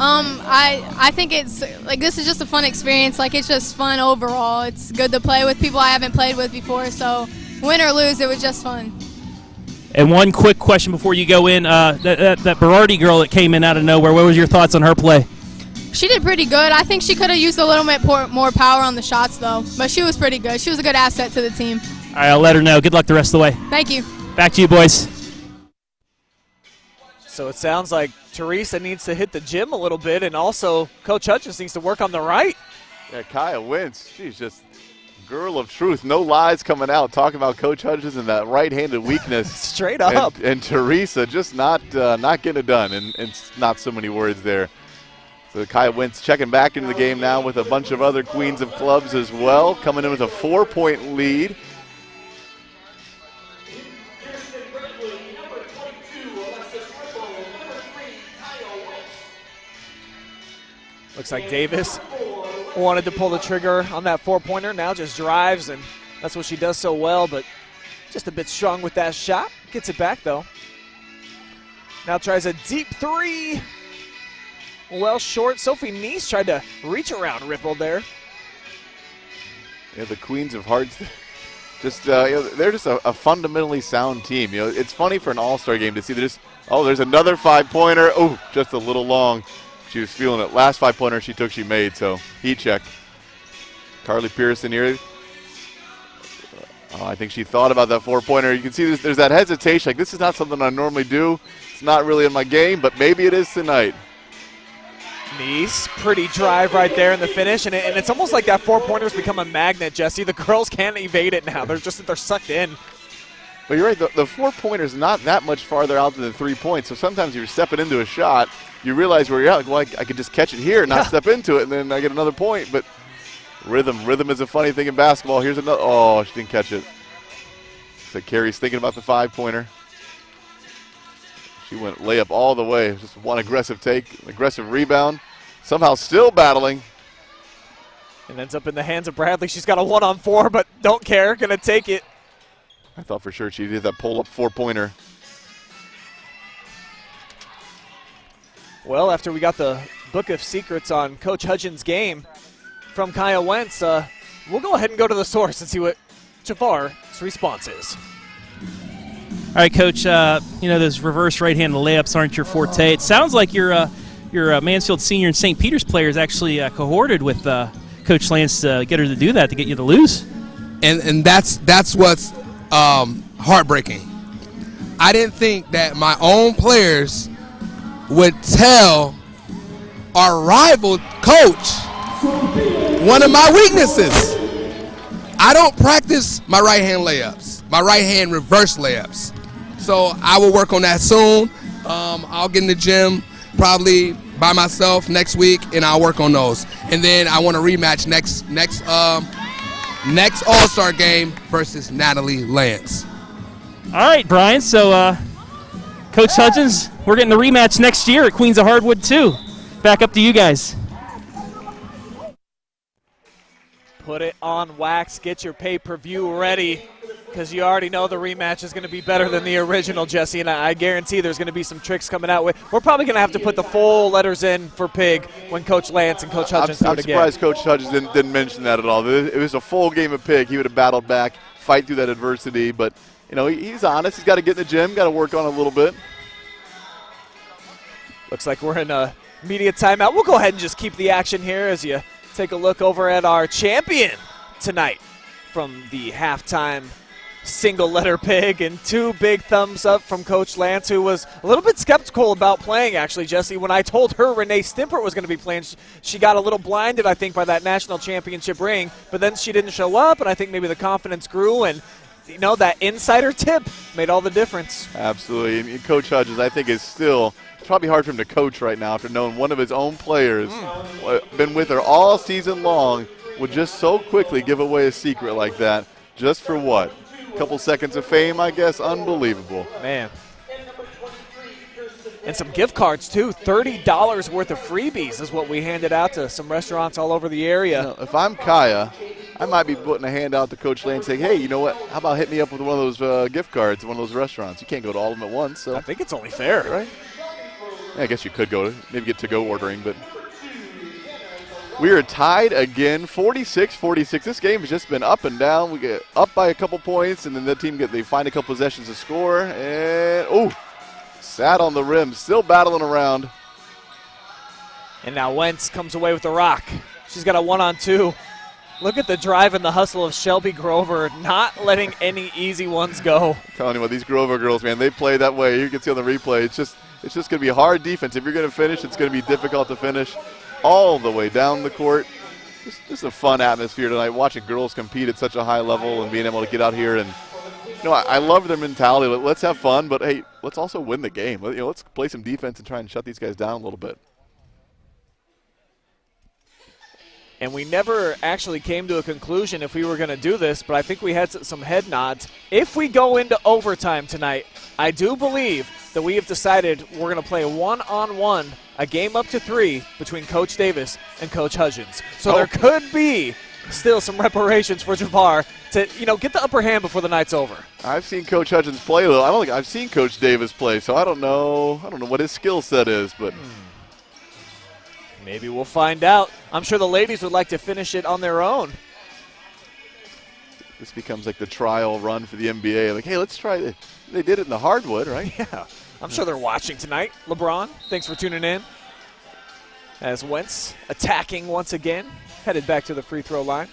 I think it's like this is just a fun experience. Like, it's just fun overall. It's good to play with people I haven't played with before. So win or lose, it was just fun. And one quick question before you go in: that Berardi girl that came in out of nowhere. What was your thoughts on her play? She did pretty good. I think she could have used a little bit more power on the shots, though. But she was pretty good. She was a good asset to the team. All right, I'll let her know. Good luck the rest of the way. Thank you. Back to you, boys. So it sounds like Teresa needs to hit the gym a little bit, and also Coach Hutchins needs to work on the right. Yeah, Kaya Wentz, she's just girl of truth. No lies coming out, talking about Coach Hutchins and that right-handed weakness. Straight up. And Teresa just not getting it done, and not so many words there. So Kaya Wentz checking back into the game now with a bunch of other queens of clubs as well, coming in with a 4-point lead. Looks like Davis wanted to pull the trigger on that 4-pointer. Now just drives, and that's what she does so well, but just a bit strong with that shot. Gets it back, though. Now tries a deep three. Well short. Sophie Neese tried to reach around Ripple there. Yeah, the Queens of Hearts, just they're just a fundamentally sound team. It's funny for an all-star game to see there's another 5-pointer. Oh, just a little long. She was feeling it. Last 5-pointer she made, so heat check. Carly Pearson here. I think she thought about that 4-pointer. You can see there's that hesitation. Like, this is not something I normally do. It's not really in my game, but maybe it is tonight. Neese, pretty drive right there in the finish, and it's almost like that 4-pointer's become a magnet, Jesse. The girls can't evade it now. They're sucked in. But you're right, the 4-pointer's not that much farther out than the 3 points, so sometimes you're stepping into a shot, you realize where you're at, like, well, I could just catch it here and not step into it, and then I get another point. But rhythm is a funny thing in basketball. Here's another, oh, she didn't catch it. So Carrie's thinking about the 5-pointer. She went layup all the way, just one aggressive take, aggressive rebound, somehow still battling. And ends up in the hands of Bradley. She's got a 1-on-4, but don't care, gonna take it. I thought for sure she did that pull-up 4-pointer. Well, after we got the book of secrets on Coach Hudgens' game from Kaya Wentz, we'll go ahead and go to the source and see what Javar's response is. All right, Coach, those reverse right-hand layups aren't your forte. It sounds like your Mansfield Senior and St. Peter's players actually cohorted with Coach Lance to get her to do that, to get you to lose. And that's what's heartbreaking. I didn't think that my own players would tell our rival coach one of my weaknesses. I don't practice my right-hand layups, my right-hand reverse layups. So I will work on that soon. I'll get in the gym probably by myself next week, and I'll work on those. And then I want a rematch next All-Star game versus Natalie Lance. All right, Brian. So, Coach Hudgens, we're getting the rematch next year at Queens of Hardwood, too. Back up to you guys. Put it on wax. Get your pay-per-view ready, because you already know the rematch is going to be better than the original, Jesse, and I guarantee there's going to be some tricks coming out. We're probably going to have to put the full letters in for Pig when Coach Lance and Coach Hudgens do it again. I'm surprised Coach Hudgens didn't mention that at all. If it was a full game of Pig, he would have battled back, fight through that adversity, but he's honest. He's got to get in the gym, got to work on it a little bit. Looks like we're in a media timeout. We'll go ahead and just keep the action here as you take a look over at our champion tonight from the halftime single-letter Pig, and 2 big thumbs up from Coach Lance, who was a little bit skeptical about playing, actually, Jesse. When I told her Renee Stimpert was going to be playing, she got a little blinded, I think, by that national championship ring, but then she didn't show up, and I think maybe the confidence grew, and that insider tip made all the difference. Absolutely. And Coach Hudgens, I think, it's probably hard for him to coach right now after knowing one of his own players, been with her all season long, would just so quickly give away a secret like that. Just for what? A couple seconds of fame, I guess. Unbelievable. Man. And some gift cards, too. $30 worth of freebies is what we handed out to some restaurants all over the area. If I'm Kaya, I might be putting a hand out to Coach Lane saying, hey, you know what? How about hit me up with one of those gift cards at one of those restaurants? You can't go to all of them at once. So I think it's only fair. Right? Yeah, I guess you could maybe get to-go ordering, but we are tied again, 46-46. This game has just been up and down. We get up by a couple points, and then the team they find a couple possessions to score, and sat on the rim, still battling around. And now Wentz comes away with the rock. She's got a 1-on-2. Look at the drive and the hustle of Shelby Grover, not letting any easy ones go. I'm telling you what, these Grover girls, man, they play that way. You can see on the replay, it's just going to be hard defense. If you're going to finish, it's going to be difficult to finish all the way down the court. Just a fun atmosphere tonight, watching girls compete at such a high level and being able to get out here and I love their mentality. Let's have fun, but hey, let's also win the game. Let's play some defense and try and shut these guys down a little bit. And we never actually came to a conclusion if we were going to do this, but I think we had some head nods. If we go into overtime tonight, I do believe that we have decided we're going to play one-on-one, a game up to 3 between Coach Davis and Coach Hudgens. So there could be still some reparations for Javar to, get the upper hand before the night's over. I've seen Coach Hudgens play, though. I don't think I've seen Coach Davis play, so I don't know what his skill set is, but maybe we'll find out. I'm sure the ladies would like to finish it on their own. This becomes like the trial run for the NBA. Like, hey, let's try it. They did it in the Hardwood, right? Yeah. I'm sure they're watching tonight. LeBron, thanks for tuning in. As Wentz attacking once again, headed back to the free throw line.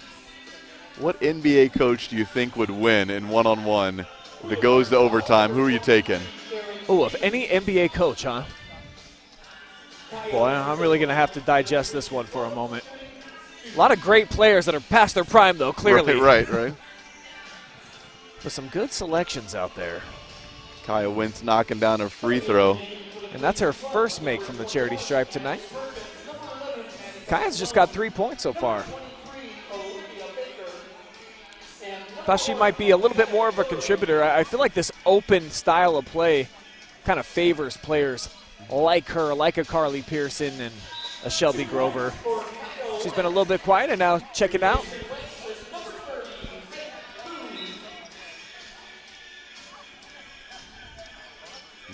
What NBA coach do you think would win in one-on-one if it goes to overtime? Who are you taking? Oh, of any NBA coach, huh? Boy, I'm really going to have to digest this one for a moment. A lot of great players that are past their prime, though, clearly. Right. With some good selections out there. Kaya Wentz knocking down a free throw. And that's her first make from the charity stripe tonight. Kaya's just got 3 points so far. Thought she might be a little bit more of a contributor. I feel like this open style of play kind of favors players like her, like a Carly Pearson and a Shelby Grover. She's been a little bit quiet, and now check it out.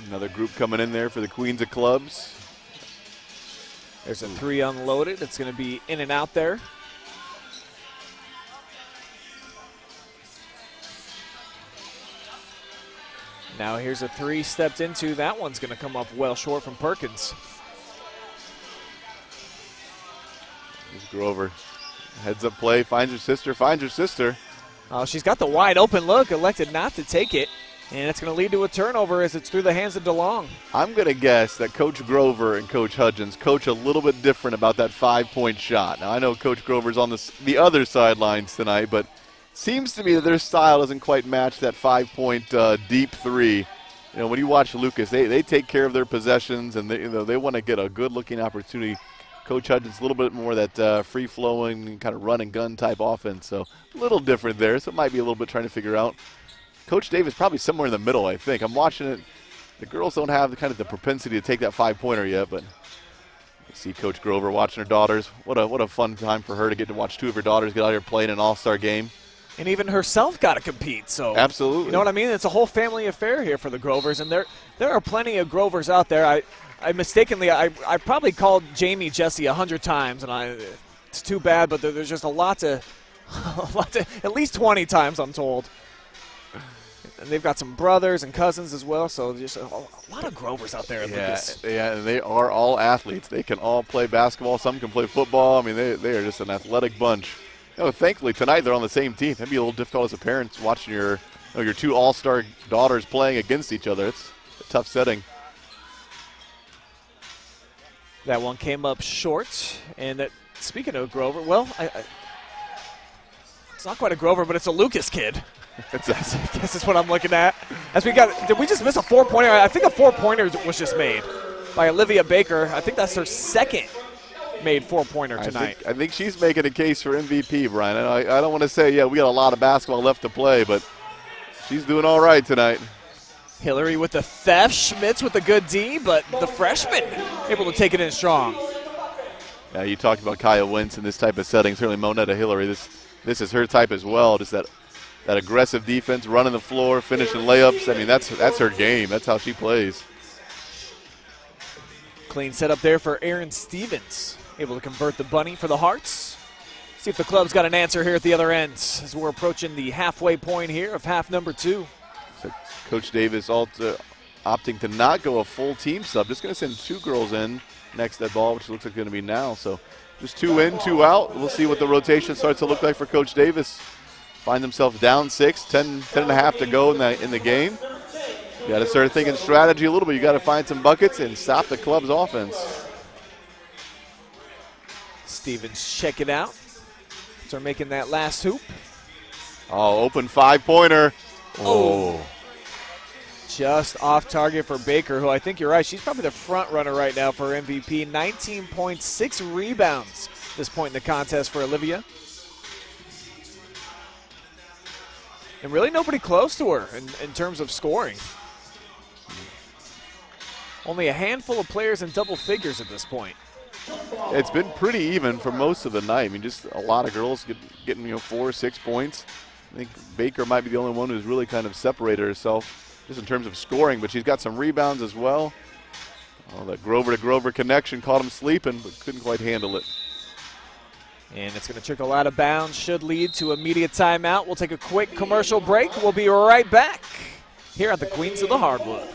Another group coming in there for the Queens of Clubs. There's a 3 unloaded. It's going to be in and out there. Now here's a 3 stepped into. That one's going to come up well short from Perkins. Here's Grover. Heads up play, finds her sister. Oh, she's got the wide open look, elected not to take it. And it's going to lead to a turnover as it's through the hands of DeLong. I'm going to guess that Coach Grover and Coach Hudgens coach a little bit different about that 5-point shot. Now, I know Coach Grover's on the other sidelines tonight, but seems to me that their style doesn't quite match that 5-point deep 3. When you watch Lucas, they take care of their possessions, and they want to get a good-looking opportunity. Coach Hudgens, a little bit more that free-flowing kind of run-and-gun type offense, so a little different there. So it might be a little bit trying to figure out. Coach Davis probably somewhere in the middle, I think. I'm watching it. The girls don't have the propensity to take that 5-pointer yet, but you see Coach Grover watching her daughters. What a fun time for her to get to watch 2 of her daughters get out here playing an all-star game. And even herself got to compete. So absolutely. You know what I mean? It's a whole family affair here for the Grovers, and there are plenty of Grovers out there. I mistakenly, I probably called Jamie Jesse 100 times, and it's too bad, but there's just a lot to, at least 20 times I'm told. And they've got some brothers and cousins as well, so just a lot of Grovers out there. Yeah, and they are all athletes. They can all play basketball. Some can play football. I mean, they are just an athletic bunch. Thankfully, tonight they're on the same team. That'd be a little difficult as a parent watching your 2 all-star daughters playing against each other. It's a tough setting. That one came up short. And speaking of Grover, well, it's not quite a Grover, but it's a Lucas kid. I guess that's what I'm looking at. Did we just miss a 4-pointer? I think a 4-pointer was just made by Olivia Baker. I think that's her second made 4-pointer tonight. I think she's making a case for MVP, Brian. I don't want to say, yeah, we got a lot of basketball left to play, but she's doing all right tonight. Hillary with the theft, Schmitz with a good D, but the freshman able to take it in strong. Yeah, you talked about Kaya Wentz in this type of setting. Certainly Monetta Hillary, this is her type as well. Just that aggressive defense, running the floor, finishing layups. I mean, that's her game. That's how she plays. Clean setup there for Aaron Stevens. Able to convert the bunny for the Hearts. See if the club's got an answer here at the other end as we're approaching the halfway point here of half number 2. So Coach Davis opting to not go a full team sub. Just going to send 2 girls in next to that ball, which looks like going to be now. So just 2 in, 2 out. We'll see what the rotation starts to look like for Coach Davis. Find themselves down 6, 10 and a half to go in the game. You got to start thinking strategy a little bit. You got to find some buckets and stop the club's offense. Stevens check it out. They're making that last hoop. Oh, open 5-pointer. Oh. Just off target for Baker, who I think you're right. She's probably the front runner right now for MVP. 19.6 rebounds at this point in the contest for Olivia. And really nobody close to her in terms of scoring. Only a handful of players in double figures at this point. It's been pretty even for most of the night. I mean, just a lot of girls getting 4 or 6 points. I think Baker might be the only one who's really kind of separated herself just in terms of scoring, but she's got some rebounds as well. Oh, that Grover to Grover connection caught him sleeping, but couldn't quite handle it. And it's going to trickle out of bounds, should lead to immediate timeout. We'll take a quick commercial break. We'll be right back here at the Queens of the Hardwood.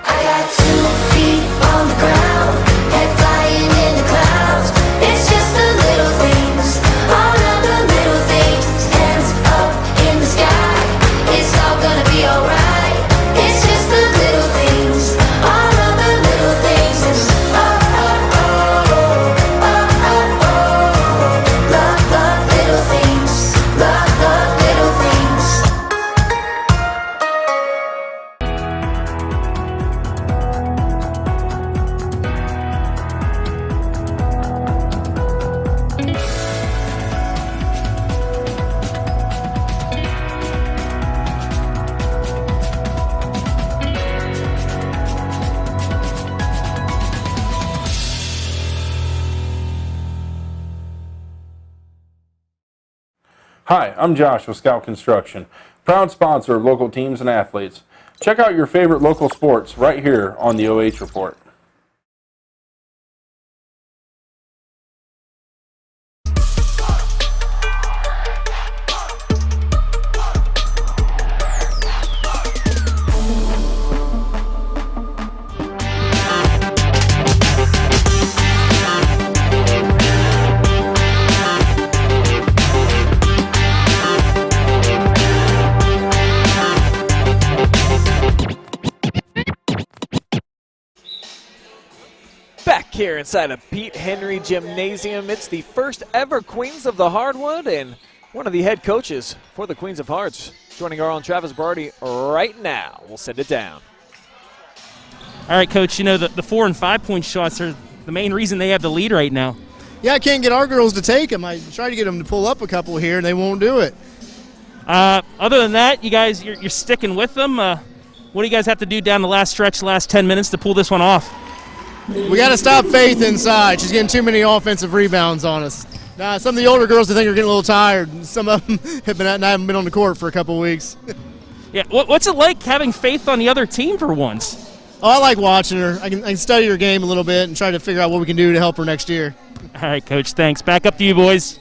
I got 2 feet on the ground, head flying in the clouds. It's just the little things, all of the little things. Hands up in the sky, it's all gonna be alright. It's just the little things, all of the little things. And oh, oh, oh, oh, oh, oh. Love the little things, love the little things. Hi, I'm Josh with Scout Construction, proud sponsor of local teams and athletes. Check out your favorite local sports right here on the OH Report. Back here inside of Pete Henry Gymnasium, it's the first ever Queens of the Hardwood, and one of the head coaches for the Queens of Hearts joining our own Travis Berardi right now. We'll send it down. All right, Coach, the 4 and 5 point shots are the main reason they have the lead right now. Yeah, I can't get our girls to take them. I try to get them to pull up a couple here, and they won't do it. Other than that, you guys, you're sticking with them. What do you guys have to do down the last stretch, the last 10 minutes to pull this one off? We got to stop Faith inside. She's getting too many offensive rebounds on us. Now, some of the older girls, I think, are getting a little tired. Some of them haven't been on the court for a couple weeks. Yeah, what's it like having Faith on the other team for once? Oh, I like watching her. I can study her game a little bit and try to figure out what we can do to help her next year. All right, Coach, thanks. Back up to you, boys.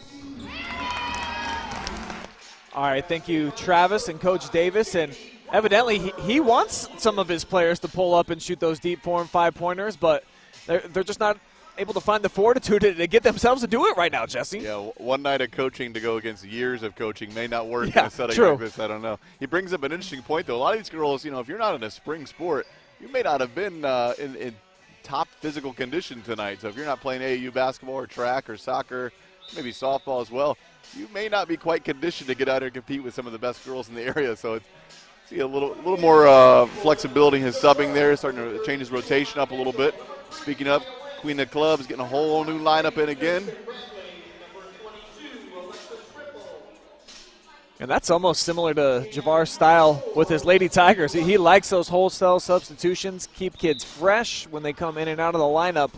All right, thank you, Travis and Coach Davis. And evidently, he wants some of his players to pull up and shoot those deep 4 and 5 pointers, but they're just not able to find the fortitude to get themselves to do it right now, Jesse. Yeah, one night of coaching to go against years of coaching may not work in a setting true. like this. I don't know. He brings up an interesting point, though. A lot of these girls, if you're not in a spring sport, you may not have been in top physical condition tonight. So if you're not playing AAU basketball or track or soccer, maybe softball as well, you may not be quite conditioned to get out there and compete with some of the best girls in the area. So see a little more flexibility in his subbing there, starting to change his rotation up a little bit. Speaking of, Queen of Clubs getting a whole new lineup in again. And that's almost similar to Javar's style with his Lady Tigers. He likes those wholesale substitutions, keep kids fresh when they come in and out of the lineup.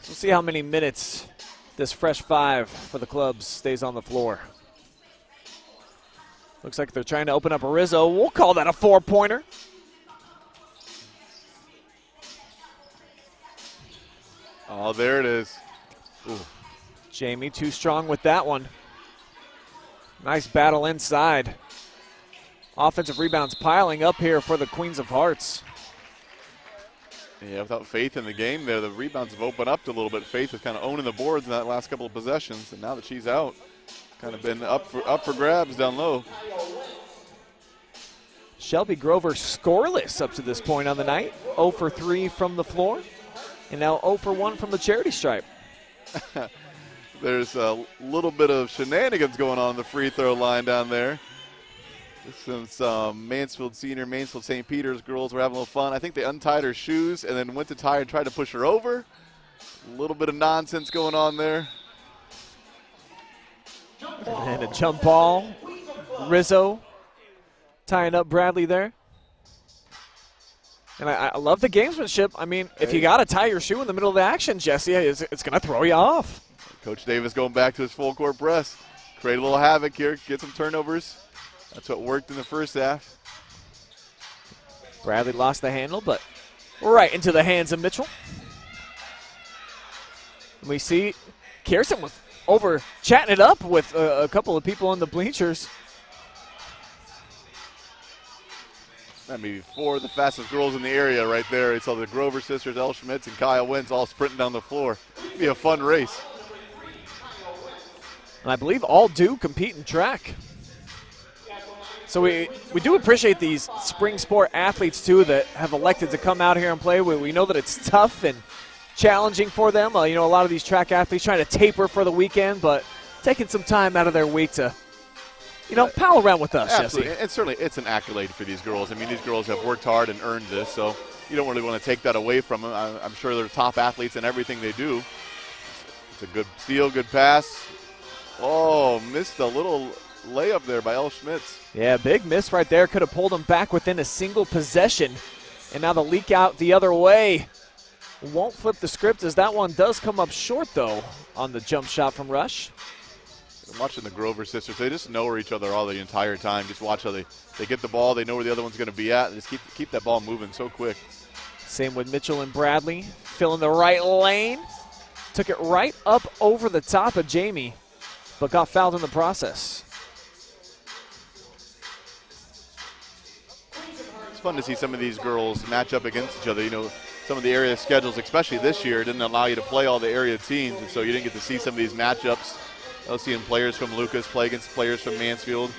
We'll see how many minutes this fresh five for the clubs stays on the floor. Looks like they're trying to open up a Rizzo. We'll call that a 4-pointer. Oh, there it is. Ooh. Jamie too strong with that one. Nice battle inside. Offensive rebounds piling up here for the Queens of Hearts. Yeah, without Faith in the game there, the rebounds have opened up a little bit. Faith was kind of owning the boards in that last couple of possessions, and now that she's out, kind of been up for grabs down low. Shelby Grover scoreless up to this point on the night. 0 for 3 from the floor, and now 0 for 1 from the charity stripe. There's a little bit of shenanigans going on the free throw line down there. Since Mansfield Senior, Mansfield St. Peter's girls were having a little fun. I think they untied her shoes and then went to tie and tried to push her over. A little bit of nonsense going on there. And a jump ball. Rizzo tying up Bradley there. And I love the gamesmanship. I mean, if you got to tie your shoe in the middle of the action, Jesse, it's going to throw you off. Coach Davis going back to his full court press. Create a little havoc here, get some turnovers. That's what worked in the first half. Bradley lost the handle, but right into the hands of Mitchell. And we see Kirsten was over chatting it up with a couple of people in the bleachers. That may be 4 of the fastest girls in the area right there. It's all the Grover sisters, Elle Schmitz, and Kyle Wentz all sprinting down the floor. It'll be a fun race. And I believe all do compete in track. So we do appreciate these spring sport athletes, too, that have elected to come out here and play. We know that it's tough and challenging for them. A lot of these track athletes trying to taper for the weekend, but taking some time out of their week to, pal around with us, Absolutely. Jesse. And certainly it's an accolade for these girls. I mean, these girls have worked hard and earned this, so you don't really want to take that away from them. I'm sure they're top athletes in everything they do. It's a good steal, good pass. Oh, missed a little layup there by Elle Schmitz. Yeah, big miss right there. Could have pulled them back within a single possession. And now the leak out the other way. Won't flip the script as that one does come up short, though, on the jump shot from Rush. I'm watching the Grover sisters. They just know where each other are the entire time. Just watch how they get the ball. They know where the other one's going to be at. And just keep that ball moving so quick. Same with Mitchell and Bradley. Filling the right lane. Took it right up over the top of Jamie, but got fouled in the process. It's fun to see some of these girls match up against each other. Some of the area schedules, especially this year, didn't allow you to play all the area teams, and so you didn't get to see some of these matchups. I was seeing players from Lucas play against players from Mansfield,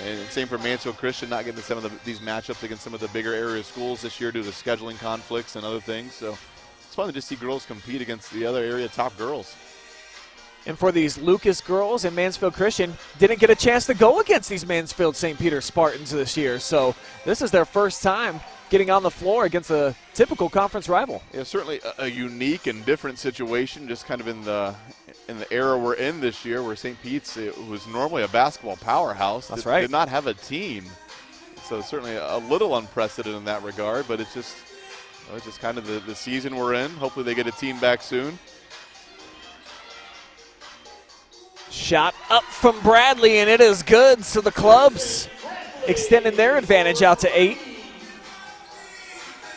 and same for Mansfield Christian, not getting to some of these matchups against some of the bigger area schools this year due to scheduling conflicts and other things. So it's fun to just see girls compete against the other area top girls. And for these Lucas girls and Mansfield Christian, didn't get a chance to go against these Mansfield St. Peter Spartans this year. So this is their first time getting on the floor against a typical conference rival. Yeah, certainly a unique and different situation, just kind of in the era we're in this year, where St. Pete's, it was normally a basketball powerhouse, That's right, did not have a team. So certainly a little unprecedented in that regard, but it's just kind of the season we're in. Hopefully they get a team back soon. Shot up from Bradley, and it is good. So the clubs extending their advantage out to 8.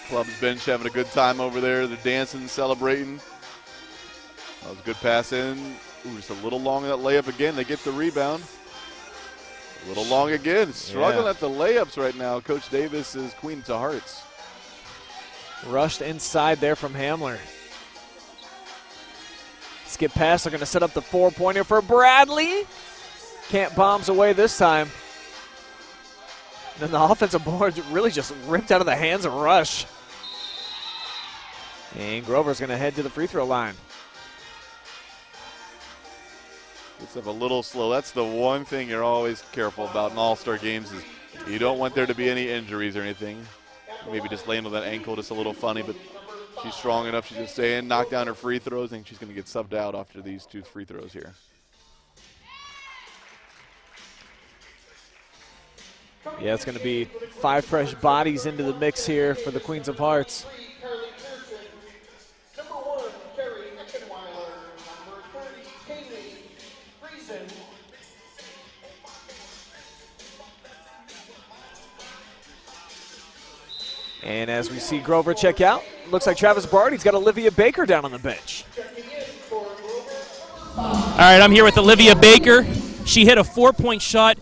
Clubs bench having a good time over there. They're dancing, celebrating. That was a good pass in. Ooh, just a little long in that layup again. They get the rebound. A little long again. Struggling at the layups right now. Coach Davis is Queen to Hearts. Rushed inside there from Hamler. skip pass. They're going to set up the 4-pointer for Bradley. Can't bombs away this time. Then the offensive board really just ripped out of the hands of Rush. And Grover's going to head to the free throw line. It's a little slow. That's the one thing you're always careful about in all-star games is you don't want there to be any injuries or anything. Maybe just laying with that ankle just a little funny, but she's strong enough. She's just stay in, knock down her free throws. I think she's going to get subbed out after these 2 free throws here. Yeah, it's going to be 5 fresh bodies into the mix here for the Queens of Hearts. And as we see Grover check out, looks like Travis Berardi's got Olivia Baker down on the bench. All right, I'm here with Olivia Baker. She hit a 4-point shot.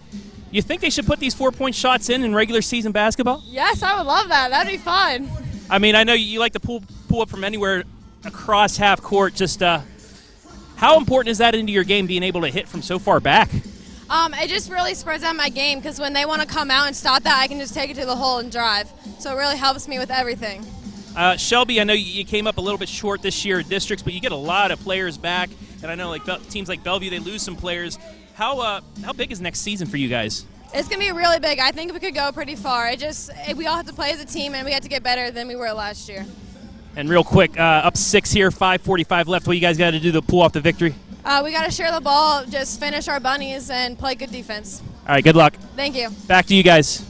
You think they should put these 4-point shots in regular season basketball? Yes, I would love that. That'd be fun. I mean, I know you like to pull up from anywhere across half court. Just how important is that into your game, being able to hit from so far back? It just really spreads out my game because when they want to come out and stop that, I can just take it to the hole and drive. So it really helps me with everything. Shelby, I know you came up a little bit short this year at districts, but you get a lot of players back. And I know like teams like Bellevue, they lose some players. How big is next season for you guys? It's going to be really big. I think we could go pretty far. We all have to play as a team, and we have to get better than we were last year. And real quick, up 6 here, 5:45 left. What you guys got to do to pull off the victory? We got to share the ball, just finish our bunnies, and play good defense. All right, good luck. Thank you. Back to you guys.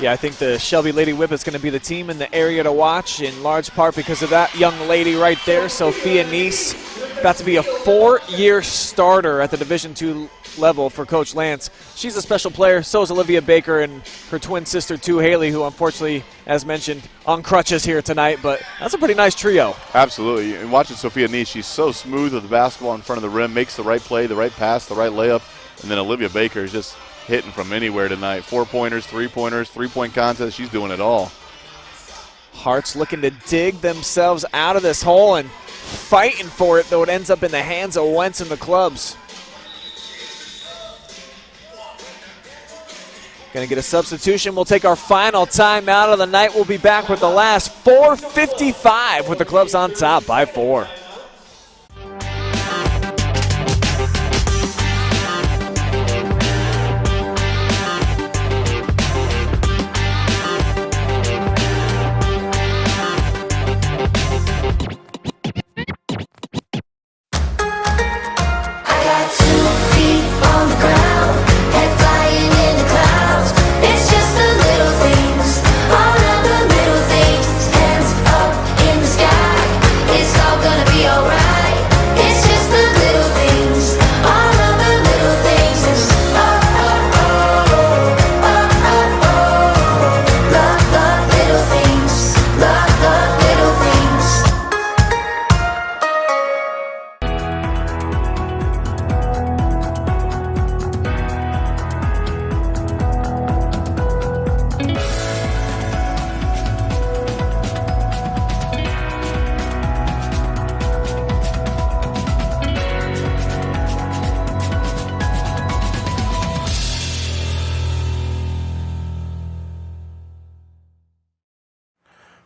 Yeah, I think the Shelby Lady Whip is going to be the team in the area to watch, in large part because of that young lady right there, Sophia Neese, about to be a 4-year starter at the Division II level for Coach Lance. She's a special player, so is Olivia Baker and her twin sister, too, Haley, who unfortunately, as mentioned, on crutches here tonight, but that's a pretty nice trio. Absolutely. And watching Sophia Neese, she's so smooth with the basketball in front of the rim, makes the right play, the right pass, the right layup, and then Olivia Baker is just hitting from anywhere tonight. 4-pointers, 3-pointers, 3-point contest. She's doing it all. Hearts looking to dig themselves out of this hole and fighting for it, though it ends up in the hands of Wentz and the clubs. Going to get a substitution. We'll take our final time out of the night. We'll be back with the last 4:55 with the clubs on top by 4.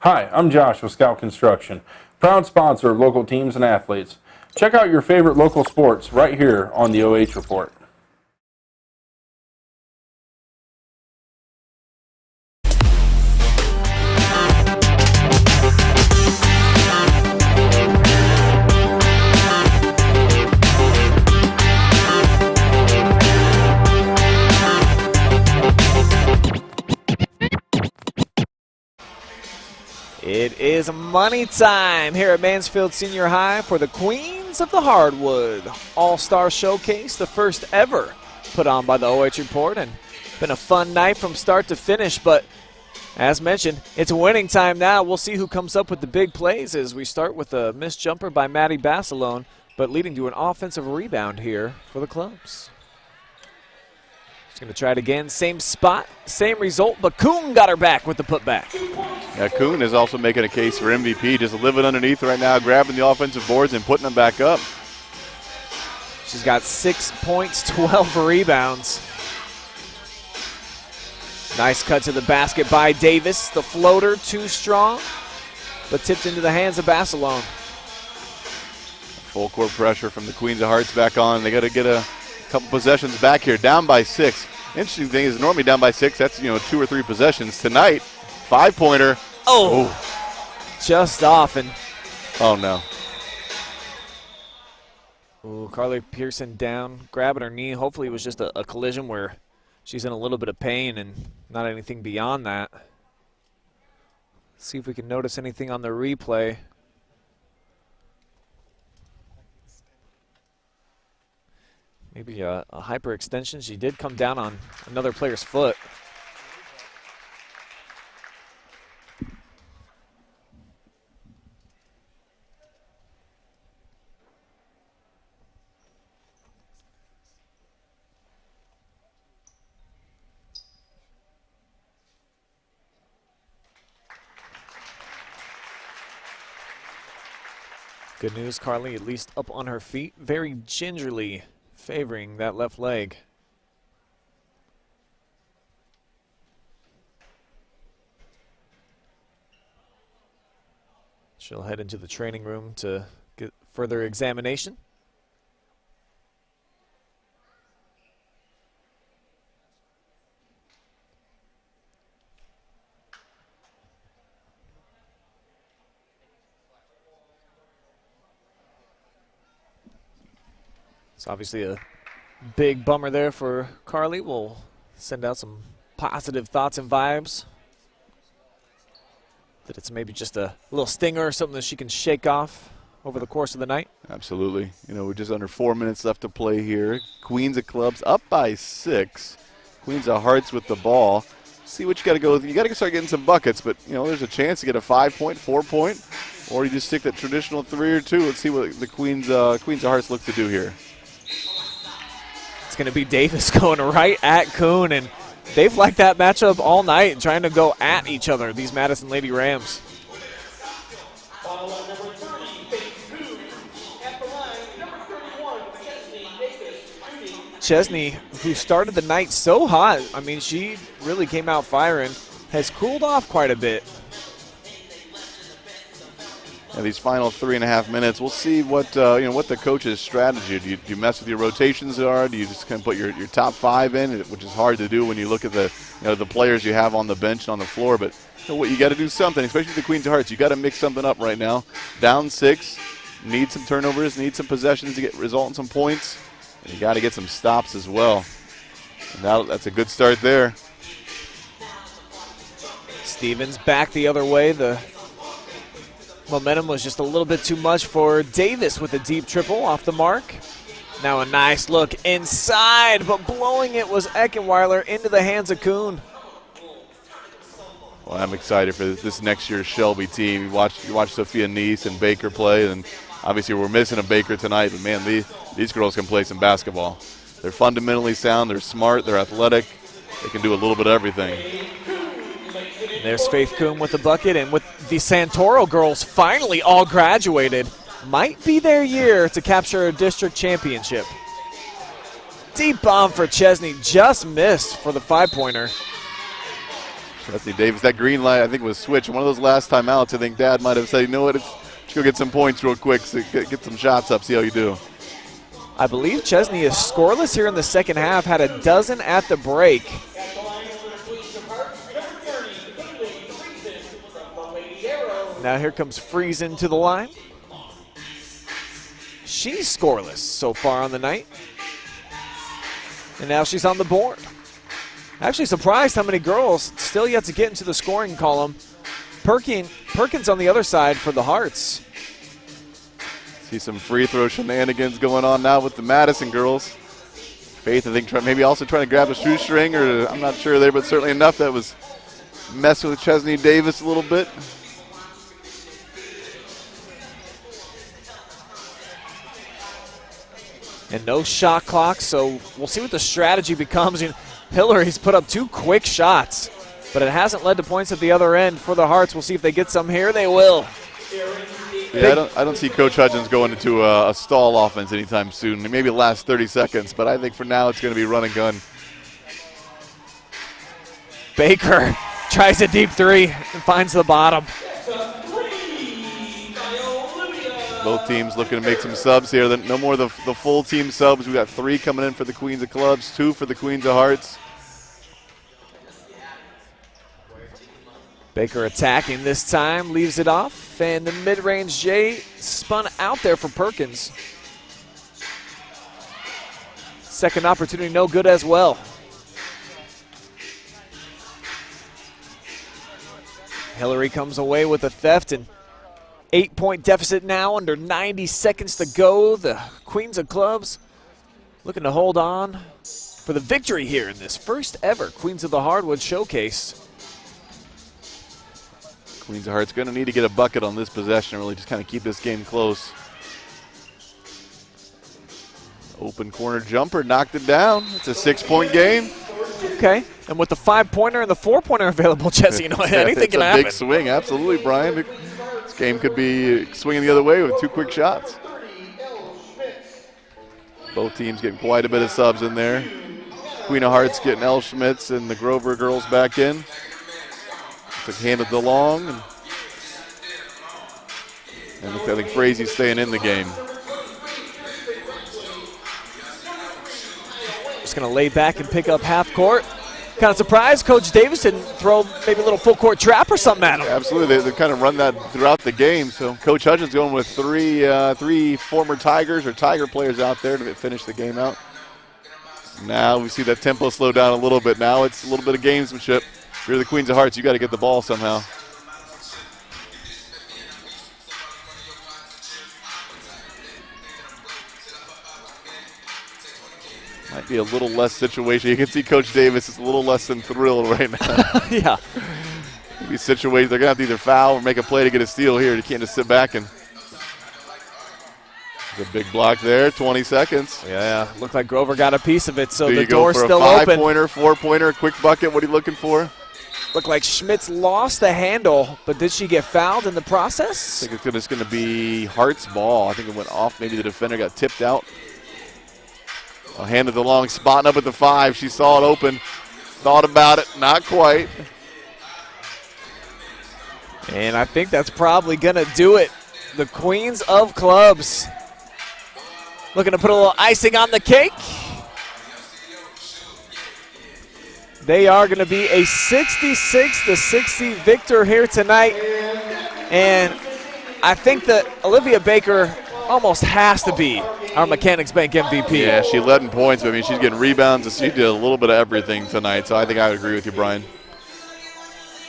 Hi, I'm Josh with Scout Construction, proud sponsor of local teams and athletes. Check out your favorite local sports right here on the OH.Report. It is money time here at Mansfield Senior High for the Queens of the Hardwood All-Star Showcase, the first ever put on by the OH.Report, and been a fun night from start to finish, but as mentioned, it's winning time now. We'll see who comes up with the big plays as we start with a missed jumper by Maddie Bassalone, but leading to an offensive rebound here for the clubs. She's going to try it again. Same spot, same result, but Kuhn got her back with the putback. Yeah, Kuhn is also making a case for MVP, just living underneath right now, grabbing the offensive boards and putting them back up. She's got 6 points, 12 rebounds. Nice cut to the basket by Davis. The floater, too strong, but tipped into the hands of Basilone. Full court pressure from the Queens of Hearts back on. They got to get a couple possessions back here, down by 6. Interesting thing is normally down by 6, that's 2 or 3 possessions. Tonight, 5-pointer. Oh, just off and. Oh no. Ooh, Carly Pearson down, grabbing her knee. Hopefully it was just a collision where she's in a little bit of pain and not anything beyond that. See if we can notice anything on the replay. Maybe a hyperextension. She did come down on another player's foot. Good news, Carly, at least up on her feet, very gingerly favoring that left leg. She'll head into the training room to get further examination. It's obviously a big bummer there for Carly. We'll send out some positive thoughts and vibes. That it's maybe just a little stinger or something that she can shake off over the course of the night. Absolutely. We're just under 4 minutes left to play here. Queens of Clubs up by 6. Queens of Hearts with the ball. See what you got to go with. You got to start getting some buckets, but there's a chance to get a 5-point, 4-point, or you just stick that traditional 3 or 2. Let's see what the Queens of Hearts look to do here. It's going to be Davis going right at Kuhn, and they've liked that matchup all night and trying to go at each other, these Madison Lady Rams. Chesney, who started the night so hot, I mean, she really came out firing, has cooled off quite a bit. Yeah, these final 3.5 minutes, we'll see what what the coach's strategy. Do you mess with your rotations? Do you just kind of put your top 5 in, which is hard to do when you look at the the players you have on the bench and on the floor. But what you got to do something, especially the Queens of Hearts. You got to mix something up right now. Down 6, need some turnovers, need some possessions to result in some points, and you got to get some stops as well. And that's a good start there. Stevens back the other way. The momentum was just a little bit too much for Davis with a deep triple off the mark. Now a nice look inside, but blowing it was Eckenweiler into the hands of Kuhn. Well, I'm excited for this next year's Shelby team. You watch Sophia Neese and Baker play, and obviously we're missing a Baker tonight, but man, these girls can play some basketball. They're fundamentally sound, they're smart, they're athletic, they can do a little bit of everything. There's Faith Kuhn with the bucket, and with the Santoro girls finally all graduated, might be their year to capture a district championship. Deep bomb for Chesney, just missed for the 5-pointer. Chesney Davis, that green light I think was switched. One of those last timeouts, I think Dad might have said, you know what, let's go get some points real quick, so get some shots up, see how you do. I believe Chesney is scoreless here in the second half, had a dozen at the break. Now here comes Friesen to the line. She's scoreless so far on the night. And now she's on the board. Actually surprised how many girls still yet to get into the scoring column. Perkins on the other side for the Hearts. See some free throw shenanigans going on now with the Madison girls. Faith, I think, maybe also trying to grab a shoestring, or I'm not sure there, but certainly enough that was messing with Chesney Davis a little bit. And no shot clock, so we'll see what the strategy becomes. Hillary's put up 2 quick shots, but it hasn't led to points at the other end for the Hearts. We'll see if they get some here. They will. Yeah, I don't see Coach Hudgens going into a stall offense anytime soon. Maybe the last 30 seconds, but I think for now it's going to be run and gun. Baker tries a deep 3 and finds the bottom. Both teams looking to make some subs here. No more the full team subs. We got 3 coming in for the Queens of Clubs, 2 for the Queens of Hearts. Baker attacking this time, leaves it off, and the mid-range J spun out there for Perkins. Second opportunity, no good as well. Hillary comes away with a theft, and 8-point deficit now, under 90 seconds to go. The Queens of Clubs looking to hold on for the victory here in this first ever Queens of the Hardwood showcase. Queens of Hearts going to need to get a bucket on this possession, really just kind of keep this game close. Open corner jumper, knocked it down. It's a 6-point game. Okay, and with the 5-pointer and the 4-pointer available, Jesse, you know, anything can happen. It's a big swing, absolutely, Brian. This game could be swinging the other way with 2 quick shots. Both teams getting quite a bit of subs in there. Queen of Hearts getting L. Schmitz and the Grover girls back in. Handed along, and I think Frazie's staying in the game. Just going to lay back and pick up half court. Kind of surprised Coach Davis didn't throw maybe a little full court trap or something at him. Absolutely, they kind of run that throughout the game. So Coach Hudgens going with three former Tigers or Tiger players out there to finish the game out. Now we see that tempo slow down a little bit. Now it's a little bit of gamesmanship. If you're the Queens of Hearts, you got to get the ball somehow. Might be a little less situation. You can see Coach Davis is a little less than thrilled right now. Yeah. Maybe situations they're going to have to either foul or make a play to get a steal here. You can't just sit back and. There's a big block there, 20 seconds. Yeah, looked like Grover got a piece of it, so the door's door's still a open. 5-pointer, 4-pointer, a quick bucket. What are you looking for? Looked like Schmitz lost the handle, but did she get fouled in the process? I think it's going to be Hart's ball. I think it went off. Maybe the defender got tipped out. Handed the long, spotting up at the 5. She saw it open, thought about it, not quite. And I think that's probably going to do it. The Queens of Clubs looking to put a little icing on the cake. They are going to be a 66-60 victor here tonight. And I think that Olivia Baker almost has to be our Mechanics Bank MVP. Yeah, she led in points, but I mean, she's getting rebounds. She did a little bit of everything tonight, so I think I would agree with you, Brian.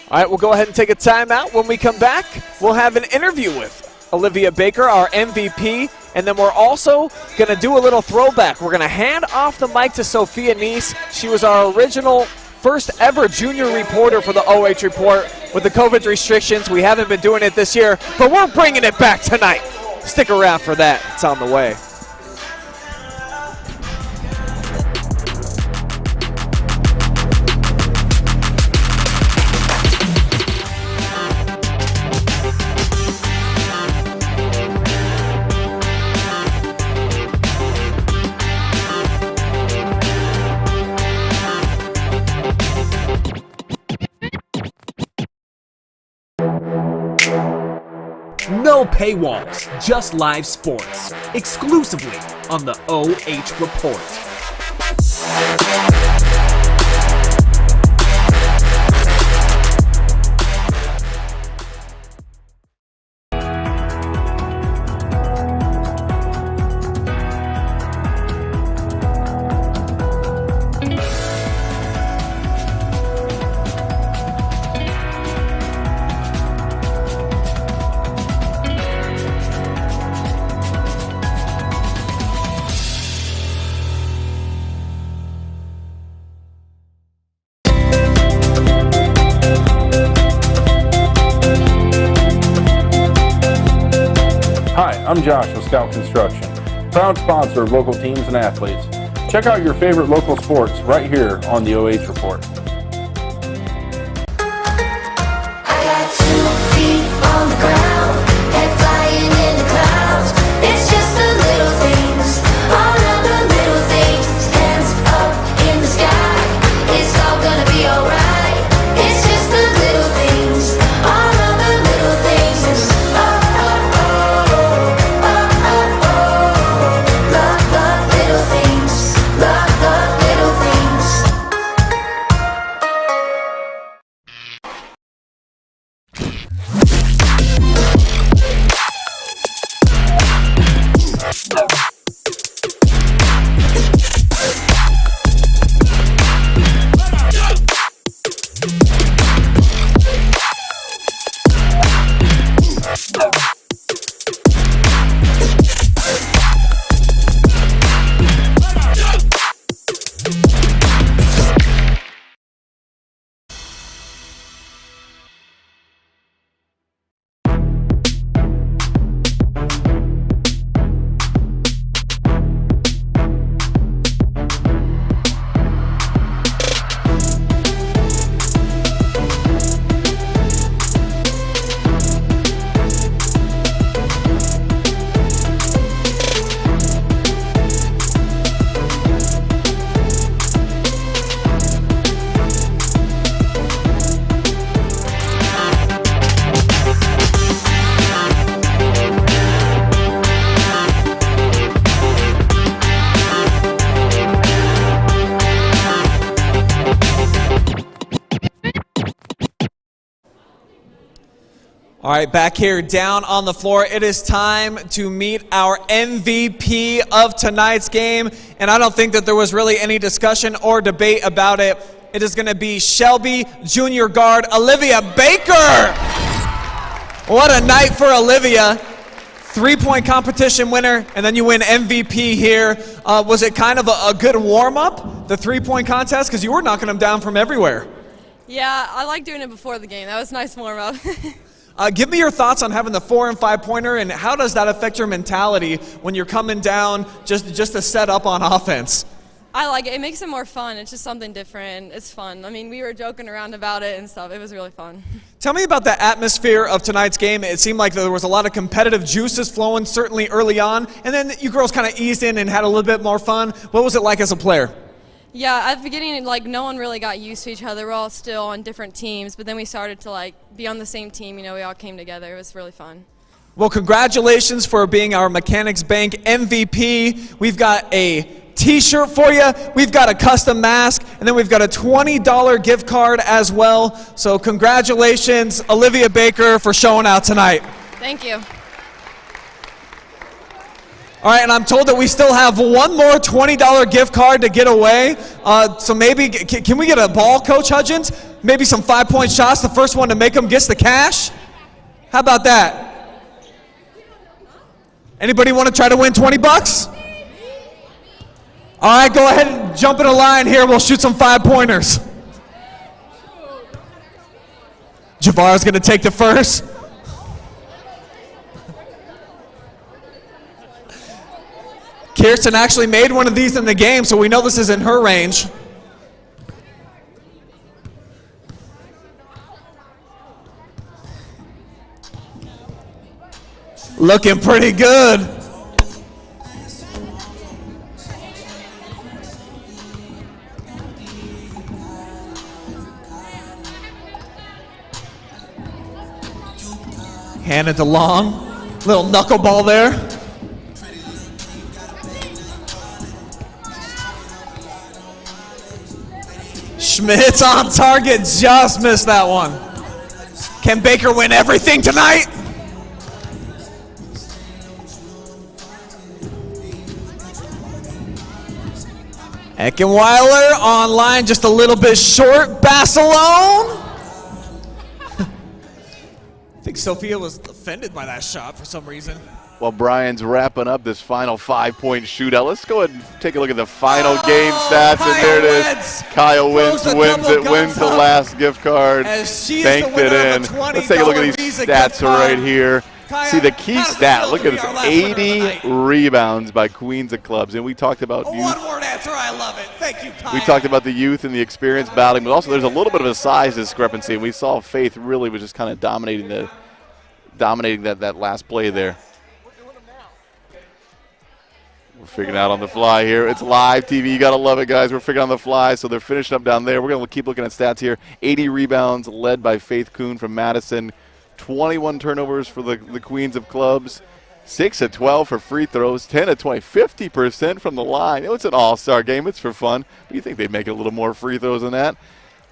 All right, we'll go ahead and take a timeout. When we come back, we'll have an interview with Olivia Baker, our MVP, and then we're also going to do a little throwback. We're going to hand off the mic to Sophia Neese. She was our original first ever junior reporter for the OH.Report. With the COVID restrictions, we haven't been doing it this year, but we're bringing it back tonight. Stick around for that. It's on the way. No paywalls, just live sports, exclusively on the OH.Report. Hi, I'm Josh with Scout Construction, proud sponsor of local teams and athletes. Check out your favorite local sports right here on the OH Report. I got 2 feet on the ground, head flying in the clouds. It's just the little things, all of the little things. Hands up in the sky, it's all gonna be alright. It's just the little things, all of the little things. And oh, oh, oh, oh, oh, oh. Love the little things, love the little things. All right, back here down on the floor, it is time to meet our MVP of tonight's game, and I don't think that there was really any discussion or debate about it. It is going to be Shelby junior guard Olivia Baker. What a night for Olivia. 3-point competition winner, and then you win MVP here. Was it kind of a good warm-up, the 3-point contest? Because you were knocking them down from everywhere. Yeah, I like doing it before the game. That was a nice warm-up. Give me your thoughts on having the 4- and 5-pointer, and how does that affect your mentality when you're coming down just to set up on offense? I like it. It makes it more fun. It's just something different. It's fun. I mean, we were joking around about it and stuff. It was really fun. Tell me about the atmosphere of tonight's game. It seemed like there was a lot of competitive juices flowing, certainly early on, and then you girls kind of eased in and had a little bit more fun. What was it like as a player? Yeah, at the beginning, like, no one really got used to each other. We're all still on different teams, but then we started to, like, be on the same team. You know, we all came together. It was really fun. Well, congratulations for being our Mechanics Bank MVP. We've got a t-shirt for you, we've got a custom mask, and then we've got a $20 gift card as well. So congratulations, Olivia Baker, for showing out tonight. Thank you. All right, and I'm told that we still have one more $20 gift card to get away. So maybe, can we get a ball, Coach Hudgens? Maybe some 5-point shots. The first one to make them gets the cash. How about that? Anybody want to try to win 20 bucks? All right, go ahead and jump in a line here. We'll shoot some 5-pointers. Javar's going to take the first. Kirsten actually made one of these in the game, so we know this is in her range. Looking pretty good. Hand it to Long. Little knuckleball there. Schmidt's on target, just missed that one. Can Baker win everything tonight? Eckenweiler online, just a little bit short. Bassalone. I think Sophia was offended by that shot for some reason. Well, Brian's wrapping up this final 5-point shootout. Let's go ahead and take a look at the final game stats. And there it is. Kyle wins it, wins the last gift card, banked it in. Let's take a look at these stats right here. See the key stat. Look at this, 80 rebounds by Queens of Clubs. And we talked about youth answer. I love it. Thank you, Kyle. We talked about the youth and the experience battling, but also there's a little bit of a size discrepancy. We saw Faith really was just kind of dominating that last play there. We're figuring out on the fly here. It's live TV. You got to love it, guys. We're figuring on the fly, so they're finishing up down there. We're going to keep looking at stats here. 80 rebounds led by Faith Kuhn from Madison. 21 turnovers for the Queens of Clubs. 6 of 12 for free throws. 10 of 20. 50% from the line. It's an all-star game. It's for fun. But you think they'd make it a little more free throws than that.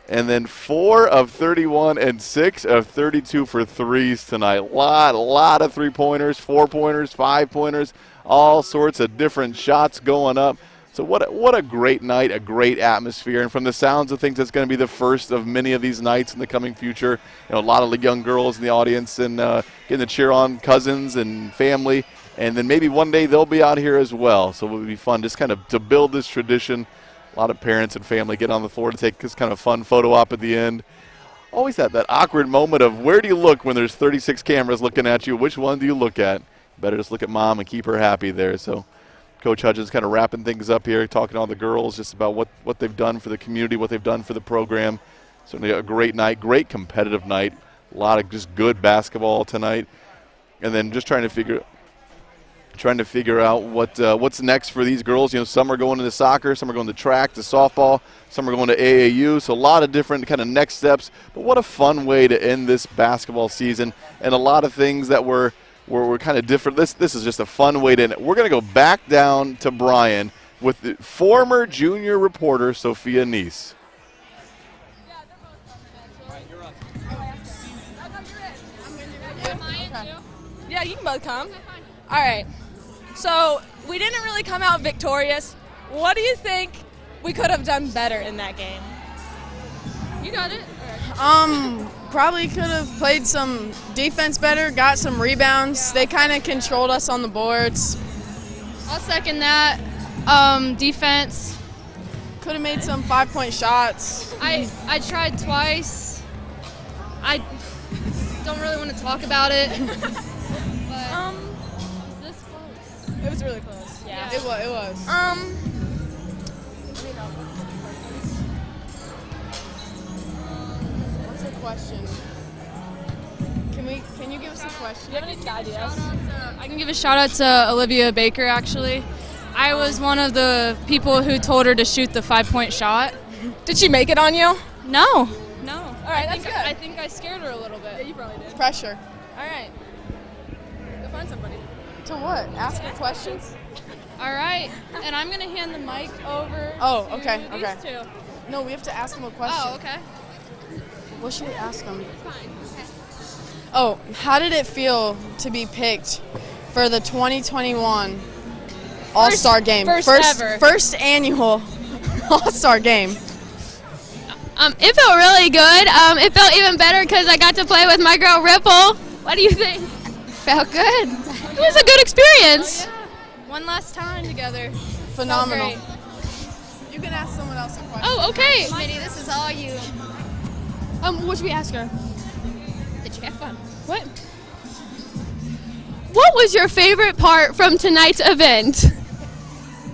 And then 4 of 31 and 6 of 32 for threes tonight. A lot of three-pointers, 4-pointers, 5-pointers. All sorts of different shots going up. So what a great night, a great atmosphere. And from the sounds of things, it's going to be the first of many of these nights in the coming future. A lot of the young girls in the audience and getting to cheer on cousins and family. And then maybe one day they'll be out here as well. So it would be fun just kind of to build this tradition. A lot of parents and family get on the floor to take this kind of fun photo op at the end. Always that awkward moment of where do you look when there's 36 cameras looking at you? Which one do you look at? Better just look at mom and keep her happy there. So Coach Hudgens kind of wrapping things up here, talking to all the girls just about what they've done for the community, what they've done for the program. Certainly a great night, great competitive night. A lot of just good basketball tonight. And then just trying to figure out what's next for these girls. Some are going into soccer, some are going to track, to softball, some are going to AAU. So a lot of different kind of next steps. But what a fun way to end this basketball season, and a lot of things that were kind of different. This is just a fun way to end it. We're going to go back down to Bryan with the former junior reporter Sophia Neese. Yeah, you can both come. All right. So we didn't really come out victorious. What do you think we could have done better in that game? You got it. Probably could have played some defense better, got some rebounds. They kind of controlled us on the boards. I'll second that. Defense. Could have made some 5-point shots. I tried twice. I don't really want to talk about it. But is this close? It was really close. Yeah. It was. What's the question? Can you give us a question? Do you have any ideas? I can give a shout out to Olivia Baker, actually. I was one of the people who told her to shoot the 5-point shot. Did she make it on you? No. All right, that's good. I think I scared her a little bit. Yeah, you probably did. Pressure. All right. Go find somebody. To what? Ask her questions? All right. And I'm going to hand the mic over to these two. No, we have to ask them a question. Oh, okay. What should we ask them? Oh, how did it feel to be picked for the 2021 All-Star game? First annual All-Star game. It felt really good. It felt even better because I got to play with my girl Ripple. What do you think? Felt good. It was a good experience. Oh, yeah. One last time together. Phenomenal. You can ask someone else a question. Oh, okay. Smitty, this is all you. What should we ask her? Did you have fun? What was your favorite part from tonight's event?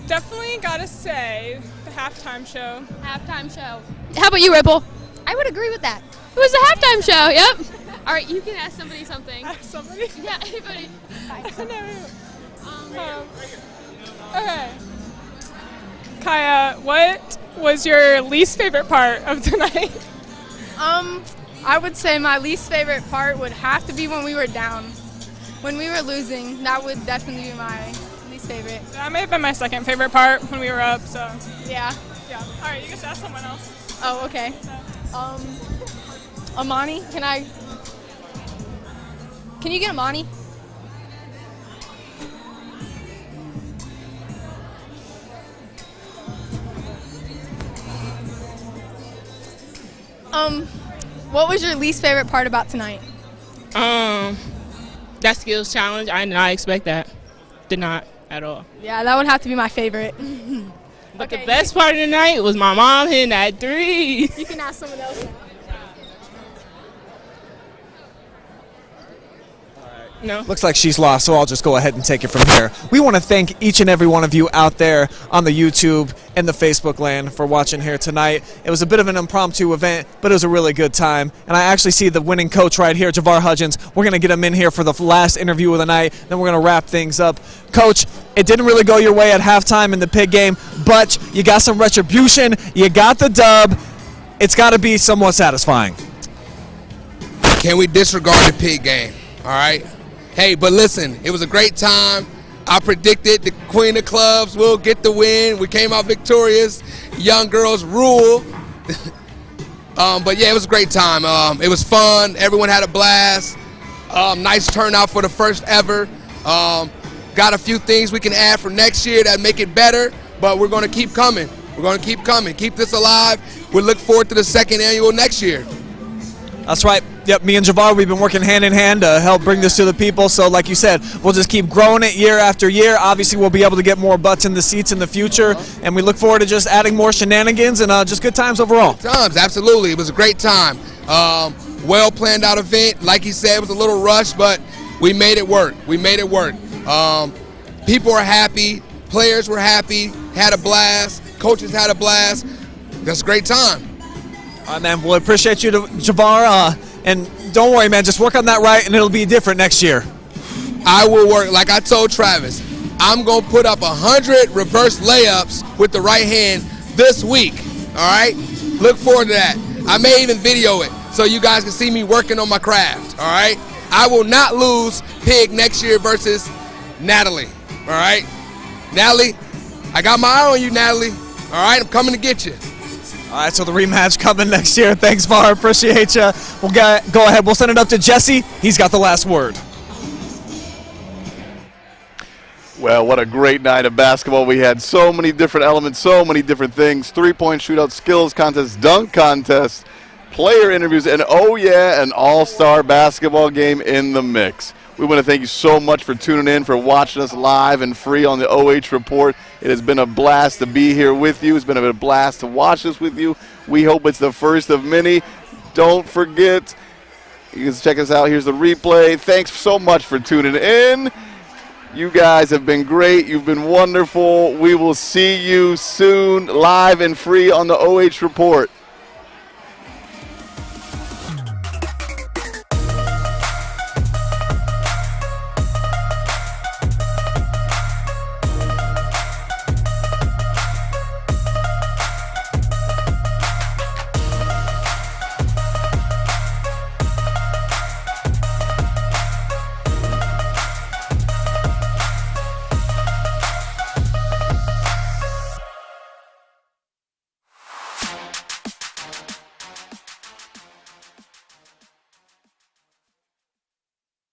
Definitely gotta say the halftime show. How about you, Ripple? I would agree with that. It was a halftime show, yep. All right, you can ask somebody something. Somebody? Yeah, anybody. Okay. Kaya, what was your least favorite part of tonight? I would say my least favorite part would have to be when we were down. When we were losing, that would definitely be my least favorite. That may have been my second favorite part when we were up, so. Yeah. Yeah. All right, you can ask someone else. Oh, okay. Amani, can you get Amani? What was your least favorite part about tonight? That skills challenge. I did not expect that. Did not at all. Yeah, that would have to be my favorite. But the best part of the night was my mom hitting that 3. You can ask someone else now. No. Looks like she's lost, so I'll just go ahead and take it from here. We want to thank each and every one of you out there on the YouTube and the Facebook land for watching here tonight. It was a bit of an impromptu event, but it was a really good time. And I actually see the winning coach right here, Javar Hudgens. We're going to get him in here for the last interview of the night, then we're going to wrap things up. Coach, it didn't really go your way at halftime in the pig game, but you got some retribution. You got the dub. It's got to be somewhat satisfying. Can we disregard the pig game? All right? Hey, but listen, it was a great time. I predicted the Queen of Clubs will get the win. We came out victorious. Young girls rule. But yeah, it was a great time. It was fun. Everyone had a blast. Nice turnout for the first ever. Got a few things we can add for next year that make it better, but we're going to keep coming. We're going to keep coming. Keep this alive. We look forward to the second annual next year. That's right. Yep, me and Javar, we've been working hand in hand to help bring this to the people. So like you said, we'll just keep growing it year after year. Obviously, we'll be able to get more butts in the seats in the future. And we look forward to just adding more shenanigans and just good times overall. Times, absolutely. It was a great time. Well planned out event. Like he said, it was a little rushed, but we made it work. We made it work. People are happy. Players were happy. Had a blast. Coaches had a blast. That's a great time. All right, man. Well, appreciate you, Javar. And don't worry, man. Just work on that right, and it'll be different next year. I will work. Like I told Travis, I'm going to put up 100 reverse layups with the right hand this week. All right? Look forward to that. I may even video it so you guys can see me working on my craft. All right? I will not lose pig next year versus Natalie. All right? Natalie, I got my eye on you, Natalie. All right? I'm coming to get you. All right, so the rematch coming next year. Thanks, Var. Appreciate you. We'll go ahead. We'll send it up to Jesse. He's got the last word. Well, what a great night of basketball. We had so many different elements, so many different things. Three-point shootout, skills contest, dunk contest, player interviews, and oh yeah, an all-star basketball game in the mix. We want to thank you so much for tuning in, for watching us live and free on the OH Report. It has been a blast to be here with you. It's been a blast to watch this with you. We hope it's the first of many. Don't forget, you can check us out. Here's the replay. Thanks so much for tuning in. You guys have been great. You've been wonderful. We will see you soon live and free on the OH Report.